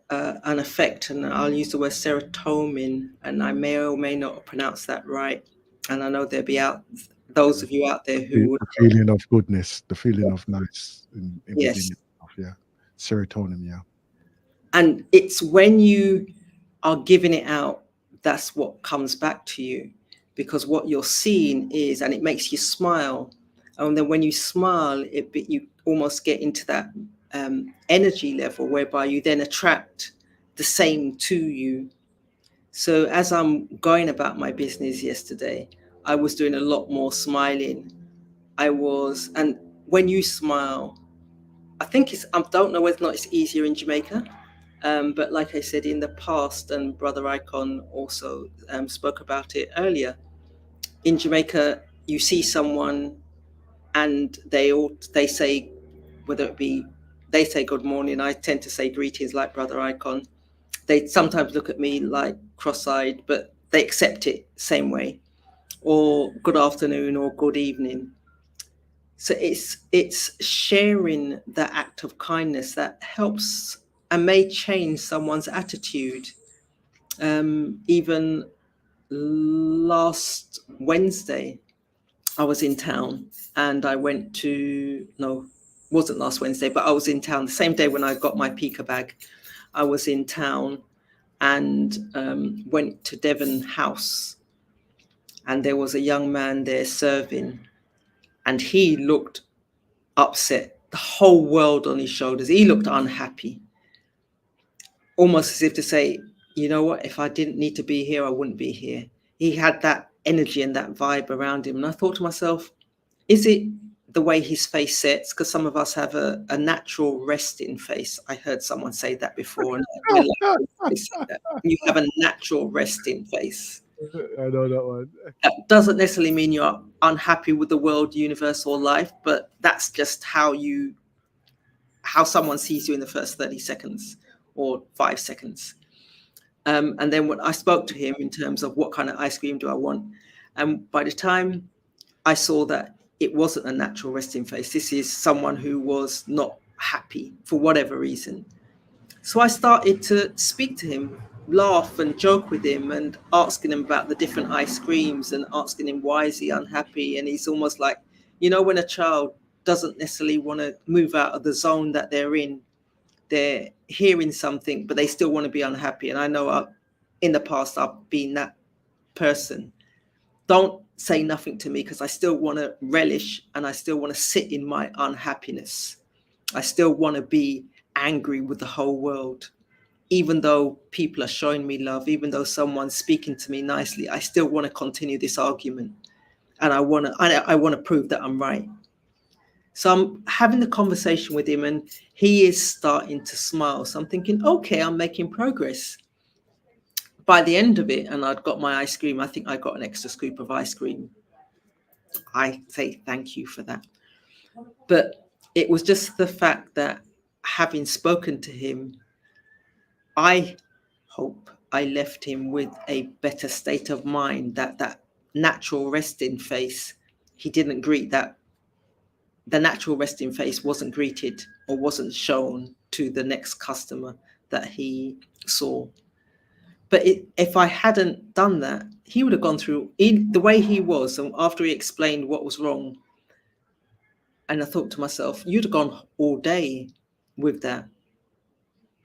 effect, and I'll use the word serotonin, and I may or may not pronounce that right. And I know there'll be those of you out there who would. The feeling of goodness, the feeling of nice in Yes. within yourself, yeah. Serotonin, yeah. And it's when you are giving it out, that's what comes back to you, because what you're seeing is, and it makes you smile. And then when you smile, you almost get into that energy level whereby you then attract the same to you. So as I'm going about my business yesterday, I was doing a lot more smiling. And when you smile, I think I don't know whether or not it's easier in Jamaica. But like I said in the past, and Brother Icon also spoke about it earlier, in Jamaica, you see someone and they say, whether it be, they say good morning, I tend to say greetings like Brother Icon. They sometimes look at me like cross-eyed, but they accept it same way, or good afternoon or good evening. So it's sharing that act of kindness that helps and may change someone's attitude. Even last Wednesday, I was in town and I went to, no, wasn't last Wednesday, but I was in town the same day when I got my Pika bag. I was in town and went to Devon House, and there was a young man there serving, and he looked upset, the whole world on his shoulders. He looked unhappy, almost as if to say, you know what, if I didn't need to be here, I wouldn't be here. He had that energy and that vibe around him. And I thought to myself, is it the way his face sets? Because some of us have a natural resting face. I heard someone say that before. And you have a natural resting face. I know that one. That doesn't necessarily mean you're unhappy with the world, universe, or life, but that's just how someone sees you in the first 30 seconds or 5 seconds. And then when I spoke to him in terms of what kind of ice cream do I want, and by the time I saw that it wasn't a natural resting face, this is someone who was not happy for whatever reason. So I started to speak to him, laugh and joke with him, and asking him about the different ice creams and asking him why is he unhappy. And he's almost like, when a child doesn't necessarily want to move out of the zone that they're in, they're hearing something, but they still want to be unhappy. And I know in the past, I've been that person. Don't say nothing to me, because I still want to relish and I still want to sit in my unhappiness. I still want to be angry with the whole world. Even though people are showing me love, even though someone's speaking to me nicely, I still want to continue this argument. And I want to prove that I'm right. So I'm having the conversation with him and he is starting to smile. So I'm thinking, okay, I'm making progress. By the end of it, and I'd got my ice cream, I think I got an extra scoop of ice cream. I say thank you for that. But it was just the fact that having spoken to him, I hope I left him with a better state of mind, that natural resting face, he didn't greet that. The natural resting face wasn't greeted or wasn't shown to the next customer that he saw. But if I hadn't done that, he would have gone through the way he was. And after he explained what was wrong, and I thought to myself, you'd have gone all day with that.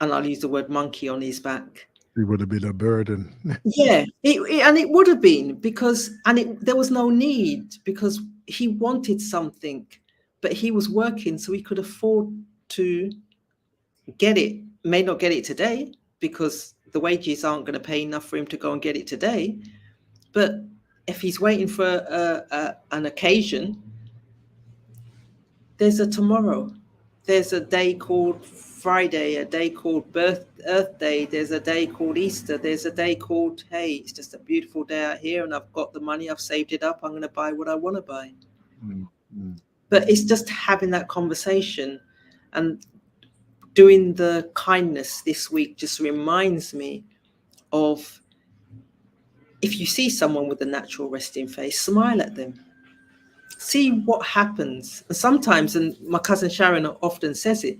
And I'll use the word monkey on his back. It would have been a burden. Yeah, and it would have been there was no need, because he wanted something, but he was working, so he could afford to get it. May not get it today because the wages aren't going to pay enough for him to go and get it today, but if he's waiting for an occasion, there's a tomorrow. There's a day called Friday, a day called Earth Day. There's a day called Easter. There's a day called, hey, it's just a beautiful day out here and I've got the money, I've saved it up, I'm going to buy what I want to buy. But it's just having that conversation, and doing the kindness this week just reminds me of, if you see someone with a natural resting face, smile at them. See what happens. And sometimes, and my cousin Sharon often says it,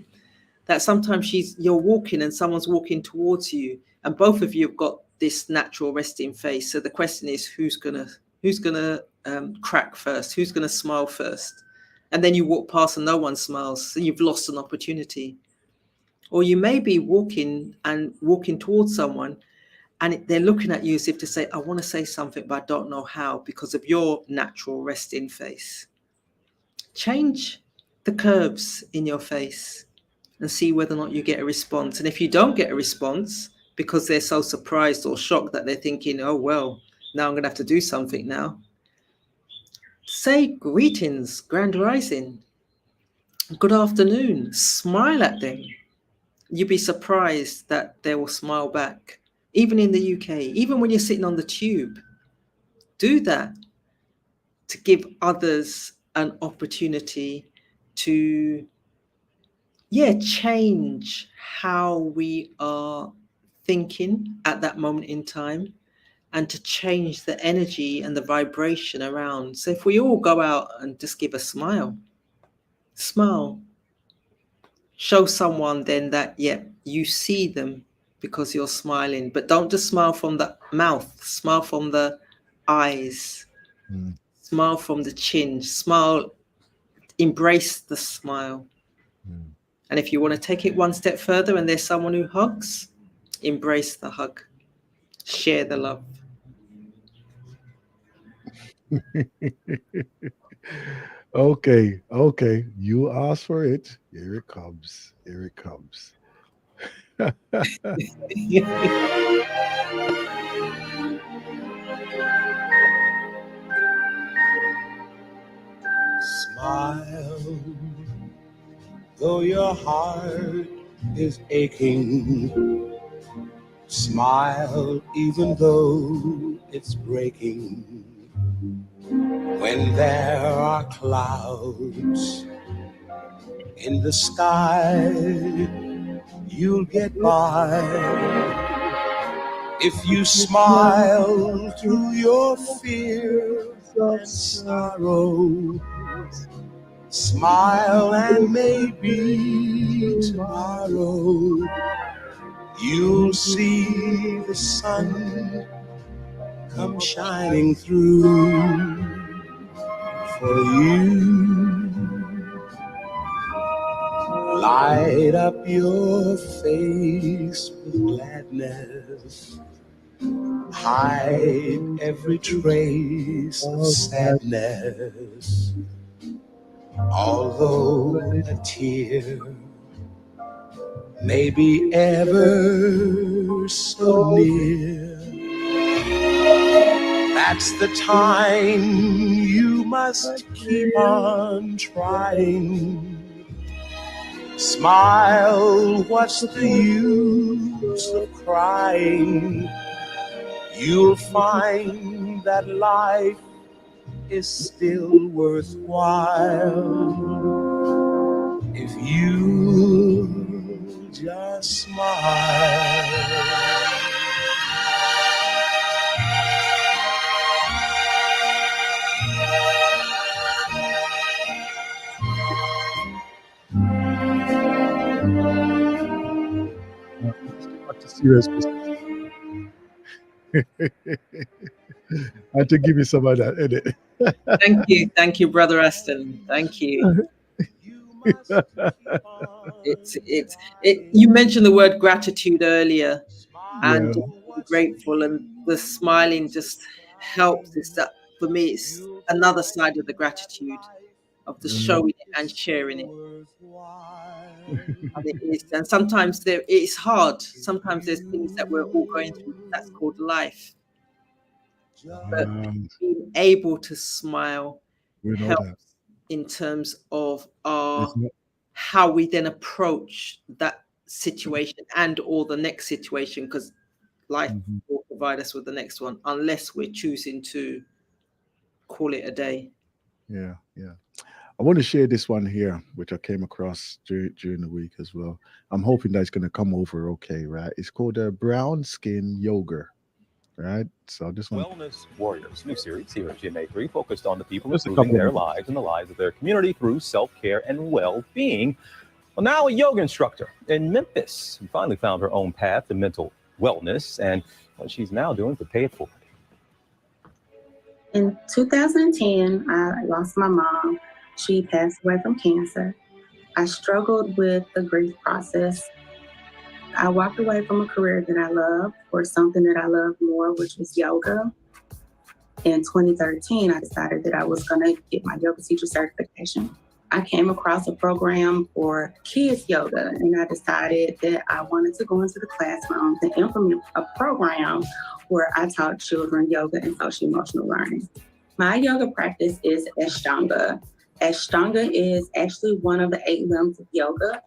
that sometimes you're walking and someone's walking towards you, and both of you have got this natural resting face. So the question is, who's gonna crack first? Who's gonna smile first? And then you walk past and no one smiles, so you've lost an opportunity. Or you may be walking towards someone, and they're looking at you as if to say, I want to say something, but I don't know how, because of your natural resting face. Change the curves in your face and see whether or not you get a response. And if you don't get a response because they're so surprised or shocked that they're thinking, oh, well, now I'm going to have to do something now, say greetings, grand rising, good afternoon, smile at them. You'd be surprised that they will smile back. Even in the UK, even when you're sitting on the tube, do that to give others an opportunity to, change how we are thinking at that moment in time, and to change the energy and the vibration around. So if we all go out and just give a smile, show someone then that, you see them because you're smiling, but don't just smile from the mouth, smile from the eyes, smile from the chin, smile, embrace the smile. And if you want to take it one step further and there's someone who hugs, embrace the hug, share the love. Okay, you asked for it. Here it comes. Smile, though your heart is aching. Smile, even though it's breaking. When there are clouds in the sky, you'll get by. If you smile through your fear and sorrow, smile and maybe tomorrow you'll see the sun come shining through for you. Light up your face with gladness. Hide every trace of sadness. Although a tear may be ever so near, that's the time you must keep on trying. Smile, what's the use of crying? You'll find that life is still worthwhile if you just smile. Back to serious business. I had to give you some of that, edit. Thank you, Brother Aston. Thank you. You mentioned the word gratitude earlier, and grateful, and the smiling just helps. That for me, it's another side of the gratitude, of the showing it and sharing it. And it is, and sometimes it's hard. Sometimes there's things that we're all going through. That's called life. but Um, being able to smile we know helps that. in terms of our It's not, how we then approach that situation and or the next situation, because life Mhm. will provide us with the next one unless we're choosing to call it a day. Yeah, yeah. I want to share this one here, which I came across during the week as well. I'm hoping that it's going to come over okay, right? It's called a brown skin yoga, right? So this one, Wellness Warriors, new series here at GMA3, focused on the people just a improving couple of their minutes. lives and the lives of their community through self-care and well-being. Well, now a yoga instructor in Memphis who finally found her own path to mental wellness and what she's now doing to pay it forward. In 2010, I lost my mom. She passed away from cancer. I struggled with the grief process. I walked away from a career that I loved for something that I loved more, which was yoga. In 2013, I decided that I was going to get my yoga teacher certification. I came across a program for kids yoga, and I decided that I wanted to go into the classroom and implement a program where I taught children yoga and social emotional learning. My yoga practice is Ashtanga. Ashtanga is actually one of the 8 limbs of yoga.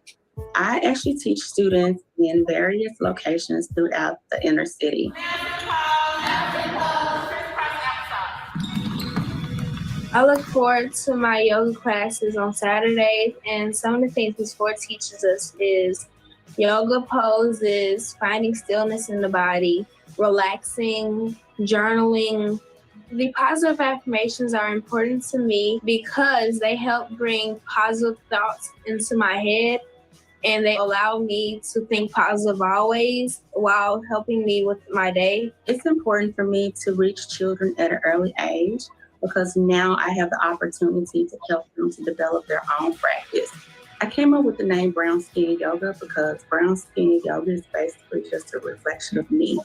I actually teach students in various locations throughout the inner city. I look forward to my yoga classes on Saturdays, and some of the things the sport teaches us is yoga poses, finding stillness in the body, relaxing, journaling. The positive affirmations are important to me because they help bring positive thoughts into my head, and they allow me to think positive always while helping me with my day. It's important for me to reach children at an early age because now I have the opportunity to help them to develop their own practice. I came up with the name Brown Skin Yoga because brown skin yoga is basically just a reflection of me.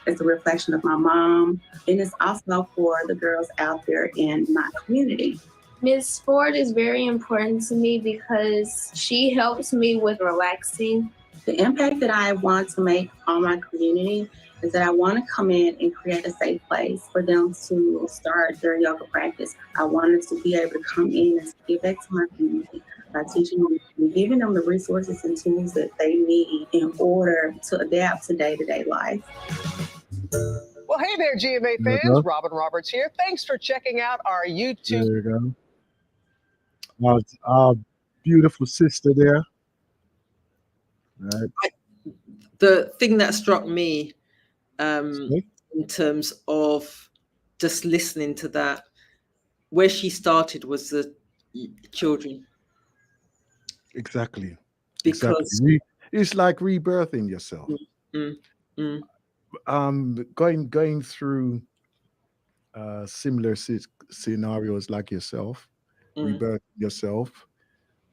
It's a reflection of my mom, and it's also for the girls out there in my community. Ms. Ford is very important to me because she helps me with relaxing. The impact that I want to make on my community is that I want to come in and create a safe place for them to start their yoga practice. I wanted to be able to come in and give back to my community by teaching them and giving them the resources and tools that they need in order to adapt to day-to-day life. Well, hey there, GMA There you fans. go. Robin Roberts here. Thanks for checking out our YouTube. There you go. Our beautiful sister there. Right. The thing that struck me See? in terms of just listening to that, where she started was the children. Exactly. Because Exactly. It's like rebirthing yourself. Going through similar scenarios like yourself, rebirth yourself,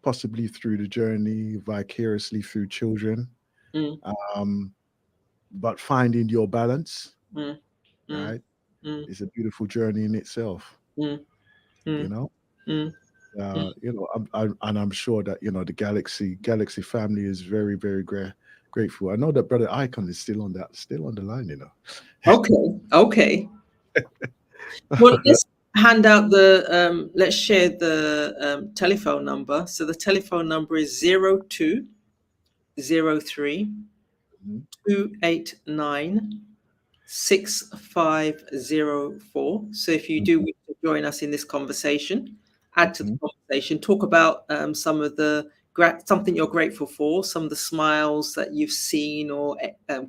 possibly through the journey, vicariously through children, but finding your balance, right? It's a beautiful journey in itself. You know, and I'm sure that the Galaxy family is very, very grateful. I know that Brother Icon is still on the line. Okay. Well, let's hand out the let's share the telephone number. So the telephone number is 0203 289 6504. So if you do wish to join us in this conversation, add to the conversation, talk about some of the something you're grateful for, some of the smiles that you've seen or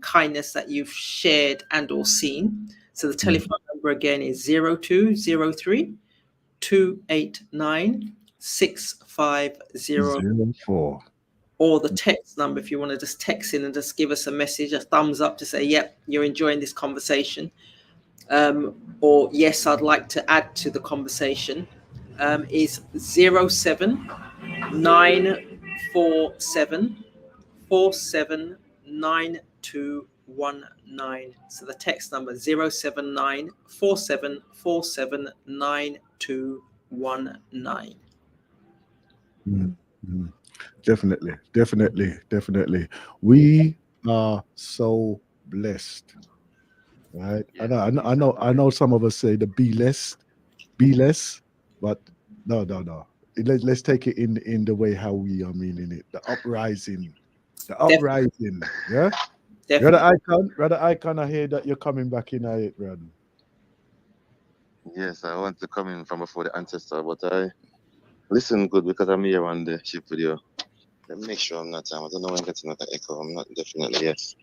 kindness that you've shared and or seen. So the telephone number again is 0203 289 6504. Or the text number if you want to just text in and just give us a message, a thumbs up to say, yep, you're enjoying this conversation. Or yes, I'd like to add to the conversation, is 07947 479219. So the text number 07947 479219. Definitely. We are so blessed right? I know some of us say the be less, but no. Let's take it in the way how we are meaning it. The uprising, yeah. Brother Definitely. Icon, I hear that you're coming back in it, brother. Yes, I want to come in from before the ancestor, but I listen good because I'm here on the ship video. Let me make sure I'm not. I don't know when I'm getting another echo. I'm not definitely yes.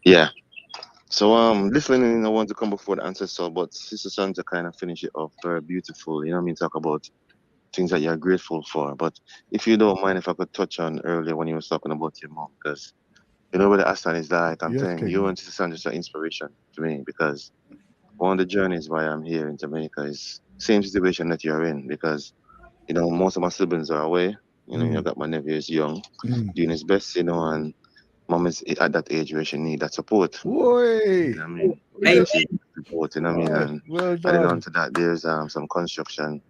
Yeah. So listening, I want to come before the ancestor, but Sister Sandra kind of finish it off very beautiful. You know what I mean? Talk about things that you're grateful for. But if you don't mind, if I could touch on earlier when you was talking about your mom, because you know where the Aston is like, I'm Yes, telling you, King. you and Sister Sandra are inspiration to me because one of the journeys why I'm here in Jamaica is same situation that you're in because you know most of my siblings are away. You know, I got my nephew is young, doing his best, you know, and mom is at that age where she need that support. Boy. You know what I mean? Amen. She support, you know what I mean? And Well added done. on to that, there's some construction,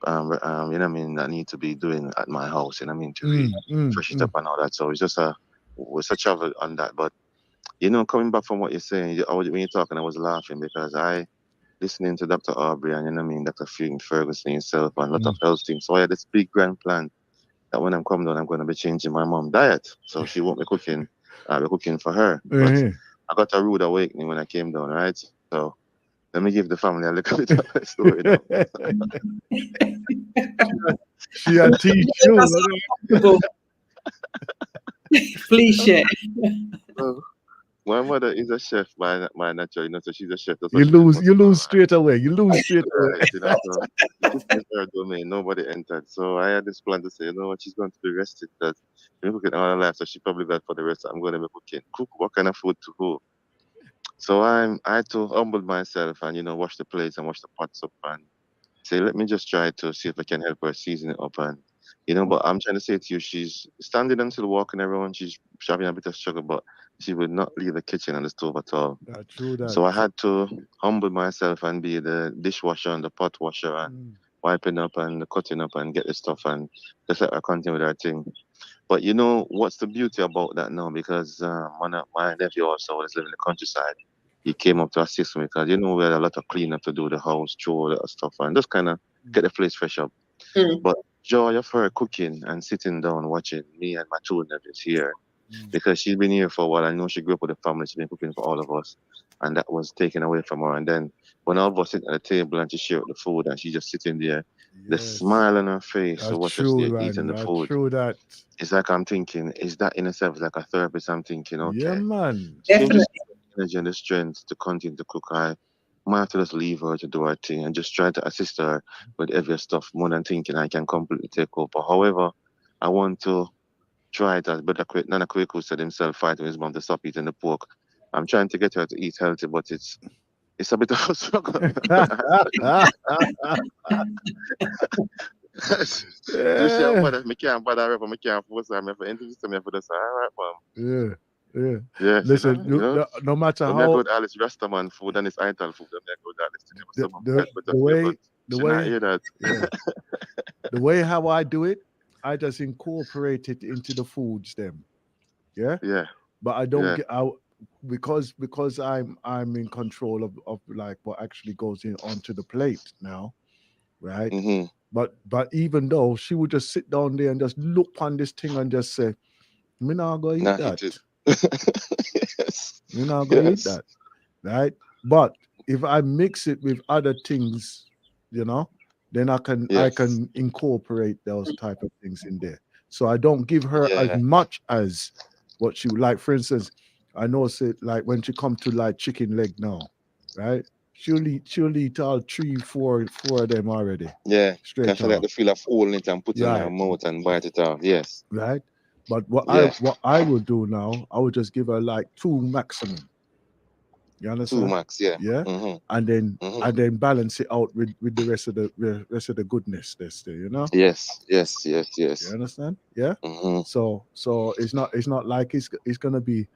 you know what I mean, that need to be doing at my house, you know what I mean, to fresh it up and all that. So it's just a travel on that. But you know, coming back from what you're saying, when you're talking, I was laughing because I listening to Dr. Aubrey and you know what I mean, Dr. Ferguson himself and a lot of health things. So I had this big grand plan that when I'm coming down, I'm going to be changing my mom diet. So she won't be cooking. I'll be cooking for her. But I got a rude awakening when I came down, right? So let me give the family a little bit of a story now. She a teach you. Please share. So, my mother is a chef by nature, you know, so she's a chef. That's what You she did lose most of her life. straight away. You lose straight away. Right, you know, so the cooking is her domain. Nobody entered. So I had this plan to say, you know what, she's going to be rested because we're cooking all her life, so she probably got for the rest. I'm going to be cooking. Cook what kind of food to cook. So I had to humble myself and you know wash the plates and wash the pots up and say, let me just try to see if I can help her season it up and you know. But I'm trying to say to you, she's standing and still walking around. She's having a bit of struggle, but she would not leave the kitchen and the stove at all. True that. So I had to humble myself and be the dishwasher and the pot washer and wiping up and cutting up and get the stuff and just let her continue with her thing. But you know what's the beauty about that now? Because one of my nephew also was living in the countryside. He came up to assist me because you know we had a lot of cleanup to do the house, throw all that stuff, and just kind of get the place fresh up. But joy of her cooking and sitting down watching me and my two nephews here, because she's been here for a while. I know she grew up with a family. She's been cooking for all of us, and that was taken away from her. And then when all of us sit at the table and she shared the food, and she's just sitting there, the smile on her face, so watch us there eating the food. True that. It's like I'm thinking, is that in itself like a therapist? I'm thinking, okay, Yeah, man. Definitely. The energy and the strength to continue to cook. I might have to just leave her to do her thing and just try to assist her with every stuff more than thinking I can completely take over. However, I want to try it as Brother Nana Kweku said himself, fighting his mom to stop eating the pork. I'm trying to get her to eat healthy, but it's a bit of a struggle. You see, I can't bother her, I can't force her. I introduce me for this. All right, mom. Yeah. Yes, Listen, you know, no matter I how go with all this Rastaman food and this Ital food, I go with all this thing. The way how I do it, I just incorporate it into the foods them. Yeah. Yeah. But I don't get out because I'm in control of like what actually goes in onto the plate now, right? But even though she would just sit down there and just look on this thing and just say, "Me not gonna eat that." Yes. Me not gonna eat that, right? But if I mix it with other things, you know, then I can incorporate those type of things in there. So I don't give her as much as what she would like. For instance, I know like when she come to like chicken leg now, right? She'll eat all 3, 4 of them already. Yeah. Straight Can she like the feel of holding it and put it in her mouth and bite it off? Yes. Right. But what I will do now, I will just give her like 2 maximum. You understand? 2 max, yeah. Yeah. And then balance it out with the rest of the goodness that's there, you know? Yes. You understand? Yeah. So it's not like it's gonna be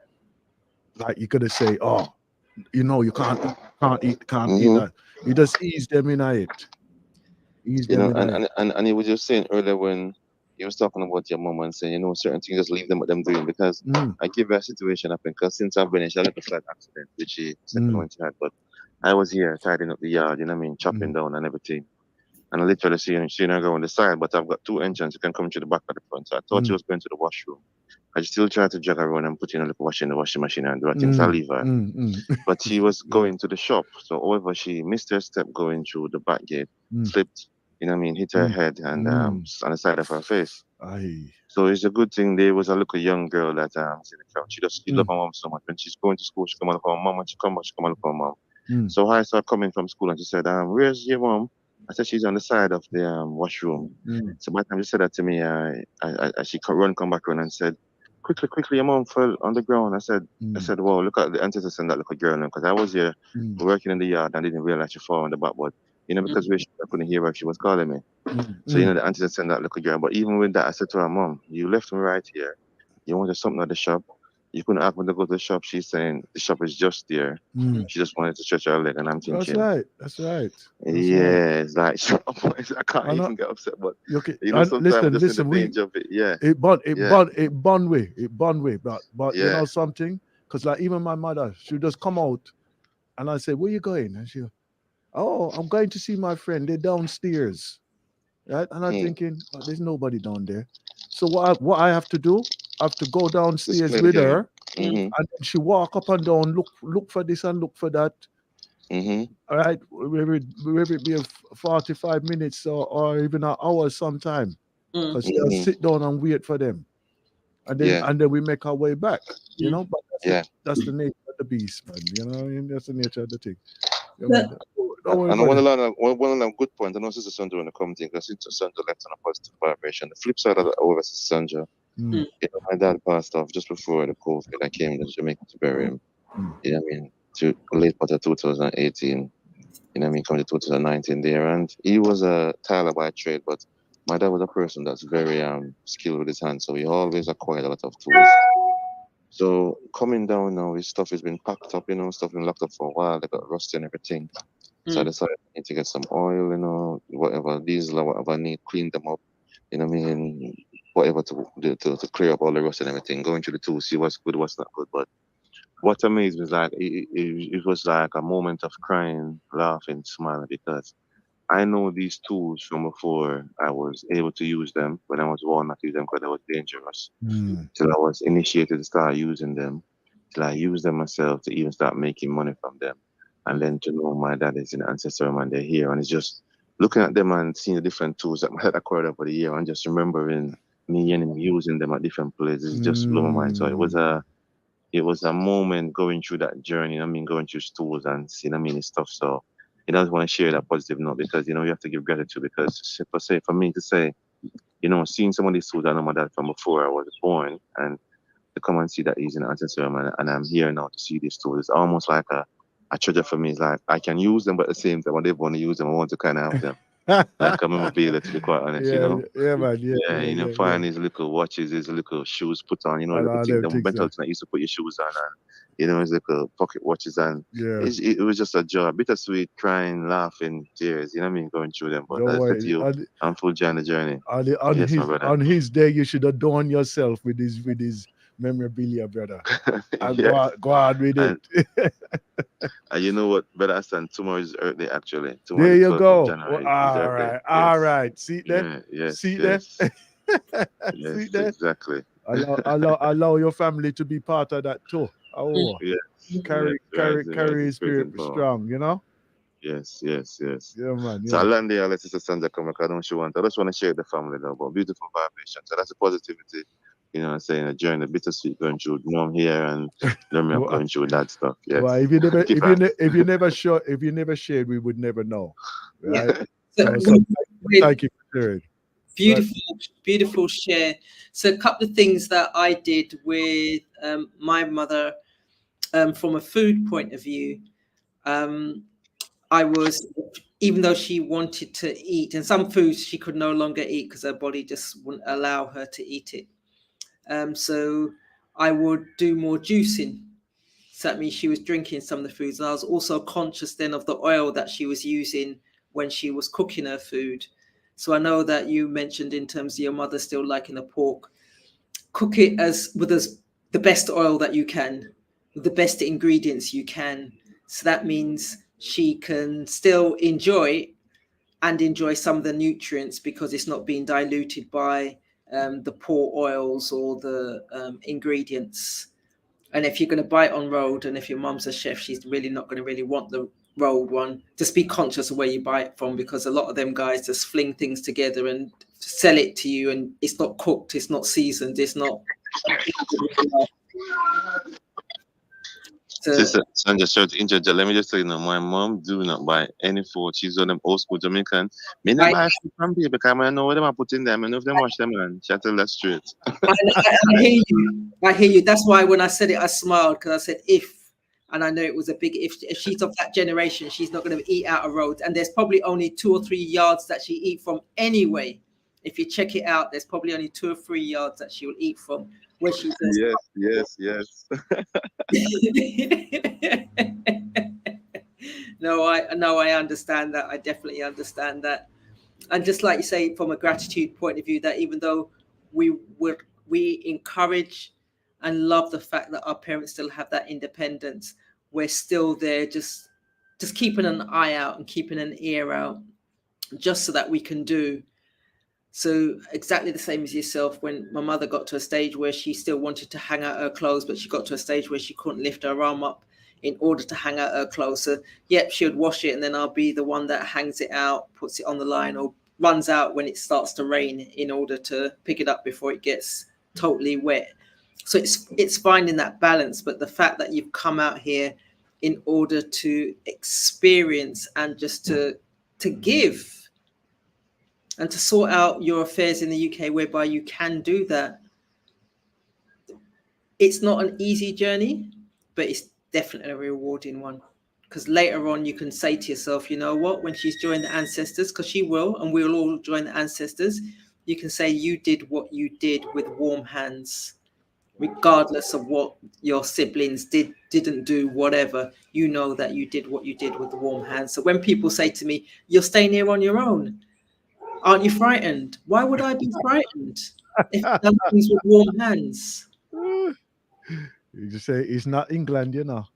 like you're gonna say, oh, you know, you can't eat that. You just ease them in it. You know, and you were just saying earlier when you was talking about your mom and saying, you know, certain things just leave them what them doing because I give her a situation happened because since I've been in, she had a flat accident, which she second one she had, but I was here tidying up the yard, you know what I mean, chopping down and everything. And I literally seen her go on the side, but I've got two engines. You can come to the back or the front. So I thought she was going to the washroom. I still tried to drag her around and put in a little wash in the washing machine and do her things. I leave her. But she was going to the shop. So however, she missed her step going through the back gate, slipped, you know what I mean, hit her head and on the side of her face. So it's a good thing there was a little young girl that in the crowd. She loved my mom so much. When she's going to school, she come on for her mom. When she come back, she come on for her mom. So I saw her coming from school and she said, where's your mom? I said, she's on the side of the washroom. So by the time she said that to me, she come back around and said, quickly, your mom fell on the ground. I said, wow, look at the antecedent that little girl, because I was here working in the yard and didn't realize she fell on the backboard. You know, because I couldn't hear her, she was calling me. So, you know, the antecedent that little girl. But even with that, I said to her, Mom, you left me right here. You wanted something at the shop. You couldn't ask me to go to the shop. She's saying the shop is just there. She just wanted to stretch her leg, and I'm thinking, That's right. Yeah, it's like I can't even get upset, but Okay. you know, sometimes just listen, in the danger of it. Yeah, it bun way, but you Yeah. know something, because like even my mother, she just come out, and I say, where you going? And she, oh, I'm going to see my friend. They're downstairs, right? And I'm thinking, oh, there's nobody down there. So what I have to do? I have to go downstairs play the with game. her, and then she walk up and down, look for this and look for that. All right, whether it be 45 minutes or even an hour sometime, because she'll sit down and wait for them, and then we make our way back. You know, but that's the nature of the beast, man. You know, what I mean? That's the nature of the thing. You know, don't worry And I about want to it. learn one of them good points. I know Sister Sandra in the commenting because Sister Sandra left on a positive vibration. The flip side of that, over Sister Sandra, you know, my dad passed off just before the COVID. I came to Jamaica to bury him. You know what I mean? To late part of 2018. You know what I mean? Coming to 2019 there, and he was a tiler by trade, but my dad was a person that's very skilled with his hands, so he always acquired a lot of tools. So coming down now, his stuff has been packed up, you know, stuff been locked up for a while. They got rusty and everything. So I decided I need to get some oil, you know, whatever diesel or whatever I need, clean them up, you know what I mean, whatever to do to clear up all the rust and everything. Going through the tools, see what's good, what's not good. But what amazed me is like it was like a moment of crying, laughing, smiling because I know these tools from before I was able to use them when I was born, not use them because they was dangerous. Till I was initiated to start using them, till I used them myself to even start making money from them. And then to know my dad is in ancestor and they're here. And it's just looking at them and seeing the different tools that my dad acquired over the year and just remembering me and him using them at different places just blew my mind. So it was a moment going through that journey. I mean, going through stores and seeing, I mean, stuff. So, you know, I just want to share that positive note because, you know, you have to give gratitude because for me to say, you know, seeing some of these tools I know my dad from before I was born and to come and see that he's an ancestor and I'm here now to see these tools. It's almost like a treasure for me. It's like I can use them, but at the same time, when they want to use them, I want to kind of have them. Like a memorabilia, to be quite honest, you know. Yeah, man. Yeah, You know, find these little watches, these little shoes put on, you know, And little all things, them the things, metal that you used to put your shoes on, and you know, it's little pocket watches, and yeah. it was just a joy, bittersweet, crying, laughing, tears, you know what I mean, going through them. But Don't I said to worry. you, I'm full joy on the journey. Yes, my brother. On his day, you should adorn yourself with his memorabilia, brother. And Yes. go on with And, it. and you know what, brother Hassan, tomorrow is Earth Day actually. Tomorrow There is you 12th of go. January is All Earth Day. right. Yes. All right. See there? Yeah, yes, See there? yes. See Yes, there? exactly. Allow your family to be part of that too. Oh, Yes, carry his spirit strong, you know? Yes. Yeah, man. So Yeah. I'll land there, let Sister Sandra come back. I don't she want. I just want to share the family though, but beautiful vibration. So that's the positivity, you know what I'm saying, a journey, bittersweet going through mom here and me I'm going through that stuff. Yes. Well, if you never Keep on. if you never shared, we would never know. Right? So So thank you for sharing. Beautiful share. So a couple of things that I did with my mother from a food point of view. I was, even though she wanted to eat, and some foods she could no longer eat because her body just wouldn't allow her to eat it. So I would do more juicing. So that means she was drinking some of the foods. And I was also conscious then of the oil that she was using when she was cooking her food. So I know that you mentioned in terms of your mother still liking the pork. Cook it with the best oil that you can, with the best ingredients you can. So that means she can still enjoy some of the nutrients because it's not being diluted by the poor oils or the ingredients. And if you're going to buy it on road, and if your mum's a chef, she's really not going to really want the rolled one. Just be conscious of where you buy it from, because a lot of them guys just fling things together and sell it to you, and it's not cooked, it's not seasoned, it's not. Sister Sandra, sorry to interject. Let me just say, my mom do not buy any food. She's one of them old school Jamaican. Me not buy food from people because I know what them are putting them. I know if them wash them, man. She tell that straight. I hear you. I hear you. That's why when I said it, I smiled, because I said if, and I know it was a big if. If she's of that generation, she's not going to eat out of roads. And there's probably only 2 or 3 yards that she eat from anyway. If you check it out, there's probably only 2 or 3 yards that she will eat from. Where she says, yes. No, I understand that. I definitely understand that. And just like you say, from a gratitude point of view, that even though we encourage and love the fact that our parents still have that independence, we're still there just keeping an eye out and keeping an ear out, just so that we can do. So exactly the same as yourself, when my mother got to a stage where she still wanted to hang out her clothes, but she got to a stage where she couldn't lift her arm up in order to hang out her clothes. So, yep, she would wash it, and then I'll be the one that hangs it out, puts it on the line, or runs out when it starts to rain in order to pick it up before it gets totally wet. So it's finding that balance. But the fact that you've come out here in order to experience and just to give, and to sort out your affairs in the UK, whereby you can do that. It's not an easy journey, but it's definitely a rewarding one. Because later on, you can say to yourself, you know what, when she's joined the ancestors, because she will, and we'll all join the ancestors, you can say you did what you did with warm hands, regardless of what your siblings didn't do, whatever. You know that you did what you did with the warm hands. So when people say to me, you're staying here on your own, aren't you frightened? Why would I be frightened if I've done things with warm hands? You just say it's not England, you know.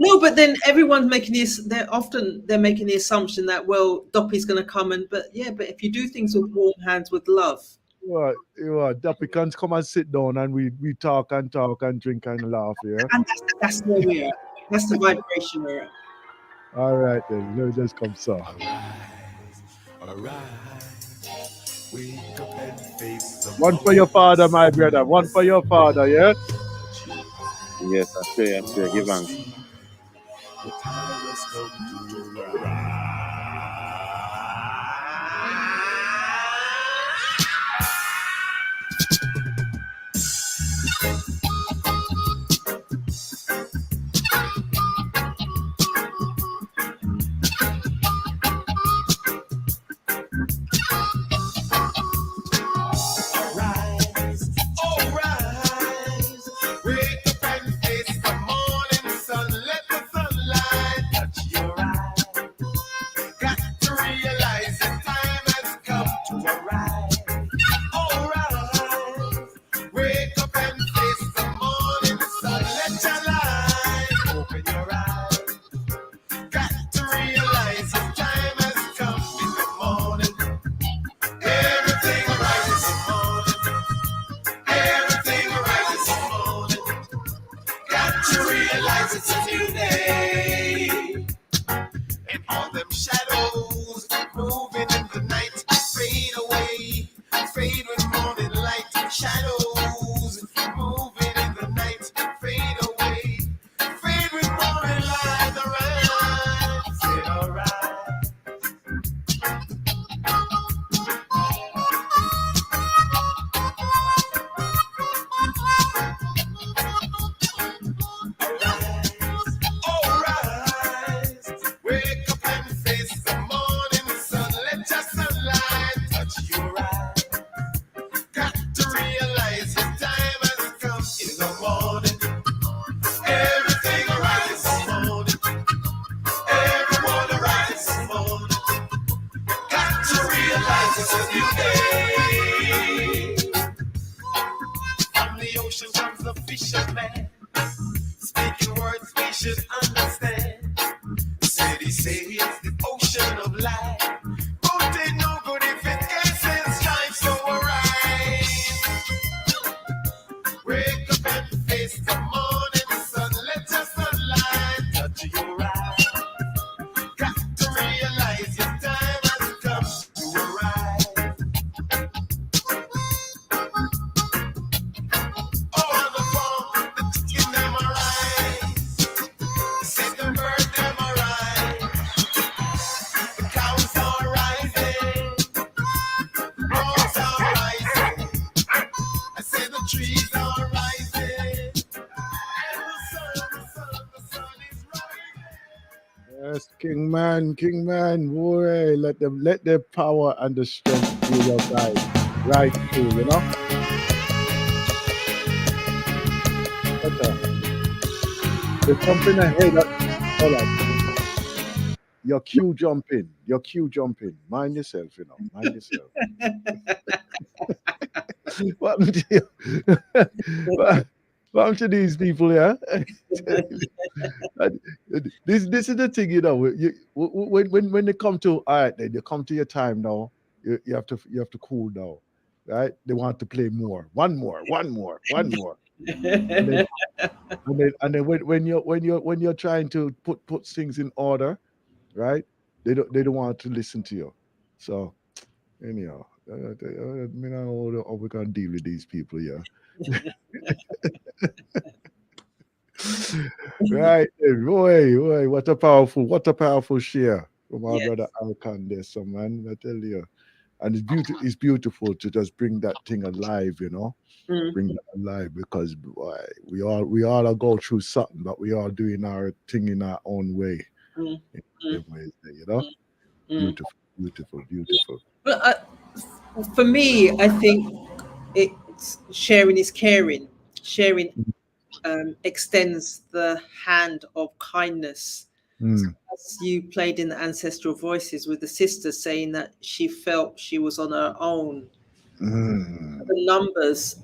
No, but then everyone's making this. They're making the assumption that, well, Doppy's going to come but if you do things with warm hands, with love. You are. Doppy can come and sit down, and we talk and drink and laugh, yeah. And that's where we're at. That's the vibration we're at. All right, then. Let me just come, sir. All right. Wake up and face the one for your father, my brother. One for your father, yeah? Yes, I say, give thanks. The time has come to arise. the ocean comes the fisherman, speaking words we should understand. City says the ocean of life, but it no good if it ends in strife. So arise, wake up and face the morning sun. Let your sunlight touch your eyes. Got to realize your time has come to arise. Oh, the farm, the chicken them arise. See the bird them arise. The cows are rising. Birds are rising. I say the trees are rising. And the sun is rising. Yes, King man, boy, let the power and the strength be your guide right through, you know. You're jumping ahead. Hold on. Your cue jumping. Mind yourself, you know. Mind yourself. What happened to you? What happened to these people, yeah? This is the thing, you know. When they come to all right, then you come to your time now. You have to cool down, right? They want to play more, one more. And then when you're trying to put things in order, right? They don't want to listen to you. So anyhow, me know how we gonna deal with these people, yeah. Right, boy, what a powerful share from our brother Yes. Alcon there, so man, I tell you. And it's beautiful to just bring that thing alive, you know. Mm, Bring that alive because boy, we all go through something, but we all doing our thing in our own way. mm, In mm, different ways, you know. mm. Beautiful. Well, for me, I think it's sharing is caring. Sharing extends the hand of kindness. So Mm, as you played in the ancestral voices with the sister saying that she felt she was on her own, mm, the numbers,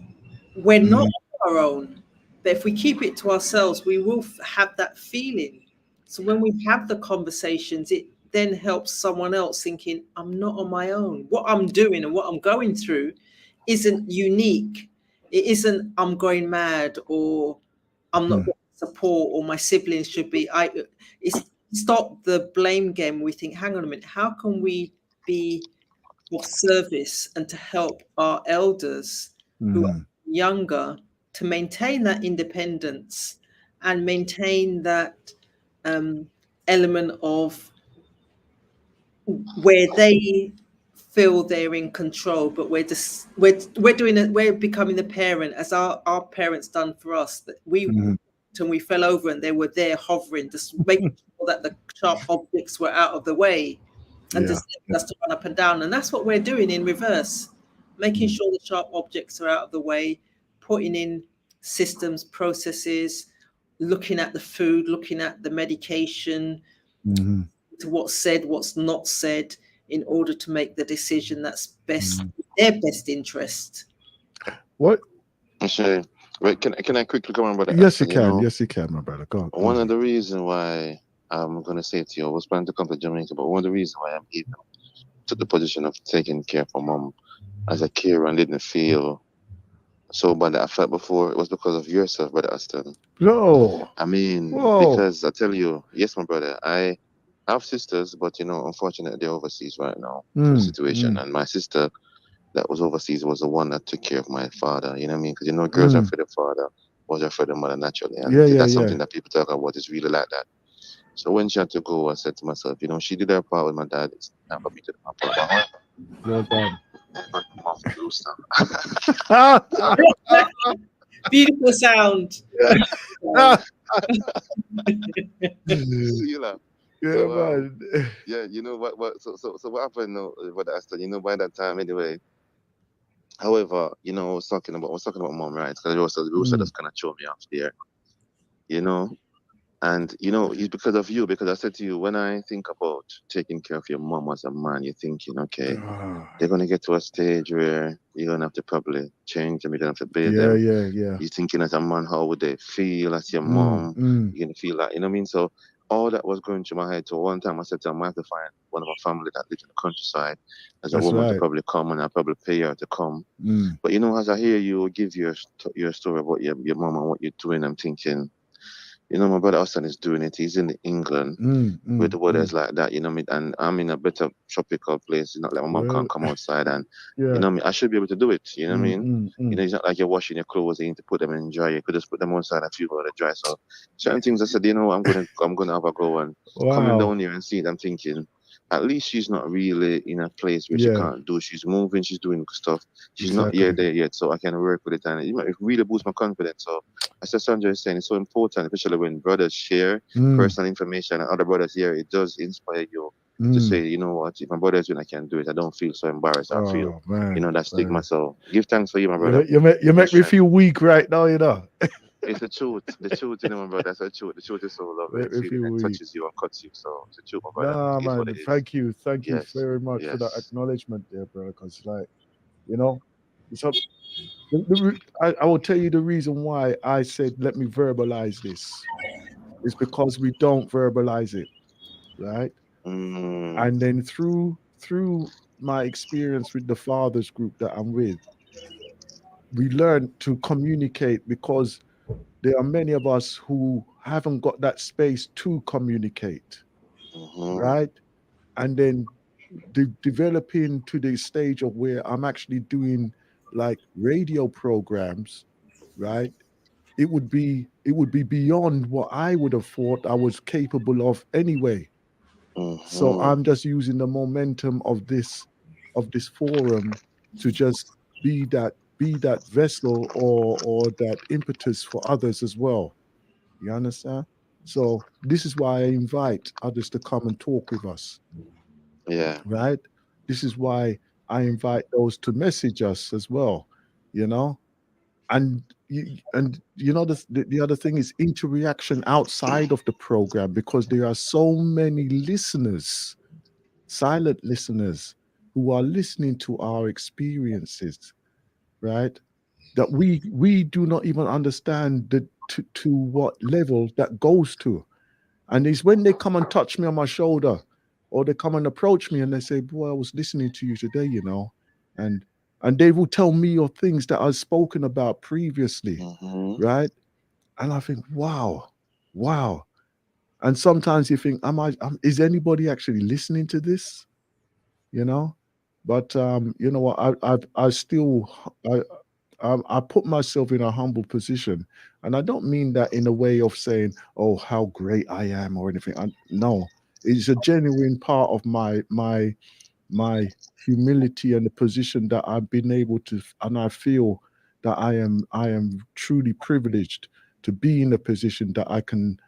we're not mm, on our own. But if we keep it to ourselves, we will have that feeling. So when we have the conversations, it then helps someone else thinking, I'm not on my own. What I'm doing and what I'm going through isn't unique. It isn't I'm going mad or I'm not mm, getting support or my siblings should be. It's stop the blame game. We think, hang on a minute, how can we be of service and to help our elders who are mm, younger to maintain that independence and maintain that um, element of where they feel they're in control, but we're doing it. We're becoming the parent as our parents done for us. That we mm, and we fell over and they were there hovering, just making sure that the sharp objects were out of the way and yeah. just left us to run up and down. And that's what we're doing in reverse, making Mm, sure the sharp objects are out of the way, putting in systems, processes, looking at the food, looking at the medication, mhm, to what's said, what's not said, in order to make the decision that's best, mhm. their best interest. What? Sure. Wait, can I quickly come on, brother Yes, you Aston? can. Yes, you can, my brother. Go One of ahead. the reasons why I'm gonna say to you, I was planning to come to Jamaica, but one of the reasons why I'm even took the position of taking care for mom as a carer and didn't feel so bad that I felt before, it was because of yourself, brother Aston. Whoa, I mean, whoa. because I tell you, yes, my brother, I have sisters, but unfortunately, they're overseas right now for the Mm, situation. mm, And my sister that was overseas was the one that took care of my father. You know what I mean? Because girls are mm. for the father, boys are for the mother naturally, and Yeah, yeah, that's yeah. something that people talk about is really like that. So when she had to go, I said to myself, she did her part with my dad. It's not for me to do my part. Well done. But I'm off to do stuff. Beautiful sound. See you laugh. Yeah, So man. yeah, you know what so what happened now, what I said, by that time anyway. However, I was talking about mom, right? Because we also Mm, just kind of throw me off there, you know. And it's because of you. Because I said to you, when I think about taking care of your mom as a man, you're thinking, okay, they're gonna get to a stage where you're gonna have to probably change them. You're gonna have to bathe Yeah, them. yeah. You're thinking as a man, how would they feel as your Mm, mom? mm. You're gonna feel like, you know what I mean? So all that was going through my head. So one time I said to him, I have to find one of my family that lives in the countryside as a That's woman to right. probably come, and I'll probably pay her to come. Mm. But as I hear you give your story about your mom and what you're doing, I'm thinking, my brother Austin is doing it. He's in England with the weathers like that, what I mean? And I'm in a better tropical place. It's not like my mom Well, can't come outside, and yeah. what I mean? I should be able to do it. You know what I mean? Mm, mm, mm. It's not like you're washing your clothes and you need to put them in dry. You could just put them outside a few hours dry. So certain things I said, I'm gonna have a go, and coming Wow. down here and see it, I'm thinking, at least she's not really in a place where she Yeah. can't do. She's moving, she's doing stuff. She's not here Exactly. there yet, so I can work with it, and it really boosts my confidence. So as Sandra is saying, it's so important, especially when brothers share personal information and other brothers here. It does inspire you to say, you know what, if my brother's doing, I can do it. I don't feel so embarrassed. I feel, Oh man, that stigma. man. So give thanks for you, my You brother. make, you make, you make me feel weak right now, It's the truth. The truth, my brother. That's the truth. The truth is so lovely. Make It's me feel feeling that weak. touches you and cuts you. So it's the truth, my brother. Nah, It is what man. it is. Thank you Yes. very much for that Yes. acknowledgement there, bro. Because so I will tell you the reason why I said let me verbalize this is because we don't verbalize it, right? And then through my experience with the fathers group that I'm with, we learn to communicate because there are many of us who haven't got that space to communicate, right? And then developing to the stage of where I'm actually doing like radio programs, right? It would be beyond what I would have thought I was capable of anyway. So I'm just using the momentum of this forum to just be that vessel or that impetus for others as well. You understand? So this is why I invite others to come and talk with us. Yeah. Right? This is why I invite those to message us as well, And the other thing is interaction outside of the program, because there are so many listeners, silent listeners, who are listening to our experiences, right? That we do not even understand to what level that goes to. And it's when they come and touch me on my shoulder, or they come and approach me and they say, "Boy, I was listening to you today, and they will tell me of things that I've spoken about previously, right?" And I think, wow. And sometimes you think, is anybody actually listening to this? But you know what? I put myself in a humble position, and I don't mean that in a way of saying, "Oh, how great I am" or anything. No, it's a genuine part of my humility and the position that I've been able to, and I feel that I am truly privileged to be in a position that I can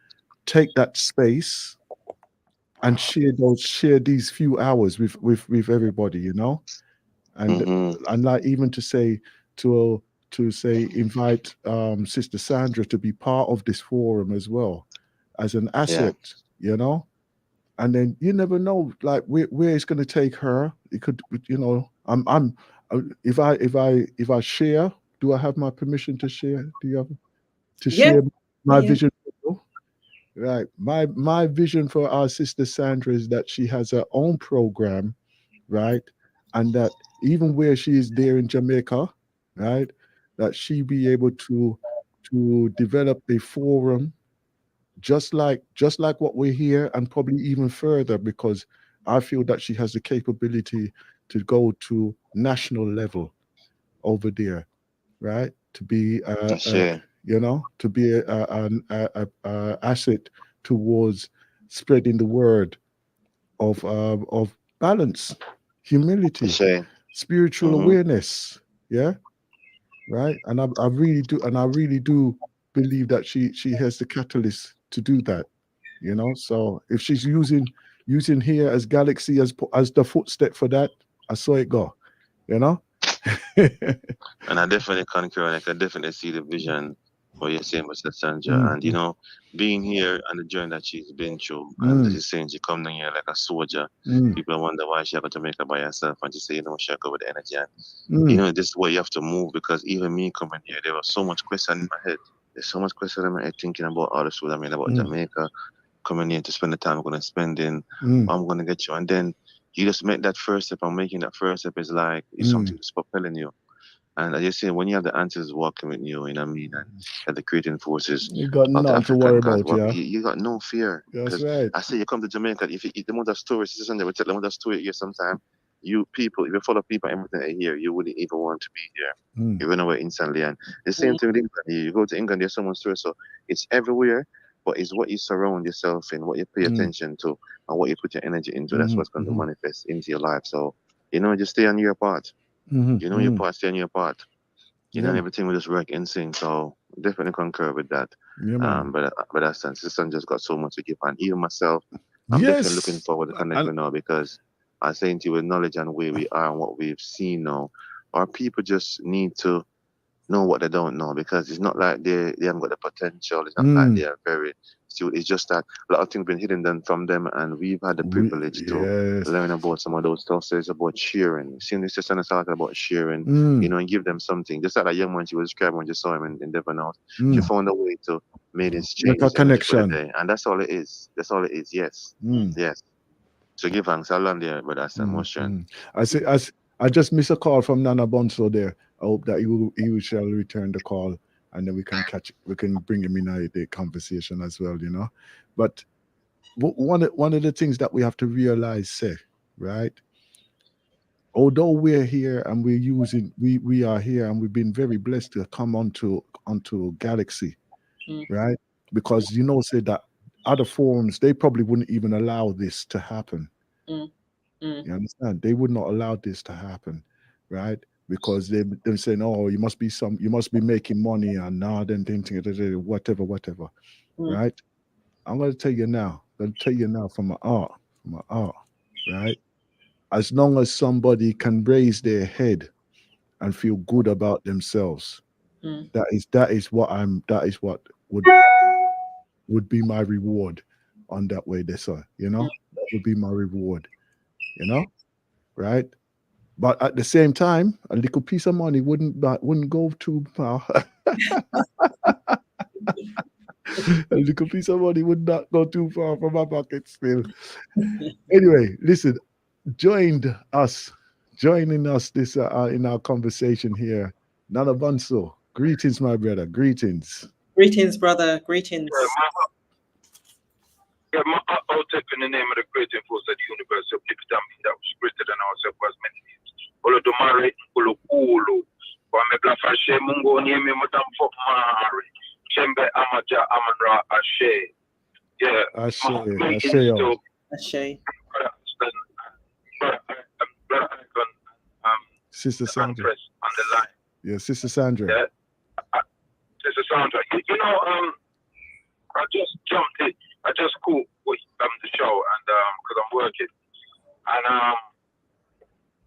take that space and share these few hours with everybody, and like even to say invite Sister Sandra to be part of this forum as well as an asset, and then you never know like where it's going to take her. It could, if I share, do I have my permission to share? Do you have to share my vision? Right. My vision for our sister Sandra is that she has her own program, right? And that even where she is there in Jamaica, right, that she be able to develop a forum just like what we're here, and probably even further, because I feel that she has the capability to go to national level over there, right? To be to be a asset towards spreading the word of balance, humility, spiritual awareness. Yeah, right. And I really do believe that she has the catalyst to do that. So if she's using here as Galaxy as the footstep for that, I saw it go. And I definitely concur, and I can definitely see the vision what you're saying, Mr. Sandra. And, you know, being here and the journey that she's been through, and she's saying she come down here like a soldier. People wonder why she go to Jamaica by herself, and she say, you know, she go with the energy. And, you know, this is where you have to move, because even me coming here, there was so much question in my head. There's so much question in my head thinking about all the food. I mean, about Jamaica, coming here to spend the time I'm going to spend in, I'm going to get you. And then you just make that first step, and making that first step is like, it's something that's propelling you. And I just say, when you have the answers walking with you, you know what I mean, and have the creating forces You got of the nothing to worry African gods, about, yeah. you got no fear. That's Because right. I say you come to Jamaica, if you eat the amount of stories, Sister Sunday will tell the amount of story here sometime, you people, if you follow people, everything I hear, you wouldn't even want to be here. You run away instantly. And the same thing with England. You go to England, there's so much story. So it's everywhere, but it's what you surround yourself in, what you pay attention to, and what you put your energy into. That's what's going to manifest into your life. So, you know, just stay on your part. You know your part, stay on your part. You know, everything will just work in sync. So definitely concur with that. Yeah, man. But that sense, the son just got so much to give, and even myself, I'm definitely looking forward to connect with now, because I saying to you, with knowledge and where we are and what we've seen now, our people just need to know what they don't know, because it's not like they haven't got the potential. It's not like they are very still. It's just that a lot of things been hidden from them, and we've had the privilege to learn about some of those stuff. So it's about sharing. Seeing this just talking about sharing, you know, and give them something. Just like that young man she was describing when you saw him in Devon House. She found a way to make this change, Make a connection. for the day, and that's all it is. That's all it is. Yes, yes. So give thanks. I'll land there, but that's emotion. I just missed a call from Nana Bonso there. I hope that he shall return the call, and then we can bring him in the conversation as well, you know. But one of the things that we have to realize, right? Although we're here and we are here, and we've been very blessed to come onto Galaxy, right? Because you know, say that other forums, they probably wouldn't even allow this to happen. You understand? They would not allow this to happen, right? Because they're saying, "Oh, you must be making money and now then thinking whatever, right?" I'm going to tell you now. I'm going to tell you now from my heart, right? As long as somebody can raise their head and feel good about themselves, that is what would be my reward on that way, this you know, that would be my reward, you know, right? But at the same time, a little piece of money wouldn't go too far. A little piece of money would not go too far from my pocket still. Anyway, listen, joining us this in our conversation here, Nana Banso. Greetings, my brother. Greetings. Greetings, brother. Greetings. Yeah, my I'll take in the name of the great force of the University of Lipton that was greater than ourselves was many years. Olo domare, olo kulu. Kwa me blafashe mungo ni me modam fok mare. Chembe amaja amanra ashe. Yeah. Ashe. Sister Sandra. On the line. Yeah, Sister Sandra. Yeah. Sister Sandra. You know, I just jumped in. I just caught the show, and because I'm working, and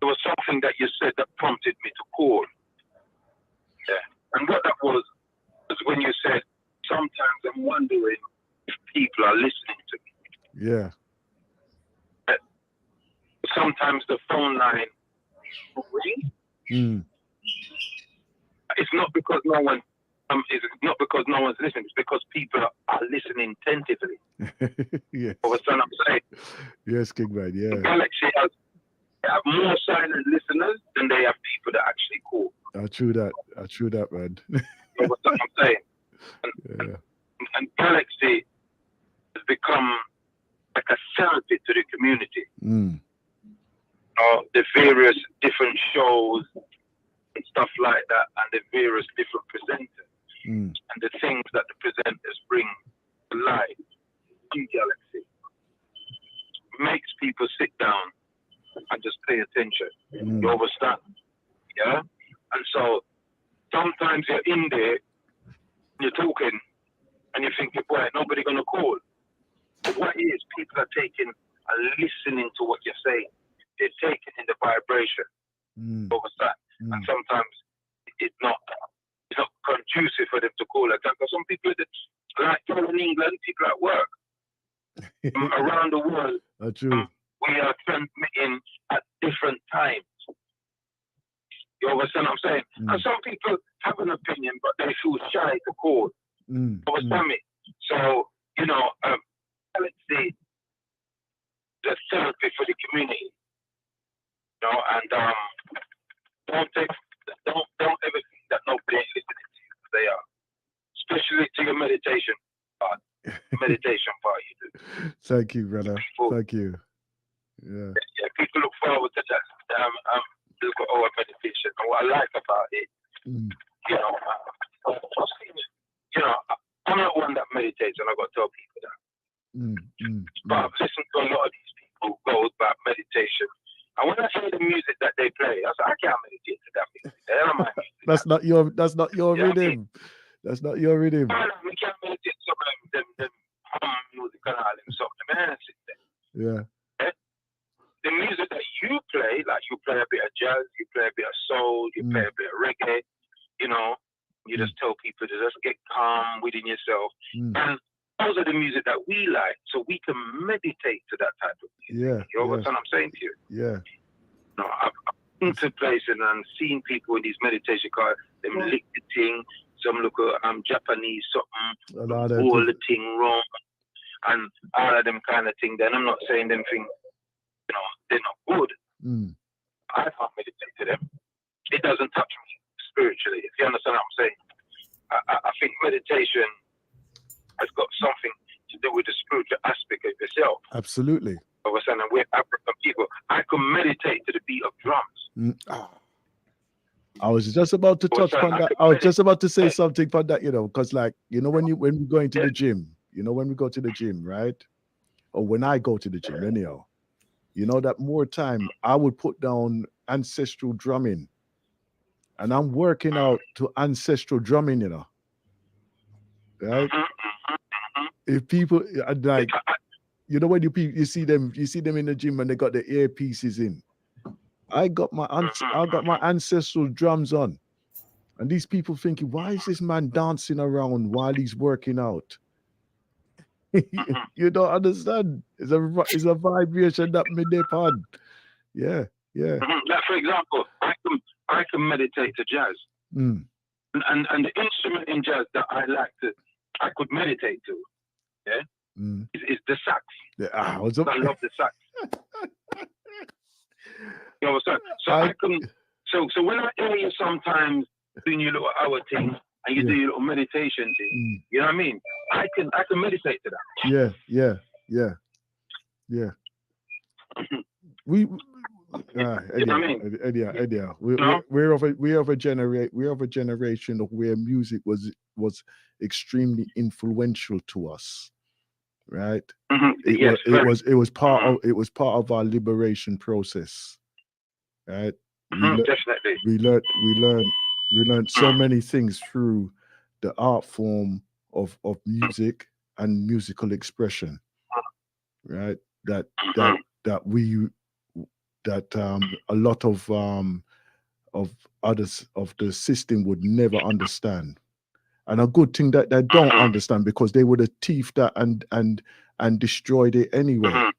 there was something that you said that prompted me to call. Yeah, and what that was when you said, sometimes I'm wondering if people are listening to me. Yeah. Sometimes the phone line rings. It's not because no one. It's not because no one's listening. It's because people are listening attentively. Yes. Understand what I'm saying? Yes, Kingman. Yeah. The Galaxy have more silent listeners than they have people that actually call. I true that, man. You know what I'm saying? And Galaxy has become like a therapy to the community. The various different shows and stuff like that, and the various different presenters. And the things that the presenters bring to life in Galaxy makes people sit down and just pay attention. You understand? Yeah? And so sometimes you're in there, you're talking, and you're thinking, boy, nobody gonna call. But what is, people are taking and listening to what you're saying. They're taking in the vibration. You understand? And sometimes it's it's not conducive for them to call at time. Because some people, like in England, people at work around the world, we are transmitting at different times. You understand what I'm saying? And some people have an opinion, but they feel shy to call. You understand me? So, you know, let's say the therapy for the community. You know, and don't ever think that nobody is listening to you. They are, especially to your meditation part. Meditation part, you do. Thank you, brother. Thank you. Yeah. Yeah, people look forward to that. Look at our meditation, and what I like about it, you know, I'm not one that meditates, and I got to tell people that. But I've listened to a lot of these people who go about meditation. And when I hear the music that they play, I say, I can't meditate to that music. That's not your rhythm. That's not your rhythm. We can't meditate to them music and all them something. Man, yeah. The music that you play, like you play a bit of jazz, you play a bit of soul, you play a bit of reggae, you know, you just tell people to just get calm within yourself. And those are the music that we like, so we can meditate to that type of music. Yeah. You know what I'm saying to you? Yeah. No, I've been to places and seen people in these meditation cars, them lick the thing, some look at Japanese something, all the thing wrong, and all of them kind of thing. Then I'm not saying them things, you know, they're not good. I can't meditate to them. It doesn't touch me spiritually, if you understand what I'm saying. I think meditation has got something to do with the spiritual aspect of yourself. Absolutely. And we're African people. I can meditate to the beat of drums. I was just about to touch on that. I was just about to say something on that, you know, because like, you know, when we go into the gym, you know, when we go to the gym, right? Or when I go to the gym, anyhow, you know, that more time I would put down ancestral drumming, and I'm working out to ancestral drumming, you know, right? If people like, you know, when you see them in the gym and they got the earpieces in. I got my ancestral drums on, and these people thinking, why is this man dancing around while he's working out? You don't understand. It's a vibration that me dip on. Yeah. Like for example, I can meditate to jazz, and the instrument in jazz that I could meditate to, is the sax. Yeah, I love the sax. You know what I'm saying? So when I hear you sometimes doing your little hour thing and you do your little meditation thing, you know what I mean? I can meditate to that. Yeah. We're of a generation of where music was extremely influential to us, right? It was part of our liberation process, right? Definitely. We learned so many things through the art form of music and musical expression, right? That a lot of others of the system would never understand, and a good thing that they don't understand, because they would have thieved that and destroyed it anyway,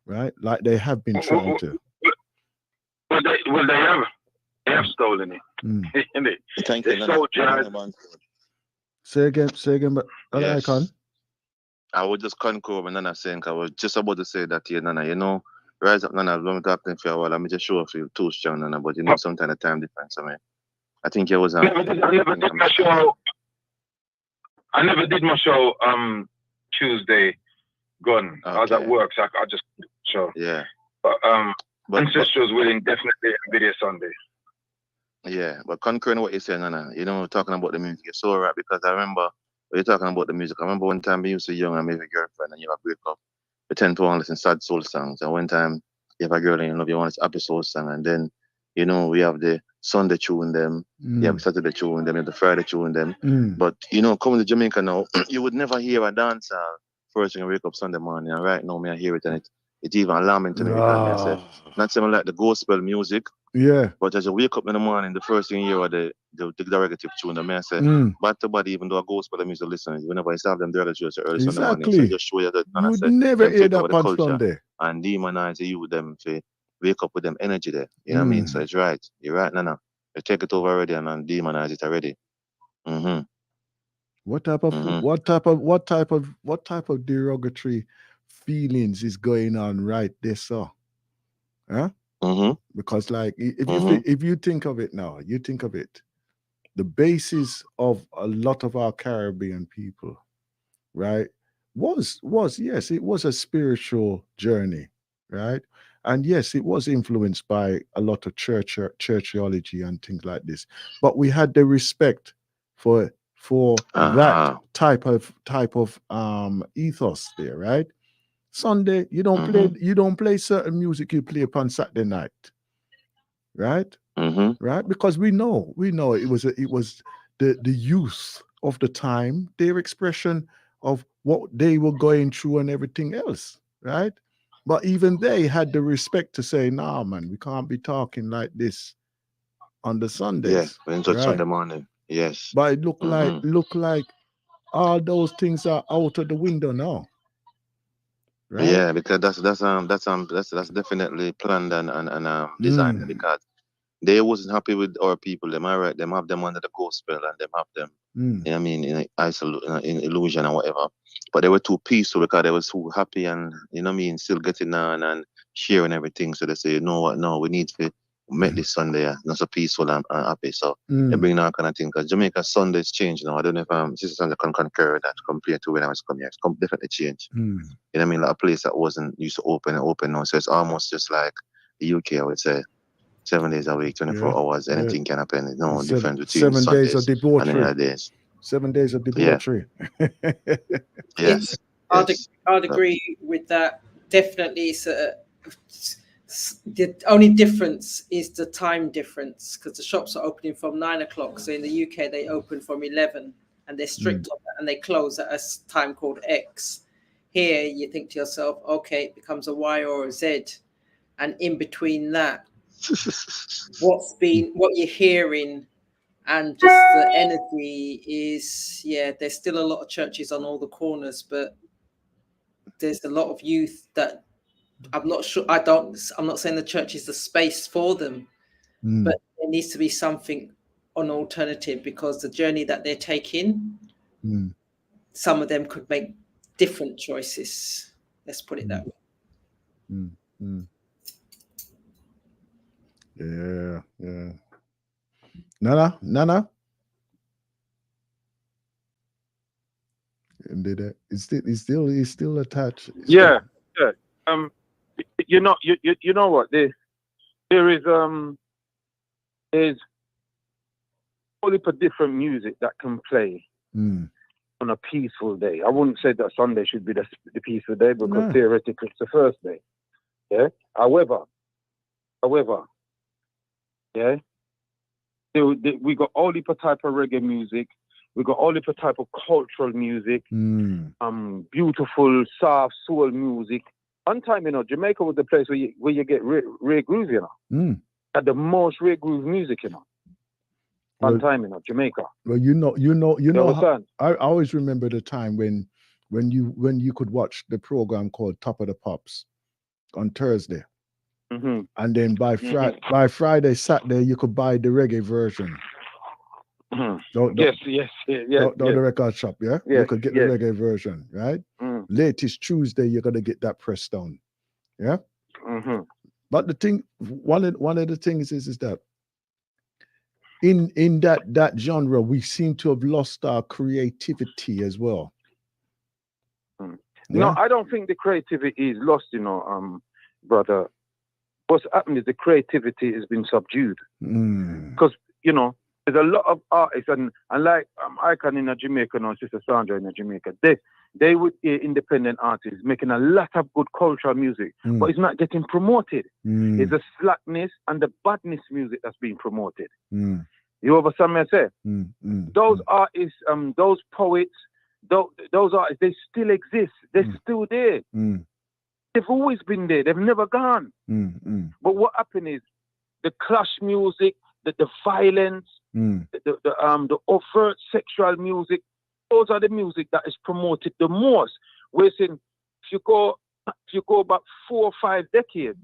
right? Like they have been trying to. Well, they have stolen it. They stole jazz. Say again, but Yes. Icon. I would just concur with Nana saying, I was just about to say that here, Nana, you know, Rise Up Nana, I've been talking for a while. I'm just sure feel too strong, Nana, but you know, sometimes the time difference. I think it was I never did my show. I never did my show Tuesday gone. I was at work, so I just show. Yeah. But Ancestors willing, definitely be there Sunday. Yeah, but concurring what you're saying, Nana, you know, talking about the music, you're so right, because I remember when you're talking about the music, I remember one time you were so young and you have a girlfriend and you have a breakup, you tend to want to listen to sad soul songs. And one time you have a girl and you love, you want to happy soul song, and then, you know, we have the Sunday tune them, you have Saturday tune them, you have the Friday tune them. But, you know, coming to Jamaica now, you would never hear a dancer first thing you wake up Sunday morning, and right now, I hear it and it even alarming to me because I say, not something like the gospel music. Yeah. But as you wake up in the morning, the first thing you hear are the derogative tune. The man say, but the body, even though a gospel music listening, whenever you have them derogatory early in the morning, so just show you that. And You'd I say, never them hear take over that the much culture from there. and demonize you them to wake up with them energy there. You know what I mean? So it's right. You're right, Nana. You take it over already and demonize it already. What type of derogatory feelings is going on right there, sir? Huh? Because like if you think of it now, the basis of a lot of our Caribbean people, right, was yes, it was a spiritual journey, right? And yes, it was influenced by a lot of churchology and things like this. But we had the respect for that type of ethos there, right? Sunday, you don't play certain music you play upon Saturday night, right? Right? Because we know it was the youth of the time, their expression of what they were going through and everything else, right? But even they had the respect to say, nah, man, we can't be talking like this on the Sundays. Yeah, when it's Sunday morning. Yes. But it look like all those things are out of the window now. Right? Yeah, because that's definitely planned and designed because they wasn't happy with our people. Them right, them have them under the gospel and them have them, you know what I mean, in illusion or whatever. But they were too peaceful because they were too happy and you know what I mean, still getting on and sharing everything. So they say, you know what, no, we need to make this Sunday not so peaceful and happy. So they bring that kind of thing. Because Jamaica Sundays change now. I don't know if Sister Sandra can concur with that compared to when I was coming here. It's definitely changed. You know what I mean? Like a place that wasn't used to open now. So it's almost just like the UK, I would say. 7 days a week, 24 hours, anything can happen. It's no difference between 7 days of debauchery. and any other days. 7 days of debauchery. Yes. I'd agree with that. Definitely, the only difference is the time difference because the shops are opening from 9 o'clock. So in the UK, they open from 11 and they're strict on that and they close at a time called X. Here, you think to yourself, okay, it becomes a Y or a Z. And in between that, what you're hearing and just the energy is, there's still a lot of churches on all the corners, but there's a lot of youth that I'm not sure. I'm not saying the church is the space for them, but there needs to be something on alternative because the journey that they're taking, some of them could make different choices. Let's put it that way. Yeah. Nana. Indeed, it's still attached. Yeah. You know what? There's only for different music that can play on a peaceful day. I wouldn't say that Sunday should be the peaceful day because theoretically it's the first day. Yeah. However, yeah, we got all different type of reggae music. We got all different type of cultural music. Beautiful, soft, soul music. One time, Jamaica was the place where you get Ray Groove, Had the most Ray Groove music, One time, Jamaica. Well, you know. Understand? I always remember the time when you could watch the program called Top of the Pops on Thursday. And then by Friday, Saturday, you could buy the reggae version. Yes. The record shop, yeah? Yes, You could get the reggae version, right? Latest Tuesday, you're gonna get that pressed down. Yeah? But the thing, one of the things is that in that genre, we seem to have lost our creativity as well. No, I don't think the creativity is lost, brother. What's happened is the creativity has been subdued. Because, there's a lot of artists, and like Icon in Jamaica and Sister Sandra in Jamaica, they would be independent artists making a lot of good cultural music, but it's not getting promoted. It's the slackness and the badness music that's being promoted. You understand me? I say those artists, those poets, those artists, they still exist. They're still there. They've always been there. They've never gone. But what happened is the clash music, the violence, the overt sexual music, those are the music that is promoted the most. Whereas if you go back 4 or 5 decades,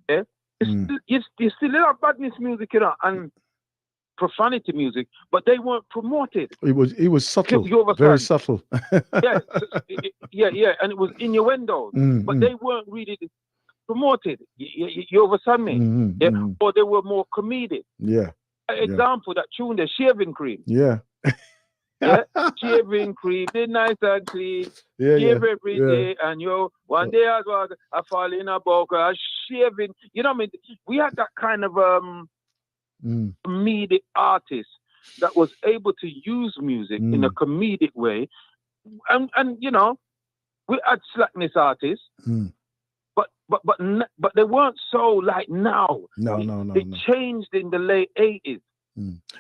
you still have badness music, you know, and profanity music, but they weren't promoted. It was subtle, You very understand? subtle. yeah, and it was innuendos, but they weren't really promoted. You understand me? Or they were more comedic. Yeah. Example, that tune, the shaving cream. Yeah. Shaving cream, the nice and clean. Yeah, Shave yeah, every yeah. day, and one day I fall in a book, shaving. You know what I mean? We had that kind of comedic artist that was able to use music in a comedic way, and you know, we had slackness artists, but they weren't so like now. No. They changed in the late 80s.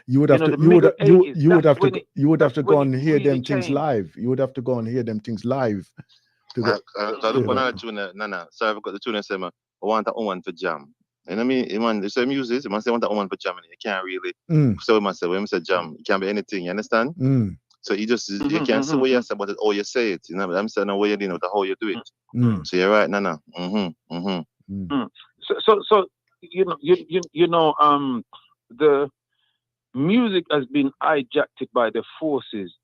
You would have You know, to the you would middle have, you 80s, you would that's have to when it- you would have that's to when go it and hear really them things changed. live. You would have to go and hear them things live to I get look on another tune, Nana. So I've got the tune and say, I want that woman for jam. And I mean, man, the same music, man say, I want that woman for jam, and you can't really say myself, when I say jam, it can be anything, you understand? So you just, you can't say what you say, but it's how you say it, you know? But I'm saying the way you know, the how you do it. So you're right, Nana. So you know, the music has been hijacked by the forces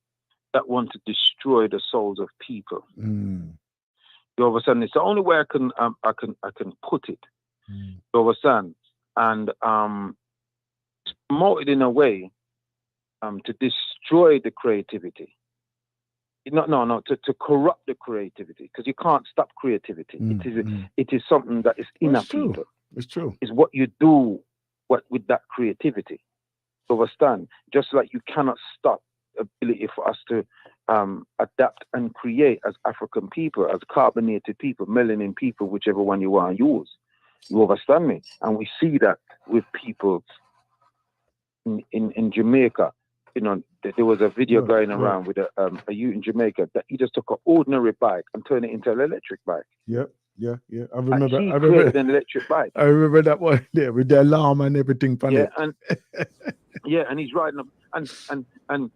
that want to destroy the souls of people. You understand? It's the only way I can put it. You understand? And promote it in a way to destroy the creativity. No, to corrupt the creativity, because you can't stop creativity. It is something that is in a people. It's true. It's what you do with that creativity. You understand? Just like you cannot stop the ability for us to adapt and create as African people, as carbonated people, melanin people, whichever one you want to use. You understand me? And we see that with people in Jamaica. You know, there was a video going around with a youth in Jamaica that he just took an ordinary bike and turned it into an electric bike. Yeah. I And remember. he I created remember. an electric bike. I remember that one there with the alarm and everything. From Yeah, it. and he's riding up, and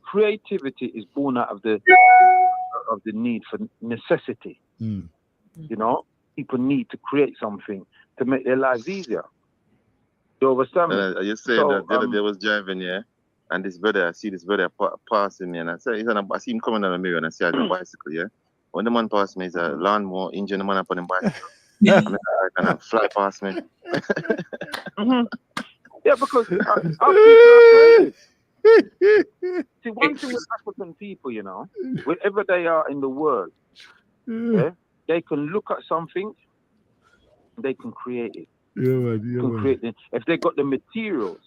creativity is born out of the need for necessity. You know, people need to create something to make their lives easier. You understand me? You say that the other day I was driving, and this brother, I see this brother passing me, and I say, I see him coming down the mirror, and I see a bicycle, When the man passed me, he's a lawnmower engine, the man up on the bicycle. I mean, I kind of fly past me. Yeah, because our people are creative. See, one thing with African people, you know, wherever they are in the world, they can look at something, they can create it. Create it. If they got the materials,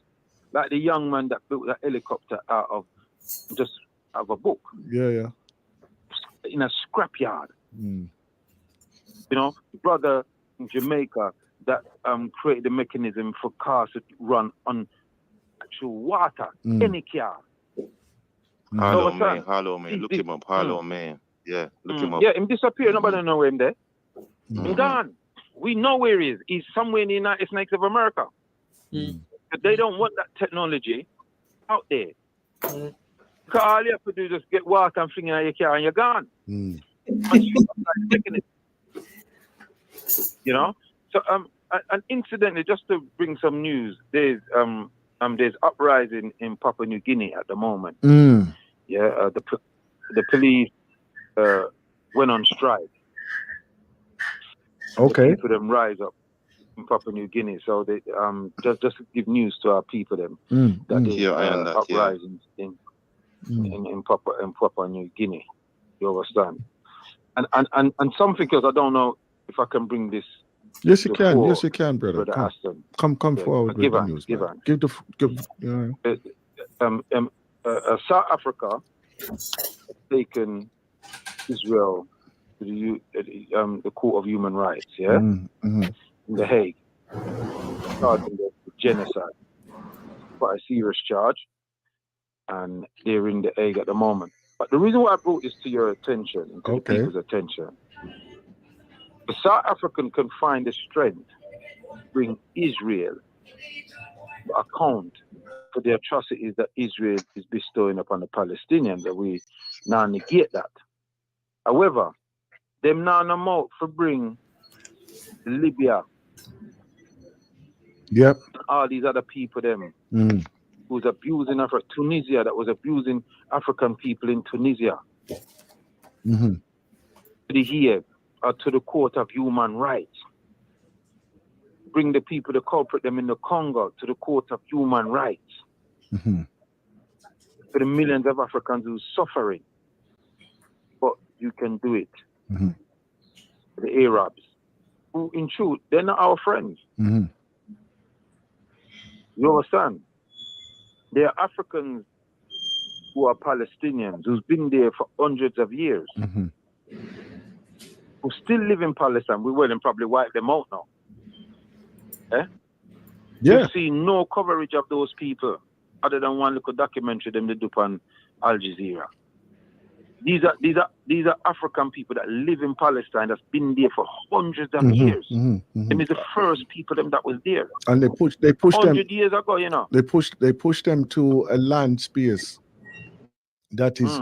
like the young man that built that helicopter out of a book. Yeah. In a scrapyard. You know, brother in Jamaica that created the mechanism for cars to run on actual water, any car. Harlow, man. Look him up, Harlow, man. Yeah, look him up. Yeah, him disappeared. Nobody know him there. He's gone. We know where he is. He's somewhere in the United States of America. But they don't want that technology out there. Because all you have to do is just get water and fling it in your car and you're gone. You know? So and incidentally, just to bring some news, there's uprising in Papua New Guinea at the moment. Yeah, the police went on strike. Okay. For them rise up in Papua New Guinea. So they just to give news to our people that there's uprisings in Papua New Guinea. You understand? And something else, I don't know if I can bring this. Yes, you can. Yes, you can, brother. Come Yeah, forward with the news. South Africa has taken Israel to the Court of Human Rights, in The Hague, charging them with genocide. Quite a serious charge, and they're in The Hague at the moment. But the reason why I brought this to your attention, to the people's attention, the South African can find the strength to bring Israel to account for the atrocities that Israel is bestowing upon the Palestinians, that we now negate that. However, them now no more for bring Libya, Yep. and all these other people them Mm. who's abusing Africa, Tunisia that was abusing African people in Tunisia, Mm-hmm. to the Hague or to the Court of Human Rights. Bring the people, the culprit them in the Congo to the Court of Human Rights. Mm-hmm. For the millions of Africans who's suffering. But you can do it. Mm-hmm. The Arabs, who in truth, they're not our friends. Mm-hmm. You understand? They are Africans who are Palestinians, who's been there for hundreds of years, Mm-hmm. who still live in Palestine. We will and probably wipe them out now. Eh? Yeah. We've seen no coverage of those people other than one little documentary them they do on Al Jazeera. These are African people that live in Palestine that's been there for hundreds of years. Mm-hmm. Mm-hmm. Them is the first people them that was there. And they pushed them 100 years ago, you know. They pushed them to a land space that is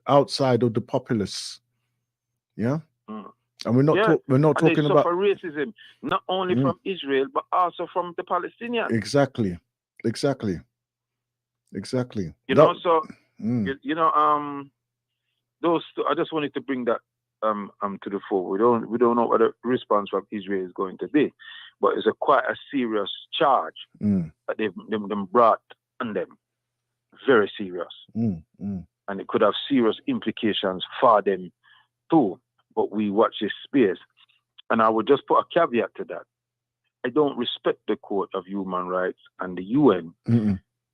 outside of the populace. Yeah. And we're not talking about racism, not only from Israel but also from the Palestinians. Exactly. You know, so you know, those I just wanted to bring that to the fore. We don't know what the response from Israel is going to be, but it's quite a serious charge that they've them brought on them. Very serious, and it could have serious implications for them too. But we watch this space, and I would just put a caveat to that. I don't respect the Court of Human Rights and the UN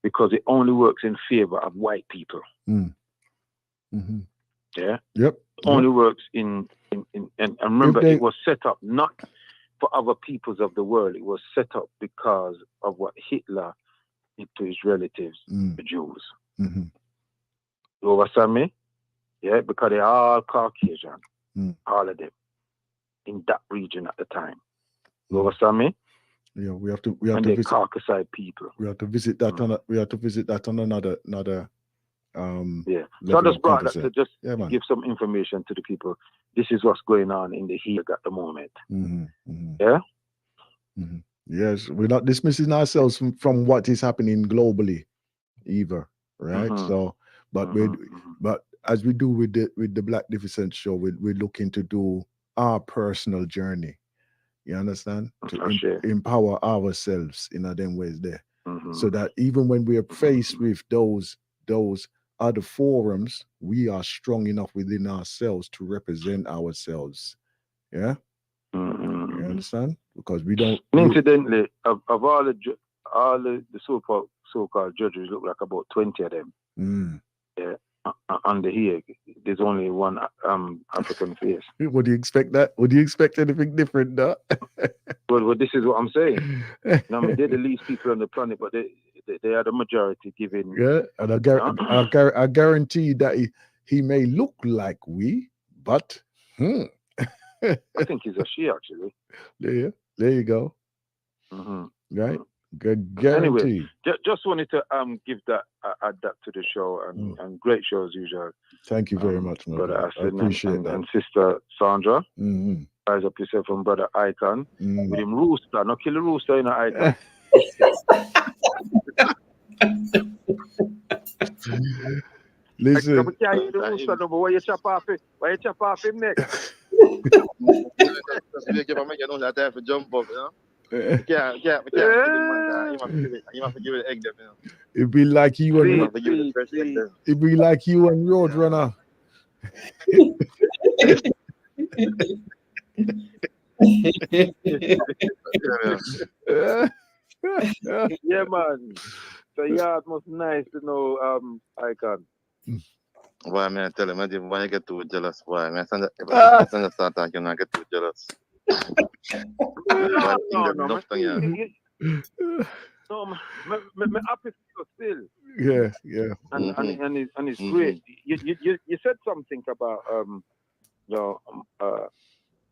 because it only works in favor of white people. Mm-hmm. Yeah. Yep. It only works in and remember it was set up not for other peoples of the world. It was set up because of what Hitler did to his relatives, the Jews. Mm-hmm. You understand me? Yeah, because they're all Caucasian, all of them, in that region at the time. You understand me? Yeah, we have to visit Caucasoid people. We have to visit that on another yeah. So I just brought that to just give some information to the people. This is what's going on in the Hague at the moment. Yeah. Yes, we're not dismissing ourselves from what is happening globally, either, right? So, but but as we do with the Blacknificent show, we're looking to do our personal journey. You understand? To empower ourselves in them ways there, so that even when we are faced with those other forums, we are strong enough within ourselves to represent ourselves. Yeah. You understand? Because we don't. Incidentally, of all the so-called judges, look like about 20 of them. Yeah. On the Hague, there's only one African face. Would you expect that? Would you expect anything different, though? Well, this is what I'm saying. I mean, they're the least people on the planet, but they are the majority giving. Yeah, and I guarantee that he may look like we, but I think he's a she actually. There you go. Right. Good guarantee. Anyway, just wanted to give that add that to the show and great show as usual. Thank you very much, my brother. I appreciate that. And sister Sandra. Rise up yourself from brother Icon. With him rooster, no kill the rooster in Icon. Listen. Why you chop off him next? Jump up, you know? You have to give it egg them, you know. It'd be like you and Roadrunner. Yeah, man. So yeah, it must nice to know Icon. Boy, man, I tell him, imagine when you get too jealous, boy. Man, I start talking, I get too jealous. No, me happy still. Yeah. And it's great. You said something about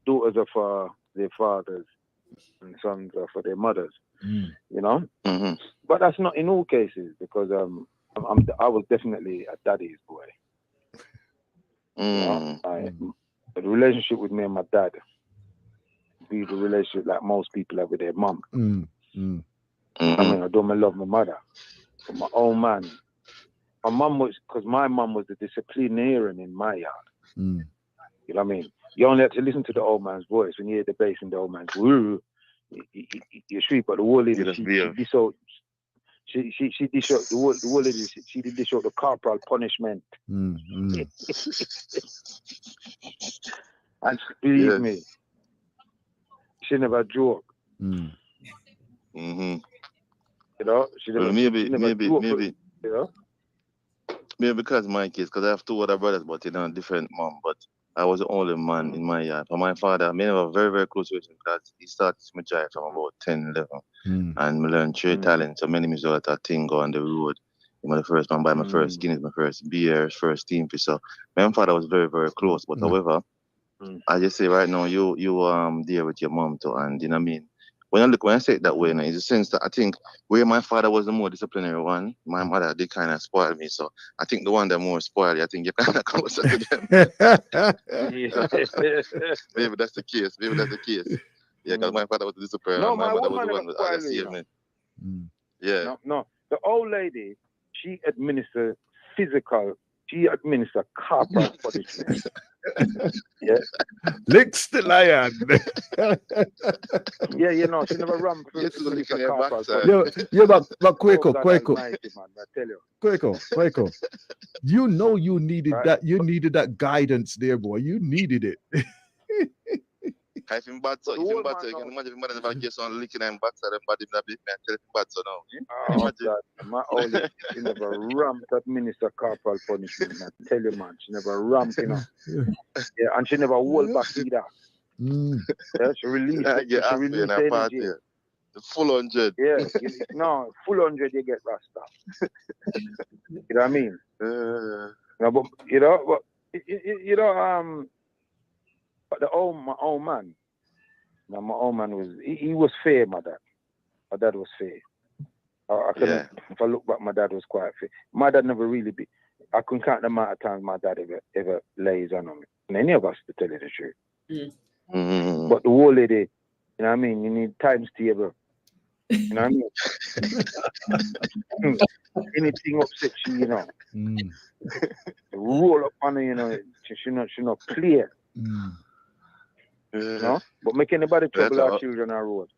daughters are for their fathers and sons are for their mothers. You know, but that's not in all cases because I was definitely a daddy's boy. You know, the relationship with me and my dad be the relationship like most people have with their mum. I mean, I don't love my mother, but my own man. My mum was, because my mum was the disciplinarian in my yard. You know what I mean? You only have to listen to the old man's voice. When you hear the bass in the old man's woo, you shriek. But the whole lady, she dish out the whole lady. She did dish out the corporal punishment. And believe me, she never joke. You know, she never. Maybe. You know. Maybe because my kids, because I have two other brothers, but different mom. But I was the only man in my yard. But my father, I have a very, very close relationship because he started me drive from about 10, 11. And I learned trade talent. So many music that thing go on the road. I'm the first man buy my first Guinness, my first beer, first team fish. So my father was very, very close. But however, I just say right now, you there with your mom too, and you know what I mean. When I say it that way, it's a sense that I think where my father was the more disciplinary one, my mother did kind of spoil me. So I think the one that more spoiled, I think you're kind of closer to them. Maybe that's the case. Yeah, because my father was the disciplinary. No, my mother was woman the one never that spoiled saved me. Yeah. No. The old lady, she administered physical. She administered corporal punishment. Yeah. Licks the lion. Yeah, you know, she never run through the corporal punishment. But Quaco. Almighty, man, I tell you. Quaco. You know you needed that. You needed that guidance there, boy. You needed it. If you bad, so you can imagine if mother never gets on licking and backside and body that bit, man, tell him bad, so now. Oh, God. My old lady, she never ramped that minister corporal punishment. I tell you, man, she never ramped, you know. Yeah, and she never hold back either. Yeah, she released it. She released the energy. The full 100. Yeah, full 100 you get Rasta. You know what I mean? No, but but my old man. Now my old man was he was fair, my dad. My dad was fair. I couldn't, if I look back, my dad was quite fair. My dad never really be. I couldn't count the amount of times my dad ever lays on me. And any of us, to tell you the truth. But the whole lady, you know what I mean? You need times table. You know what I mean? Anything upset you, you know. Roll up on her, you know. She not clear. You know? But make anybody trouble our children on the road.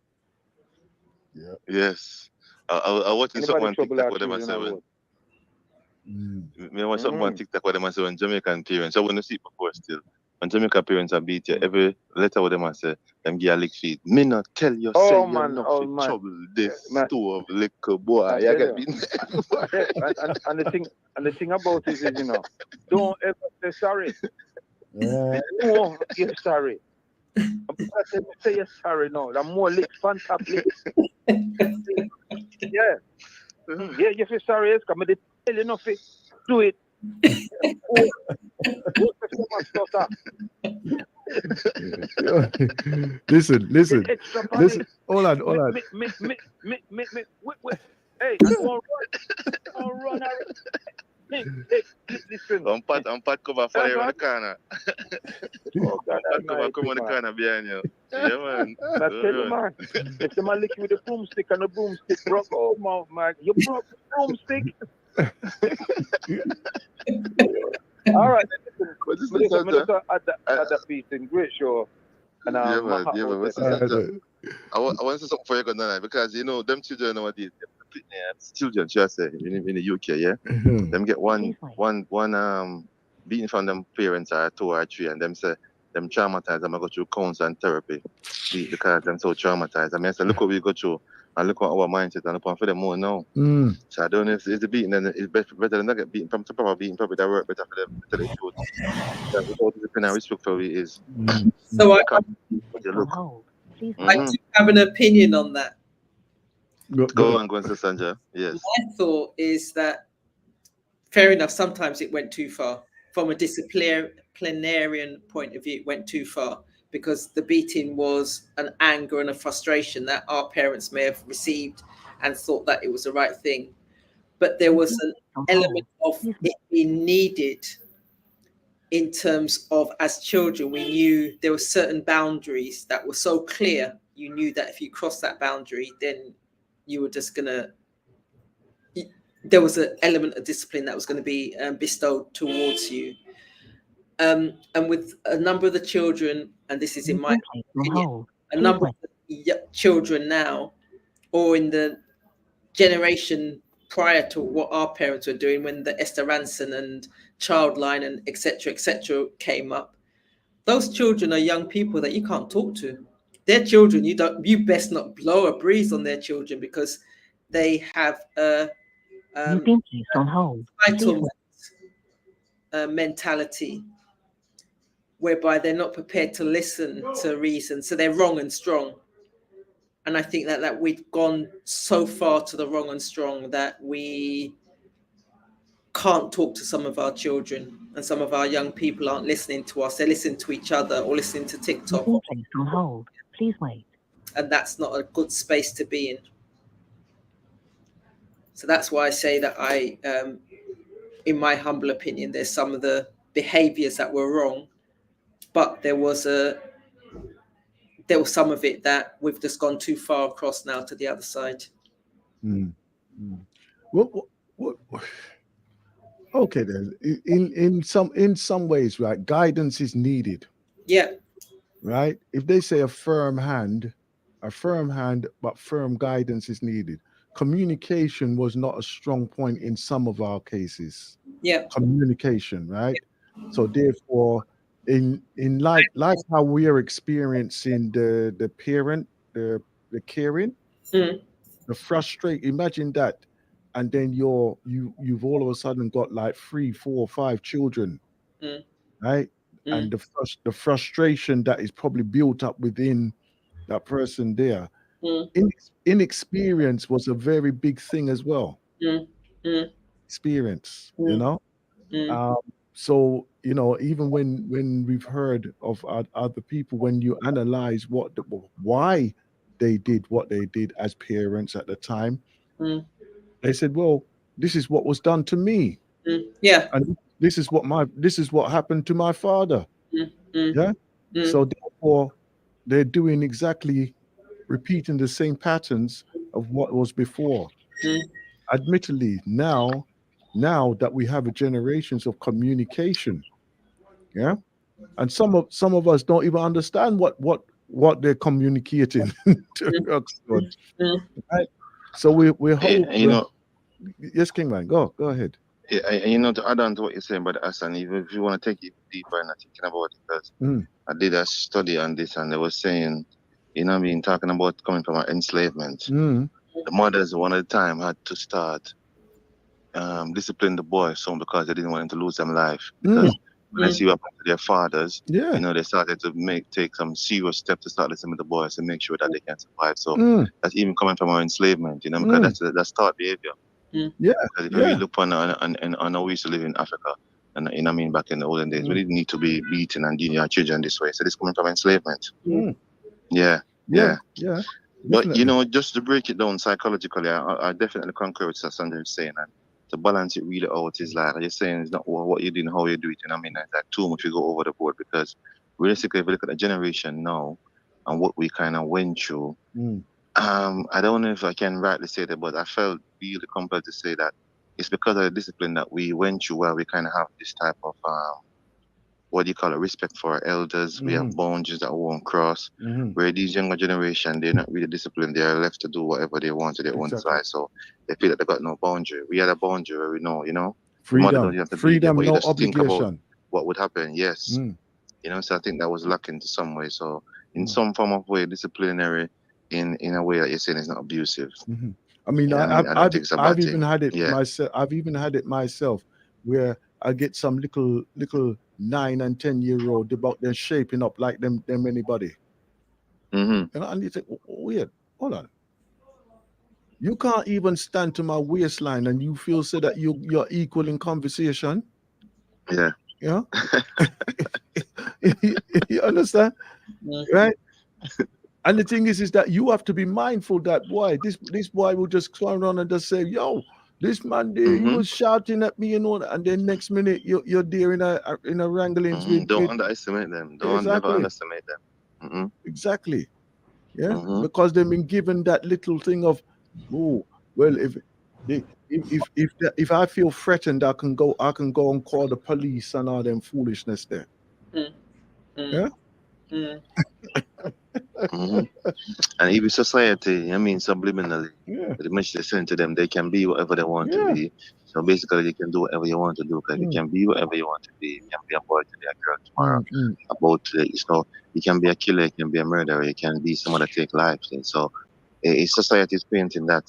Yeah. Yes. I watching someone TikTok what them say when. Me watch someone TikTok what them say when Jamaican parents. I want to see it before still. When Jamaican parents are beat you, every letter what them say, them give a lick feed. Me not tell you say you're not for trouble. This store of liquor boy. You get me. And the thing about it is, you know, don't ever say sorry. No, you're sorry. Say you're sorry now. The more licks, fantastic. Yeah, you feel sorry, it's coming. They tell you nothing. Do it. Listen. Hold on. Wait. Hey, don't run. Listen. I'm Pat cover for you on the corner. Pat come on the corner behind you. Yeah, man. I tell you, man. If the man lick you with a broomstick and the broomstick broke, oh man, you broke the broomstick. All right, listen. Add that piece in. Great show. And I want to say something for you tonight because you know them children nowadays, children, should I say, in the UK, yeah, them get one beating from them parents or 2 or 3, and them say them traumatized. Them go through counseling and therapy because them so traumatized. I mean, I say look what we go through and look at our mindset and look for them more now. So I don't know if the beating then it's better than not get beaten from proper beating. Probably that work better for them. Better the truth. That's what discipline and respect for it is. So I do have an opinion on that. Go on, Sister Sandra. Yes. My thought is that fair enough. Sometimes it went too far from a disciplinarian point of view. It went too far, because the beating was an anger and a frustration that our parents may have received and thought that it was the right thing. But there was an element of it being needed in terms of, as children, we knew there were certain boundaries that were so clear. You knew that if you crossed that boundary, then you were just going to, there was an element of discipline that was going to be bestowed towards you. And with a number of the children, and this is in my opinion, a number of the children now, or in the generation prior to what our parents were doing, when the Esther Ranson and Childline and etc. came up, those children are young people that you can't talk to. Their children, you best not blow a breeze on their children, because they have a entitlement mentality, whereby they're not prepared to listen to reason, so they're wrong and strong. And I think that we've gone so far to the wrong and strong that we can't talk to some of our children, and some of our young people aren't listening to us. They're listening to each other or listening to TikTok. On hold. Please wait. And that's not a good space to be in. So that's why I say that in my humble opinion, there's some of the behaviors that were wrong, but there was some of it that we've just gone too far across now to the other side. Okay, then. In some ways, right, guidance is needed. Yeah. Right? If they say a firm hand, but firm guidance is needed. Communication was not a strong point in some of our cases. Yeah. Communication, right? Yeah. So therefore, in like how we are experiencing the parent, the caring, the frustrate. Imagine that, and then you've all of a sudden got like 3, 4, 5 children, right? And the frustration that is probably built up within that person there. Inexperience was a very big thing as well. Experience, you know. So even when we've heard of other people, when you analyze why they did what they did as parents at the time, they said, well, this is what was done to me. Yeah. And this is what happened to my father. Yeah. So therefore, they're doing exactly, repeating the same patterns of what was before. Admittedly, now that we have generations of communication, yeah, and some of us don't even understand what they're communicating to us. Right? So we're hoping. Yes, Kingman, go ahead. Yeah, to add on to what you're saying, but Hassan, even if you want to take it deeper and thinking about it, because I did a study on this, and they were saying, talking about coming from an enslavement. The mothers one at a time had to start discipline the boys, so because they didn't want them to lose their life. Because when they see what happened to their fathers, they started to take some serious steps to start listening to the boys and make sure that they can survive. So that's even coming from our enslavement, because that's taught behavior. Yeah. Because if you really look on how we used to live in Africa, and back in the olden days, we didn't need to be beaten and dealing our children this way. So this coming from enslavement. Yeah. But just to break it down psychologically, I definitely concur with what Sandra is saying, and to balance it really out is like you're saying, it's not what you do and how you do it. It's like too much you go over the board, because realistically, if you look at the generation now and what we kind of went through, I don't know if I can rightly say that, but I felt really compelled to say that it's because of the discipline that we went through where we kind of have this type of respect for our elders. We have boundaries that we won't cross. Where these younger generation, they're not really disciplined. They are left to do whatever they want to their own side. So they feel that they got no boundary. We had a boundary where we know, freedom, no obligation. Think about what would happen. Yes. So I think that was lacking to some way. So in some form of way, disciplinary in a way that you're saying is not abusive. I mean, I've even had it myself. I've even had it myself, where I get some little 9 and 10-year-old about them shaping up like them anybody. And you think, weird. Hold on. You can't even stand to my waistline, and you feel so that you're equal in conversation. Yeah. Yeah. You understand? right? And the thing is that you have to be mindful that boy, this boy will just clown on and just say, "Yo, this man there, he was shouting at me, and then next minute you're there in a wranglings with. Don't underestimate them. Don't never Exactly, underestimate them. exactly, yeah, because they've been given that little thing of, oh, well, if I feel threatened, I can go and call the police and all them foolishness there. Yeah. And even society, I mean, subliminally, the message they send to them, they can be whatever they want to be. So basically, you can do whatever you want to do, because you can be whatever you want to be. You can be a boy today, a girl tomorrow, about today. So you can be a killer, you can be a murderer, you can be someone that take lives. And so society is painting that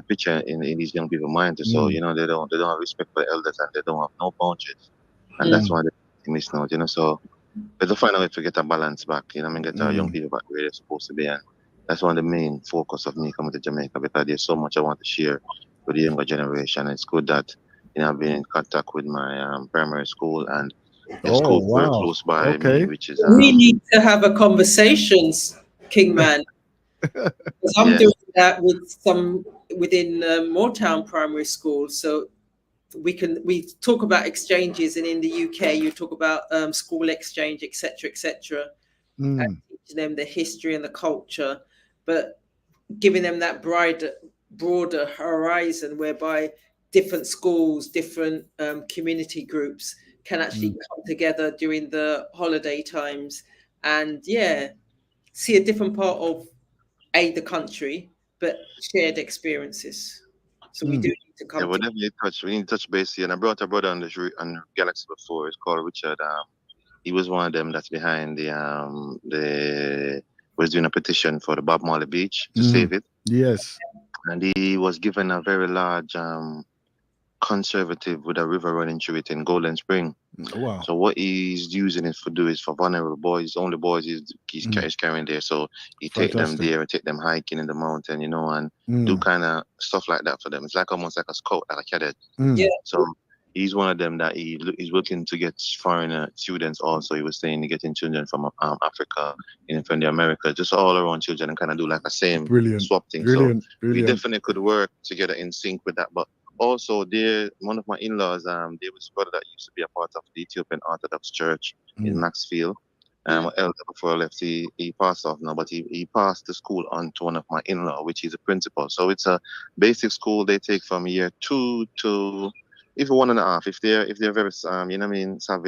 picture in these young people's minds. So they don't have respect for the elders, and they don't have no boundaries, and that's why they miss out. So. But to find a way to get a balance back, get our young people back where they're supposed to be. And that's one of the main focus of me coming to Jamaica, because there's so much I want to share with the younger generation. It's good that, I've been in contact with my primary school and a school very close by me, which is... we need to have a conversations, Kingman. Because I'm doing that with within Moortown Primary School. So we talk about exchanges, and in the UK you talk about school exchange, etc., and teaching them the history and the culture, but giving them that broader horizon whereby different schools, different community groups can actually come together during the holiday times and see a different part of the country, but shared experiences. So we do need to come. Yeah, we need to touch base here. And I brought a brother on the Galaxy before. It's called Richard. He was one of them that's behind was doing a petition for the Bob Marley Beach to save it. Yes. And he was given a very large conservative with a river running through it in Golden Spring. Wow. So what he's using it is for vulnerable boys, only boys he's carrying there. So he take them there and take them hiking in the mountain, and do kind of stuff like that for them. It's like almost like a scout, like a cadet. Yeah. So he's one of them that he's looking to get foreigner students also. He was saying getting children from Africa, from the Americas, just all around children, and kind of do like a same swap thing. So we definitely could work together in sync with that. But also, one of my in-laws, there was a brother that used to be a part of the Ethiopian Orthodox Church in Maxfield. Elder before I left, he passed off now, but he passed the school on to one of my in-law, which is a principal. So it's a basic school they take from year 2 to even 1.5. If they're very savvy,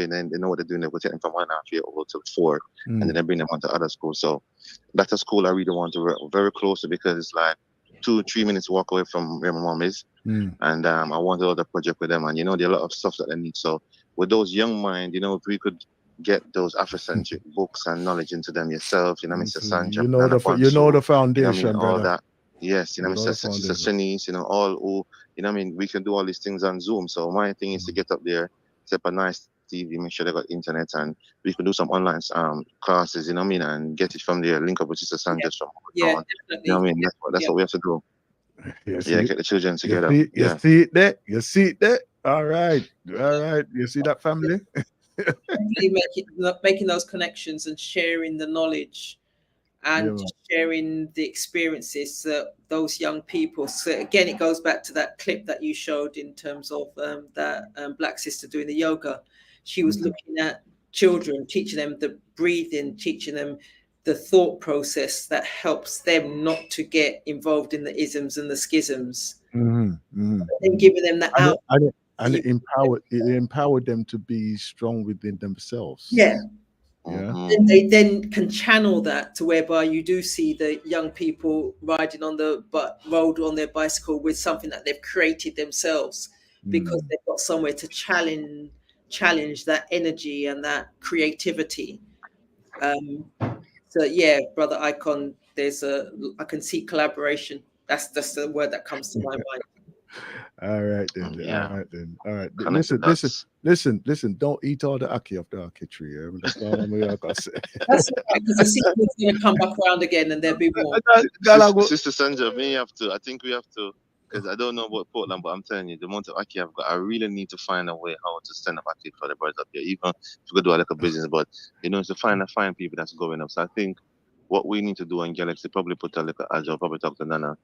then they know what they're doing. They will take them from 1.5 year old to 4, and then they bring them on to other schools. So that's a school I really want to work very closely, because it's like 2-3 minutes walk away from where my mom is. And I want to do the project with them, and there are a lot of stuff that they need. So with those young minds, if we could get those Afrocentric books and knowledge into them yourself, Mr. Sanja, the foundation, all brother. that. Yes, Mr. Shanice, all who, we can do all these things on Zoom. So my thing is to get up there, set up a nice TV, make sure they got internet, and we can do some online classes, and get it from there, link up with Sister Sanja from definitely. That's what we have to do. Get the children together. You see it there? You see it there? All right. You see that, family? Making those connections and sharing the knowledge and sharing the experiences that those young people. So again, it goes back to that clip that you showed in terms of that black sister doing the yoga. She was looking at children, teaching them the breathing, teaching them the thought process that helps them not to get involved in the isms and the schisms, and giving them that out. And it empowered them to be strong within themselves. Yeah. And they then can channel that to whereby you do see the young people riding on the road on their bicycle with something that they've created themselves, because they've got somewhere to challenge that energy and that creativity. So brother Icon, I can see collaboration. That's the word that comes to my mind. All right then. All right. Listen. Don't eat all the ackee off the ackee tree. That's all I'm gonna say. That's right, because the sequel's gonna come back around again, and there'll be more. Sister Sanja, I think we have to is I don't know about Portland, but I'm telling you, the amount of Aki I've got, I really need to find a way how to send up Aki for the birds up here. Even if we could do a little business, but it's to find people that's going up. So I think what we need to do in Galaxy, probably put a little ad, probably talk to Nana.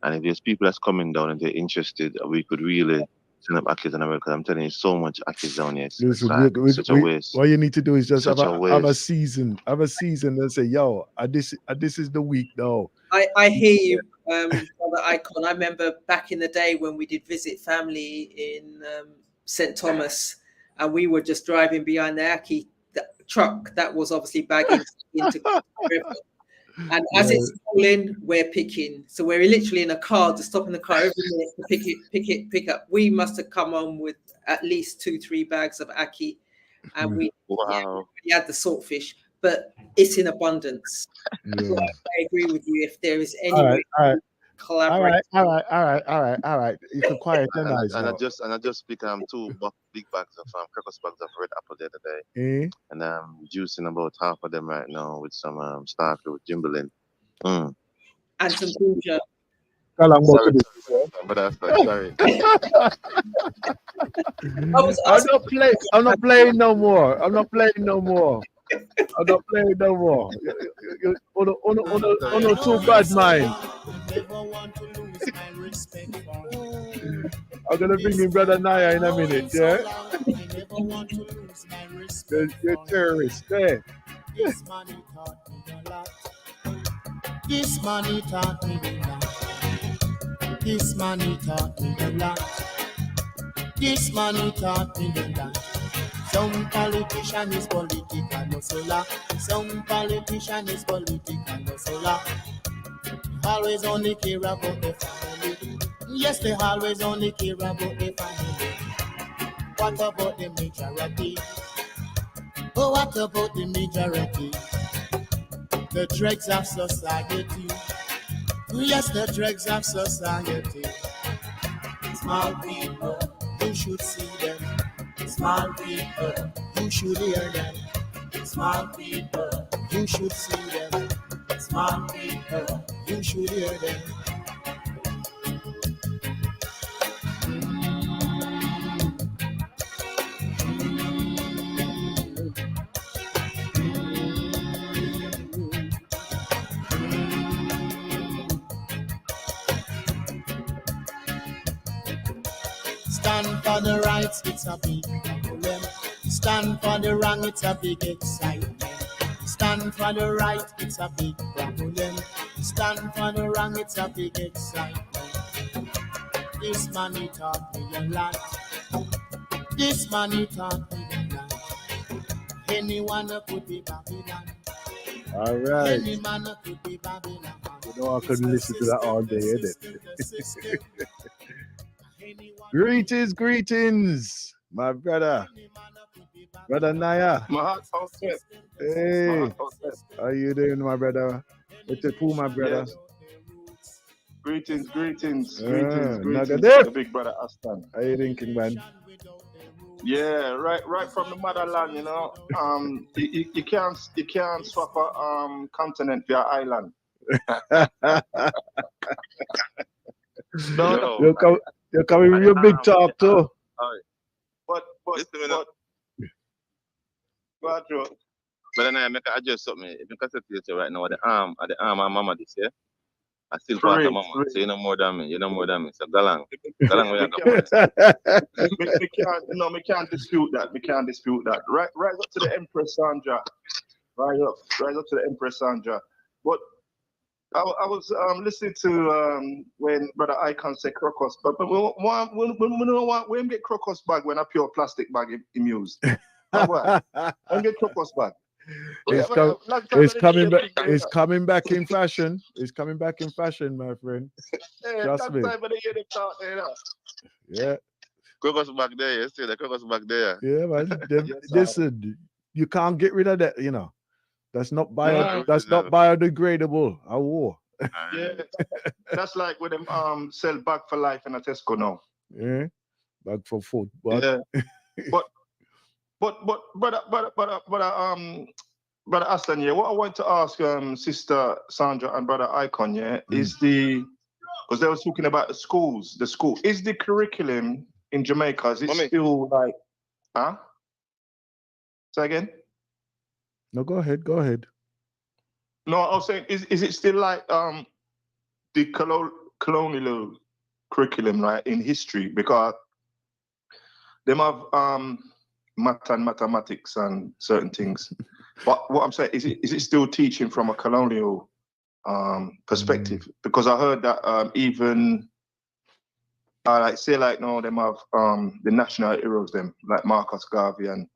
And if there's people that's coming down and they're interested, we could really send up Akis in America. I'm telling you, so much Akis down here. It's Listen, such a waste. what you need to do is just have Such a season, and say, yo, this is the week though. I hear you, Brother Icon. I remember back in the day when we did visit family in St. Thomas, and we were just driving behind the Aki truck that was obviously bagging into the river. And as it's falling, we're picking. So we're literally in a car, just stopping the car every minute to pick up. We must have come on with at least 2-3 bags of Aki, and we had the saltfish, but it's in abundance. So I agree with you. If there is any way to collaborate, all right. You can quiet down, and I just picked 2 big bags of Crackers bags of red apple the other day, and I'm juicing about half of them right now with some starfish with Jimbalin. And some ginger. Sorry. I'm not playing no more. On too bad mind. I'm gonna bring in Brother Naya in a minute, yeah? You're terrorist, yeah? This money taught me a lot. This money taught me a lot. This money taught me a lot. This money taught me a lot. Some politician is political, no solar. Some politician is political, no solar. Always only care about the family. Yes, they always only care about the family. What about the majority? Oh, what about the majority? The dregs of society. Yes, the dregs of society. Small people, you should see them. Small people, you should hear them. Small people, you should see them. Small people, you should hear them. Stand for the rights, it's a big problem. Stand for the wrong, it's a big excitement. Stand for the right, it's a big problem. Stand for the wrong, it's a big excitement. This money taught me a lot. This money taught me a lot. Anyone could be Babylon. All right. Any man could be Babylon. I couldn't listen to that all day, innit? Greetings, my brother Naya. My heart's all set. Hey, how you doing, my brother? What's the cool, my brother? Greetings. The big brother Aston. How you thinking, man? Yeah, right from the motherland, you can't swap a continent for your island. You're coming with your big talk too. All right. But then I make adjust something. Because I right now at the arm of mama this year. I still part of mama. So you know more than me. So galang where we can't dispute that. Right up to the Empress Sandra. Right up to the Empress Sandra. But I was listening to when Brother Icon said crocus, but we don't want we get crocus bag when a pure plastic bag he used. What? I get crocus bag. It's coming back in fashion. It's coming back in fashion, my friend. Trust me. Yeah. Crocus back there, you see the crocus back there. Yeah, man. Listen, you can't get rid of that, That's not biodegradable. I war. Yeah, that's like when them sell bag for life in a Tesco now. Yeah, bag for food. But brother Aston, yeah. What I want to ask Sister Sandra and Brother Icon, yeah, is because they were talking about the schools. The school is the curriculum in Jamaica. Is it still like, huh? Say again? No, go ahead. Go ahead. No, I was saying, is it still like the colonial curriculum, right, in history? Because they have math and mathematics and certain things. But what I'm saying is it still teaching from a colonial perspective? Because I heard that even like no, them have the national heroes, them like Marcus Garvey and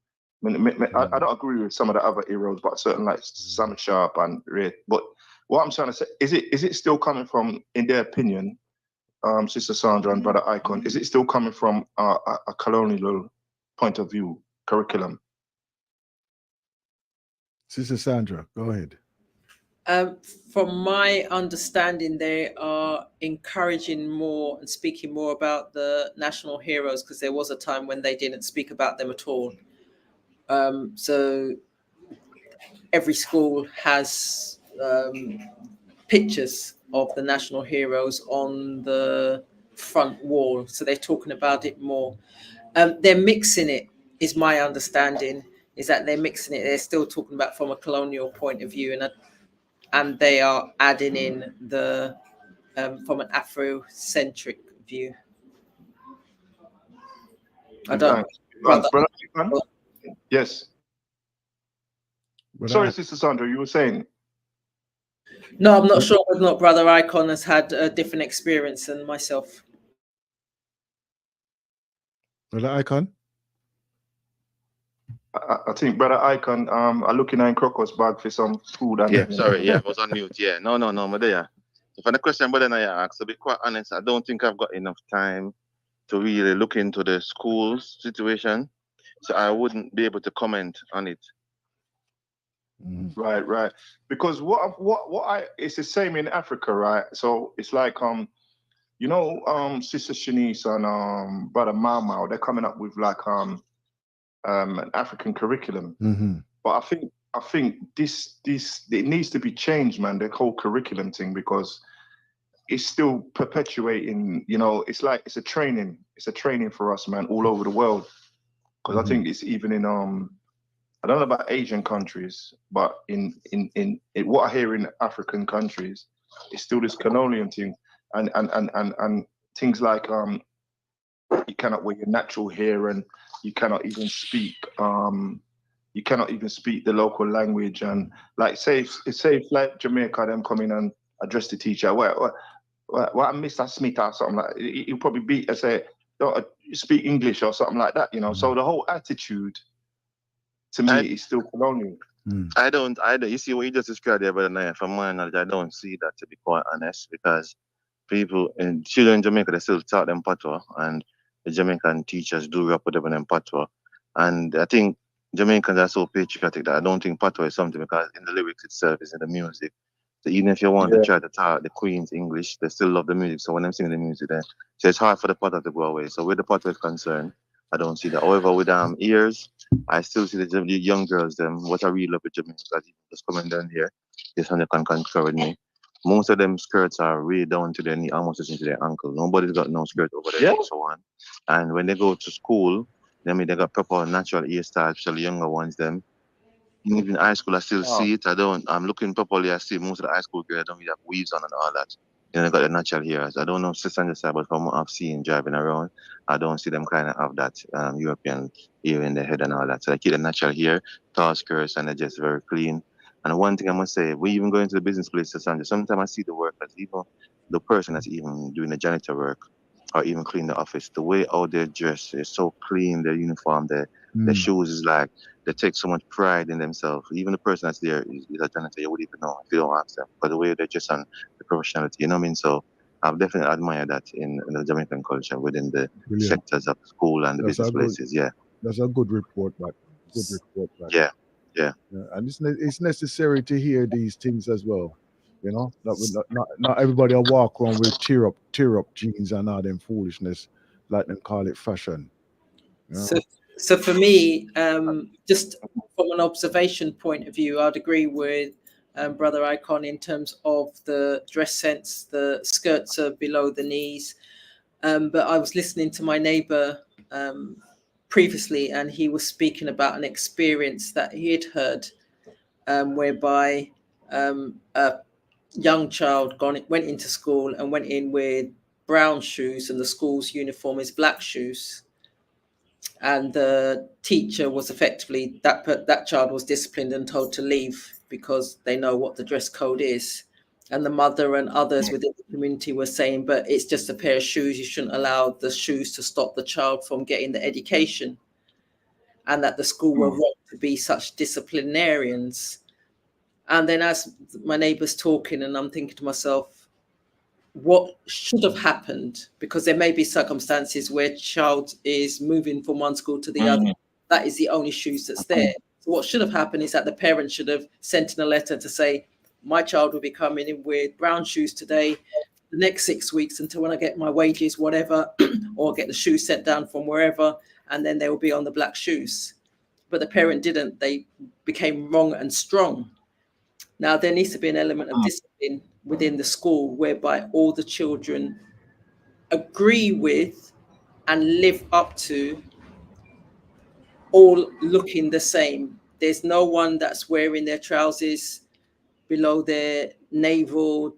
I don't agree with some of the other heroes, but certain like Sam Sharp and Ray. But what I'm trying to say is it still coming from, in their opinion, Sister Sandra and Brother Icon, is it still coming from a colonial point of view curriculum? Sister Sandra, go ahead. From my understanding, they are encouraging more and speaking more about the national heroes, because there was a time when they didn't speak about them at all. So every school has pictures of the national heroes on the front wall. So they're talking about it more. They're mixing it, is my understanding, is that they're mixing it. They're still talking about from a colonial point of view, and they are adding in the from an Afrocentric view. I don't know. Brother, yes. Sorry, Sister Sandra, you were saying? No, I'm not sure whether or not Brother Icon has had a different experience than myself. Brother Icon? I think Brother Icon are looking in Crocus bag for some food. And yeah, sorry, I was on mute. Yeah, no, but there. So for the question, brother, I asked, to be quite honest, I don't think I've got enough time to really look into the school's situation, so I wouldn't be able to comment on it. Right. Because it's the same in Africa, right? So it's like Sister Shanice and Brother Mau, they're coming up with like an African curriculum. But I think this it needs to be changed, man, the whole curriculum thing, because it's still perpetuating, it's like it's a training for us, man, all over the world. Because I think it's even in I don't know about Asian countries, but in what I hear in African countries, it's still this colonial thing, and things like you cannot wear your natural hair, and you cannot even speak the local language, and like say if like Jamaica them come in and address the teacher, what Mr. Smith or something like, he'll probably beat and say, don't speak English or something like that, So the whole attitude, to me, is still colonial. I don't. You see what you just described there, brother, from my knowledge, I don't see that, to be quite honest, because children in Jamaica, they still taught them patois, and the Jamaican teachers do rap with them in patois. And I think Jamaicans are so patriotic that I don't think patois is something, because in the lyrics itself, is in the music. So even if you want to try to talk the Queen's English, they still love the music. So when I'm singing the music there, so it's hard for the patois to go away. So where the patois is concerned, I don't see that. However, with ears, I still see the young girls, what I really love with Jamaica, just coming down here, this one can concur with me. Most of them skirts are way down to their knee, almost into their ankle. Nobody's got no skirt over their knee, so on. And when they go to school, they got proper natural hairstyles, especially younger ones, Even in high school, I still see it. I'm looking properly, I see most of the high school girls don't really have weaves on and all that. They got the natural hairs. I don't know if Sister Sandra, but from what I've seen driving around, I don't see them kind of have that European hair in their head and all that. So they keep the natural hair, tall skirts, and they're just very clean. And one thing I must say, we even go into the business place, Sister Sandra, sometimes I see the workers, even the person that's even doing the janitor work or even clean the office, the way how they dress is so clean, their uniform, their shoes is like, they take so much pride in themselves. Even the person that's there is a janitor, you would even know if you don't ask them. But the way they dress and the professionality, you know what I mean? So I've definitely admired that in the Jamaican culture within the sectors of school and the business places. Yeah. That's a good report, but Yeah. And it's necessary to hear these things as well. Not everybody will walk around with tear up jeans and all them foolishness, like them call it fashion. So for me, just from an observation point of view, I'd agree with Brother Icon, in terms of the dress sense. The skirts are below the knees. But I was listening to my neighbor previously, and he was speaking about an experience that he had heard, whereby a young child went into school and went in with brown shoes, and the school's uniform is black shoes. And the teacher was effectively, that child was disciplined and told to leave because they know what the dress code is. And the mother and others within the community were saying, but it's just a pair of shoes. You shouldn't allow the shoes to stop the child from getting the education. And that the school were wrong to be such disciplinarians. And then as my neighbour's talking, and I'm thinking to myself, what should have happened? Because there may be circumstances where child is moving from one school to the other. That is the only shoes that's there. So what should have happened is that the parent should have sent in a letter to say, my child will be coming in with brown shoes today, the next 6 weeks until when I get my wages, whatever, or get the shoes sent down from wherever, and then they will be on the black shoes. But the parent didn't. They became wrong and strong. Now, there needs to be an element of discipline within the school whereby all the children agree with and live up to all looking the same. There's no one that's wearing their trousers below their navel,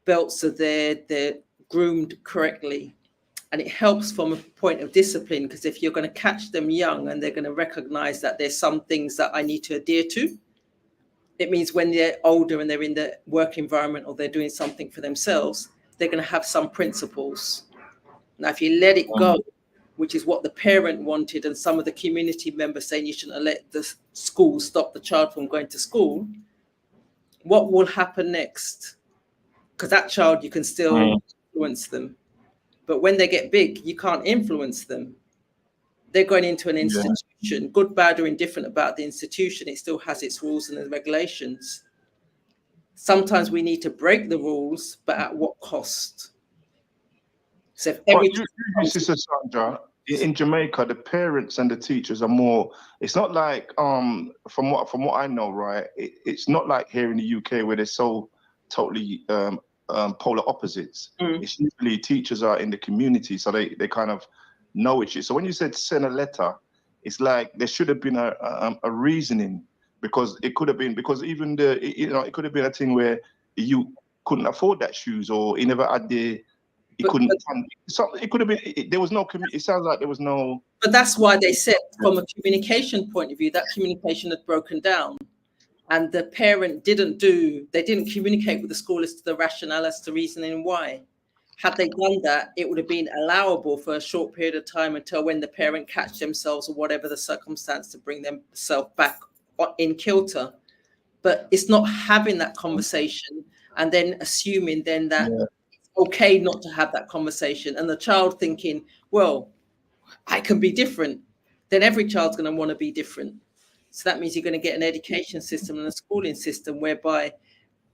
belts are there, they're groomed correctly. And it helps from a point of discipline, because if you're going to catch them young and they're going to recognize that there's some things that I need to adhere to, it means when they're older and they're in the work environment or they're doing something for themselves, they're going to have some principles. Now, if you let it go, which is what the parent wanted, and some of the community members saying you shouldn't let the school stop the child from going to school, what will happen next? Because that child, you can still influence them. But when they get big, you can't influence them. They're going into an institution, good, bad, or indifferent about the institution. It still has its rules and regulations. Sometimes we need to break the rules, but at what cost? So if every Sister Sandra, in Jamaica, the parents and the teachers are more. It's not like from what I know, right? It's not like here in the UK where they're so totally polar opposites. It's usually teachers are in the community, so they kind of know each other. So when you said send a letter, it's like there should have been a reasoning, because it could have been, because even it could have been a thing where you couldn't afford that shoes, or he never had the. It couldn't. It could have been. There was no. It sounds like there was no. But that's why they said, from a communication point of view, that communication had broken down, and the parent didn't communicate with the school as to the rationale, as to reasoning why. Had they done that, it would have been allowable for a short period of time until when the parent catch themselves or whatever the circumstance to bring themselves back in kilter. But it's not having that conversation and then assuming then that it's okay not to have that conversation, and the child thinking, well, I can be different. Then every child's going to want to be different. So that means you're going to get an education system and a schooling system whereby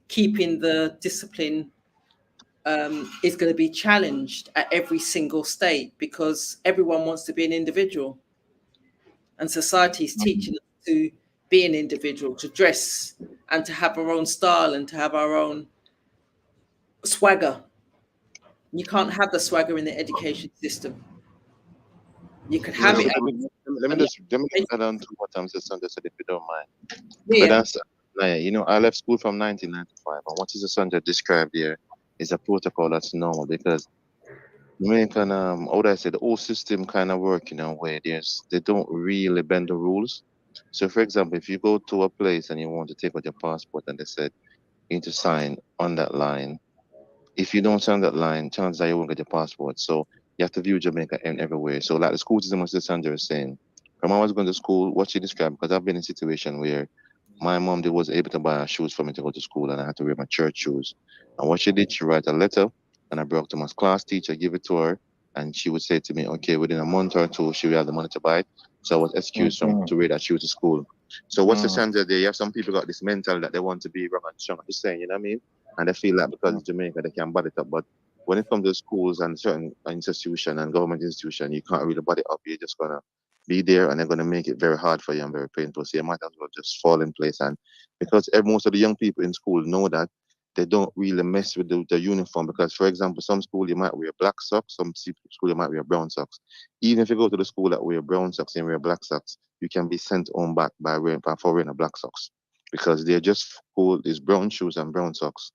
keeping the discipline is going to be challenged at every single state, because everyone wants to be an individual, and society is teaching us to be an individual, to dress and to have our own style and to have our own swagger. You can't have the swagger in the education system. You could have it. Let me just add on to what Sister Sandra said, if you don't mind. Yeah. But that's, I left school from 1995, and what Sister Sandra described here is a protocol that's normal, because Jamaican, how would I say, the whole system kind of work in a way they don't really bend the rules. So, for example, if you go to a place and you want to take out your passport and they said you need to sign on that line, if you don't sign that line, chances are you won't get your passport. So you have to view Jamaica and everywhere. So like the school system, what Sister Sandra was saying, when I was going to school, what she described, because I've been in a situation where my mom was able to buy shoes for me to go to school, and I had to wear my church shoes. And what she did, she write a letter, and I brought to my class teacher, give it to her, and she would say to me, okay, within a month or two, she will have the money to buy it. So I was excused to wear that shoe to school. So what's the Sandra there? You have some people got this mental that they want to be wrong and strong, just saying, you know what I mean? And they feel that because it's Jamaica, they can body it up. But when it comes to schools and certain institution and government institution, you can't really body it up. You're just gonna be there, and they're gonna make it very hard for you and very painful. So you might as well just fall in place and because most of the young people in school know that they don't really mess with the uniform. Because, for example, some school you might wear black socks, some school you might wear brown socks. Even if you go to the school that wear brown socks and wear black socks, you can be sent home back for wearing a black socks, because they're just cool. Is brown shoes and brown socks.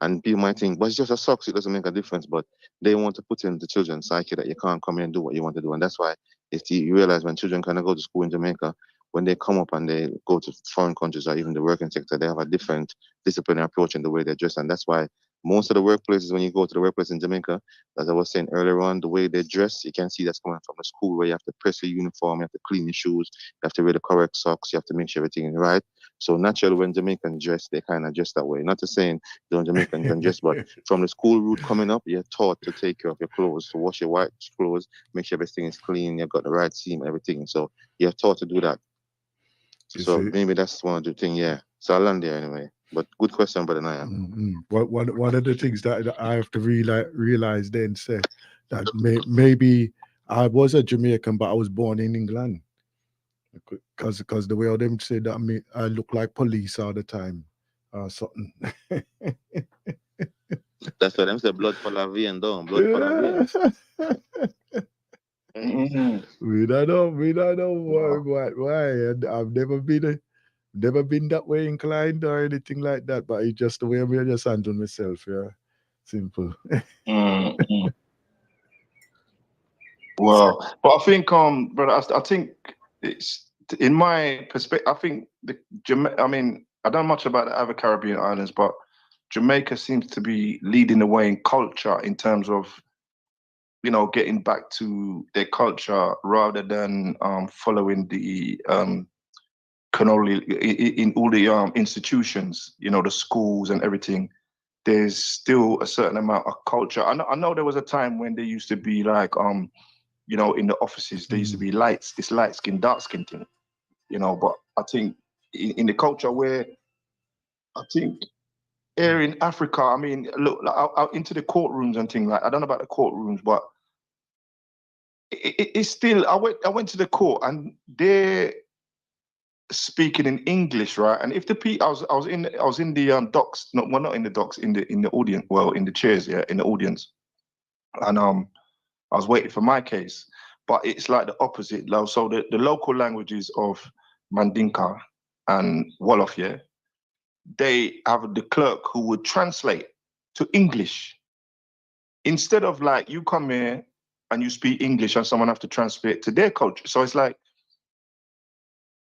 And people might think, but it's just a socks, it doesn't make a difference. But they want to put in the children's psyche that you can't come here and do what you want to do. And that's why you realize when children kind of go to school in Jamaica, when they come up and they go to foreign countries or even the working sector, they have a different disciplinary approach in the way they dress. And that's why most of the workplaces, when you go to the workplace in Jamaica, as I was saying earlier on, the way they dress, you can see that's coming from the school, where you have to press your uniform, you have to clean your shoes, you have to wear the correct socks, you have to make sure everything is right. So naturally, when Jamaicans dress, they kind of dress that way. Not to saying don't Jamaicans don't dress, but from the school route coming up, you're taught to take care of your clothes, to wash your white clothes, make sure everything is clean, you've got the right seam, everything. So you're taught to do that. So maybe that's one of the things, yeah. So I'll land there anyway. But good question, Brother Naya. One of the things that I have to realize then, say that maybe I was a Jamaican, but I was born in England. Because the way of them say that I look like police all the time or something. That's why them say blood for la vie and down, blood for la vie. We don't know why. I've never been that way inclined or anything like that, but it's just the way I just handle myself, yeah. Simple. Well, but I think, brother, I think it's, in my perspective, I think I mean, I don't know much about the other Caribbean islands, but Jamaica seems to be leading the way in culture in terms of, you know, getting back to their culture rather than following the colonial in all the institutions, you know, the schools and everything. There's still a certain amount of culture. I know there was a time when there used to be like you know, in the offices, there used to be this light skin, dark skin thing, you know, but I think in the culture where I think here in Africa, I mean, look, like, out into the courtrooms and things like, I don't know about the courtrooms, but it's still, I went to the court and they're speaking in English, right? And if the I was in the docks, not in the docks, in the audience, well, in the chairs, yeah, in the audience, and I was waiting for my case, but it's like the opposite. So the local languages of Mandinka and Wolof, yeah, they have the clerk who would translate to English. Instead of like, you come here and you speak English and someone have to translate to their culture. So it's like,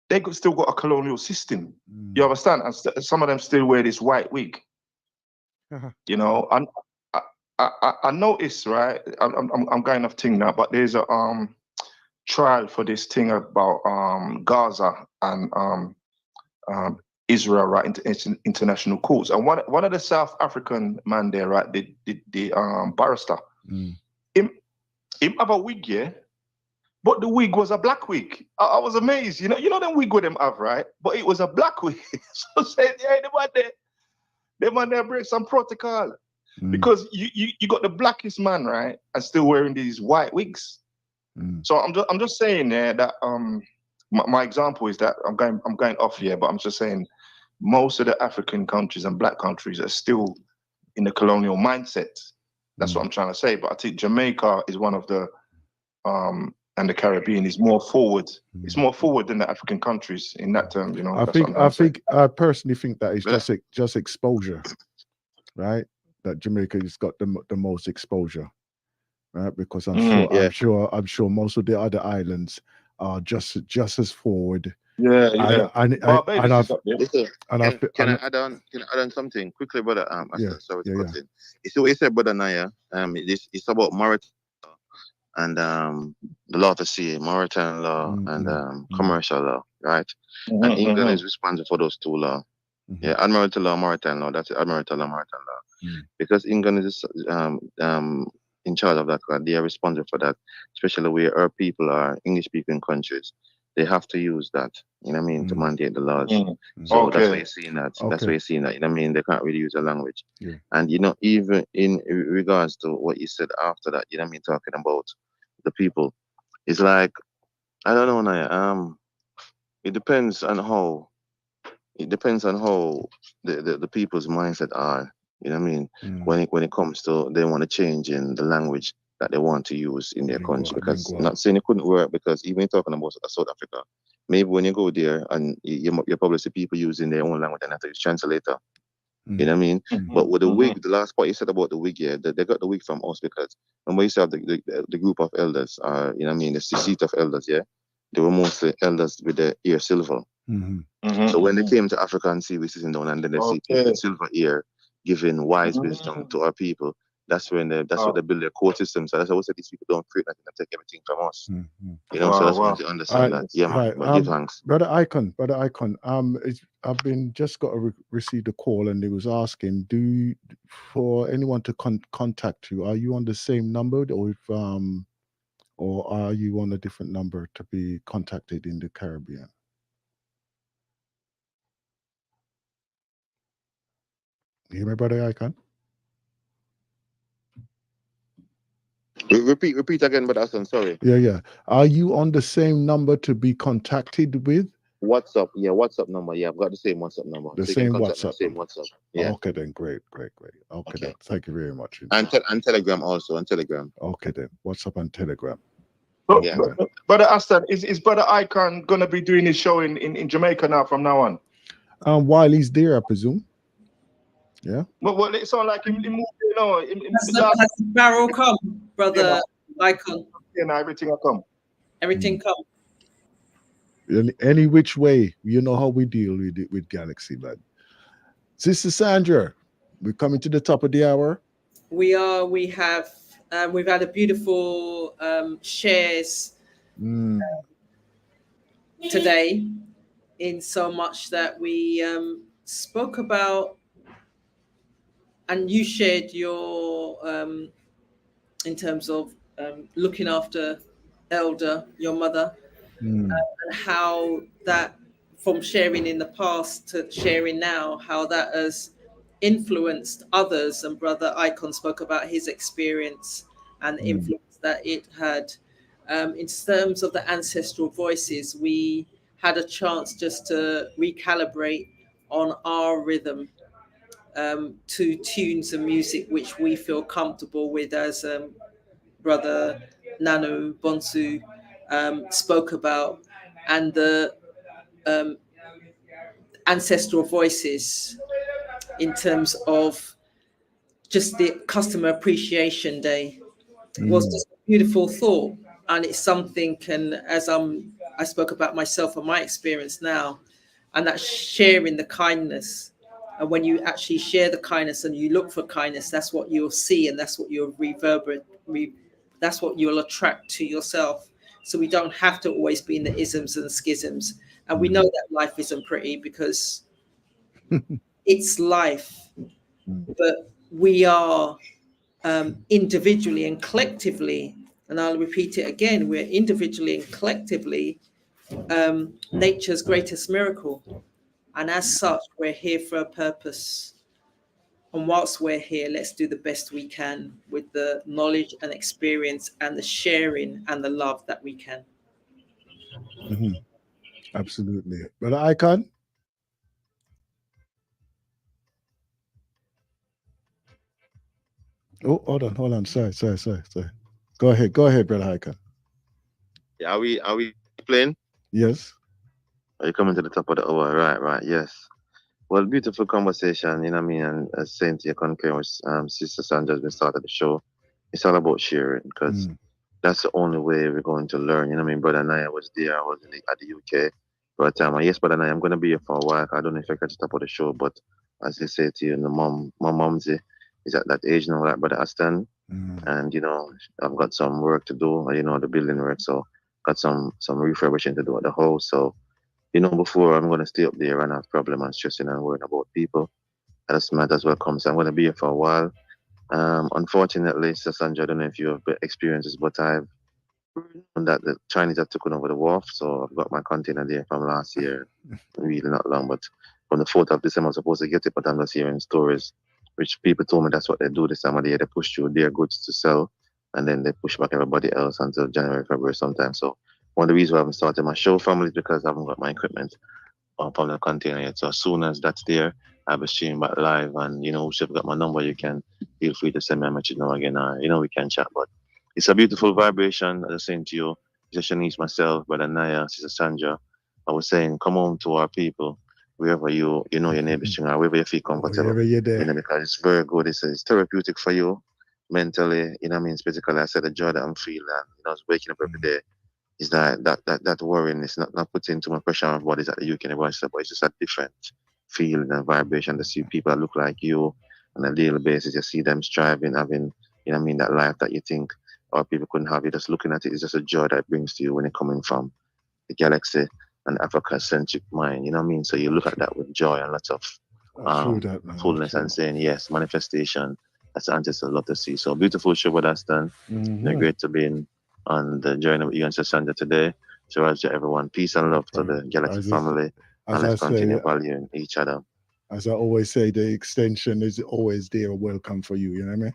they still got a colonial system. You understand? And some of them still wear this white wig. You know, and I noticed, right? I'm going off thing now, but there's a trial for this thing about Gaza and Israel, right, into international courts. And one of the South African man there, right, the barrister, him have a wig, yeah, but the wig was a black wig. I was amazed, you know them wig with them have, right? But it was a black wig. So said, yeah, the man there break some protocol. Because you got the blackest man, right, and still wearing these white wigs. So I'm just saying there that my example is that I'm going off here, but I'm just saying most of the African countries and black countries are still in the colonial mindset. That's what I'm trying to say. But I think Jamaica is one of the and the Caribbean is more forward. It's more forward than the African countries in that term. You know, I personally think that it's just exposure, right? That Jamaica has got the most exposure, right? Because I'm sure most of the other islands are just as forward. Yeah. And can I add on something quickly, brother? Sorry to cut in. So you said, Brother Naya, it's about maritime law and the law to sea, maritime law and commercial law, right? And England is responsible for those two laws. Yeah, admiralty law, maritime law. That's it, admiralty law, maritime law. Because England is in charge of that. They are responsible for that, especially where our people are English-speaking countries. They have to use that, you know what I mean, to mandate the laws. So that's why you're seeing that. That's why you're seeing that. You know what I mean? They can't really use the language. And you know, even in regards to what you said after that, you know what I mean, talking about the people, it's like, I don't know, Naya. It depends on how it depends on how the people's mindset are. You know what I mean? When it comes to they want to change in the language that they want to use in their country. Because not saying it couldn't work, because even talking about South Africa, maybe when you go there and you probably see people using their own language and have to use translator. You know what I mean? But with the wig, the last part you said about the wig, yeah, they got the wig from us because when we used to have the group of elders, you know what I mean, the seat of elders, yeah, they were mostly elders with the ear silver. So when they came to Africa and see we sitting down and then they see people with silver ear giving wise wisdom to our people, that's when that's what they build their core system. So that's why I said these people don't create nothing and take everything from us. You know, so that's why you understand that. Yeah, man. But give thanks. Brother Icon, I've been just got received a call and they was asking, for anyone to contact you, are you on the same number or are you on a different number to be contacted in the Caribbean? You hear me, Brother Icon? Repeat again, but I'm sorry. Yeah. Are you on the same number to be contacted with? WhatsApp, yeah, WhatsApp number. Yeah, I've got the same WhatsApp number. The so same you can contact me WhatsApp. on the same WhatsApp. Yeah. Okay then, great. Okay then, thank you very much. And Telegram also, on Telegram. Okay then, WhatsApp and Telegram. Yeah. Brother Aston, is Brother Icon gonna be doing his show in Jamaica now from now on? While he's there, I presume. Yeah. Well, it sounds like he moved, you know. Has the barrel come, Brother Icon? Yeah, everything will come. Everything come. Any which way, you know how we deal with it with Galaxy, man. Sister Sandra, we're coming to the top of the hour. We are. We've had a beautiful shares today, in so much that we spoke about, and you shared your in terms of looking after your mother, and how that, from sharing in the past to sharing now, how that has influenced others. And Brother Icon spoke about his experience and the influence that it had. In terms of the ancestral voices, we had a chance just to recalibrate on our rhythm to tunes and music which we feel comfortable with, as Brother Nanu Bonsu spoke about, and the ancestral voices in terms of just the Customer Appreciation Day was just a beautiful thought. And it's something, and as I spoke about myself and my experience now, and that sharing the kindness. And when you actually share the kindness and you look for kindness, that's what you'll see, and that's what you'll that's what you'll attract to yourself. So we don't have to always be in the isms and schisms. And we know that life isn't pretty because it's life. But we are individually and collectively, and I'll repeat it again, we're individually and collectively nature's greatest miracle. And as such, we're here for a purpose. And whilst we're here, let's do the best we can with the knowledge and experience and the sharing and the love that we can. Absolutely. Brother Icon? Oh, hold on. Sorry. Go ahead, Brother Icon. Yeah, are we playing? Yes. Are you coming to the top of the hour? Right, yes. Well, beautiful conversation, you know what I mean? And as Cynthia concurring with Sister Sandra as we started the show, it's all about sharing, because that's the only way we're going to learn, you know what I mean? Brother Naya was there, I was at the UK for a time. Yes, Brother Naya, I'm going to be here for a while. I don't know if I catch the top of the show, but as they say to you, my mom's is at that age now, like Brother Aston. And, you know, I've got some work to do, you know, the building work, so got some refurbishing to do at the house. So, you know, before I'm going to stay up there and have problem and stressing and worrying about people, I just might as well come. So I'm going to be here for a while. Unfortunately, Sister Sandra, I don't know if you have experienced this, but I've heard that the Chinese have taken over the wharf. So I've got my container there from last year, really not long, but from the 4th of December, I'm supposed to get it, but I'm just hearing stories, which people told me that's what they do this time of the year. They push through their goods to sell, and then they push back everybody else until January, February sometime. So one of the reasons why I haven't started my show, family, is because I haven't got my equipment. public container yet. So as soon as that's there, I'll be streaming back live. And if you've got my number, you can feel free to send me a message now again. We can chat. But it's a beautiful vibration. As I was saying to you, Sister Shanice, myself, Brother Naya, Sister Sandra, I was saying, come home to our people, wherever your neighbors are, wherever you feel comfortable. Wherever you're there. Because it's very good. It's therapeutic for you mentally, physically. I said the joy that I'm feeling, it's waking up every day. Is that worrying? It's not putting too much pressure on what is at the UK University, but it's just a different feeling and vibration to see people that look like you on a daily basis. You see them striving, having, that life that you think or people couldn't have. You just looking at it, it's just a joy that it brings to you when you're coming from the galaxy and Africa-centric mind. So you look at that with joy and lots of fullness and saying, yes, manifestation. That's the answer I'd love to see. So beautiful show with us done. Great to be on the journey with you and Sandra today. So as to everyone, peace and love to the Galaxy family. And let's continue valuing each other. As I always say, the extension is always there, welcome for you, you know what I mean?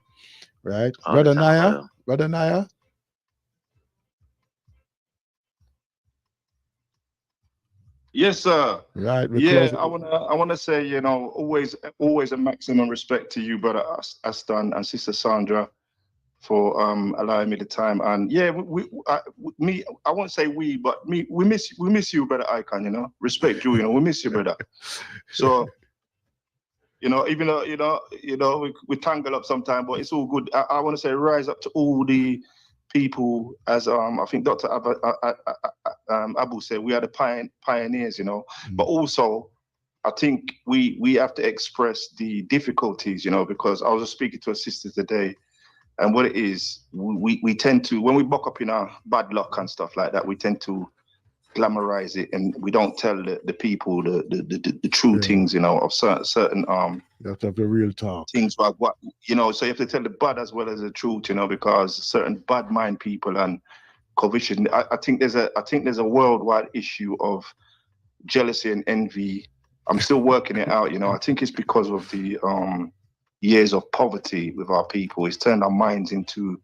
Right? Brother Naya? Yes, sir. Right. I wanna say, always a maximum respect to you, Brother Aston and Sister Sandra, for allowing me the time. And yeah, I won't say we, but we miss you, Brother Icon. Respect you, we miss you, brother. So even though we tangle up sometimes, but it's all good. I want to say rise up to all the people, as I think Dr. Abu said, we are the pioneers, but also I think we have to express the difficulties, because I was just speaking to a sister today, and what it is, we tend to, when we buck up in our bad luck and stuff like that, we tend to glamorize it, and we don't tell the people the true things, of certain you have to have the real talk. Things like what so you have to tell the bad as well as the truth, because certain bad mind people and coveting. I think there's a worldwide issue of jealousy and envy. I'm still working it out, I think it's because of the years of poverty with our people. It's turned our minds into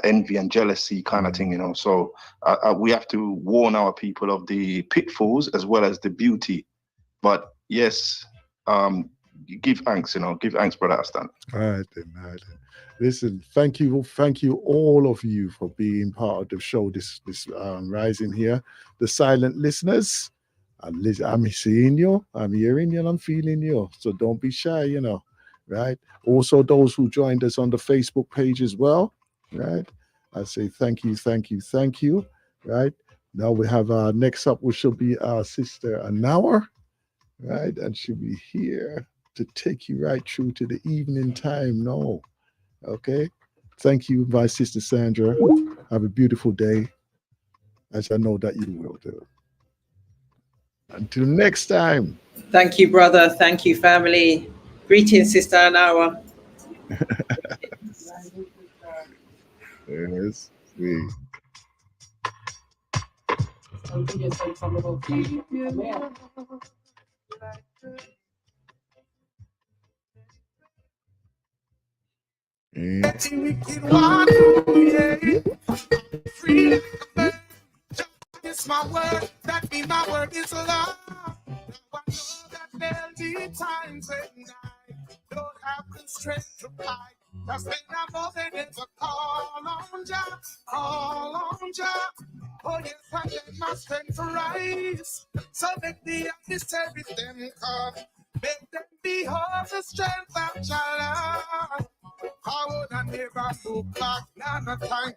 envy and jealousy kind of thing, So we have to warn our people of the pitfalls as well as the beauty. But yes, give thanks, give thanks, Brother Aston. All right then. Listen, thank you all of you for being part of the show this rising here. The silent listeners, I'm seeing you, I'm hearing you, and I'm feeling you. So don't be shy, right? Also, those who joined us on the Facebook page as well, right? I say thank you, right? Now we have our next up, which will be our sister Anawa, right? And she'll be here to take you right through to the evening time now. Okay? Thank you, my sister Sandra. Have a beautiful day, as I know that you will do. Until next time. Thank you, brother. Thank you, family. Greetings, Sister Anawa. Yes, we. It's my word, that means my word is love. I know that there'll be times when I don't have the strength to fight. That's when I know that it's a call on Jah, call on Jah. Oh yes, I get my strength to rise. So make the adversaries them come. Make them behold the strength of Jah. I would never look back, none of time.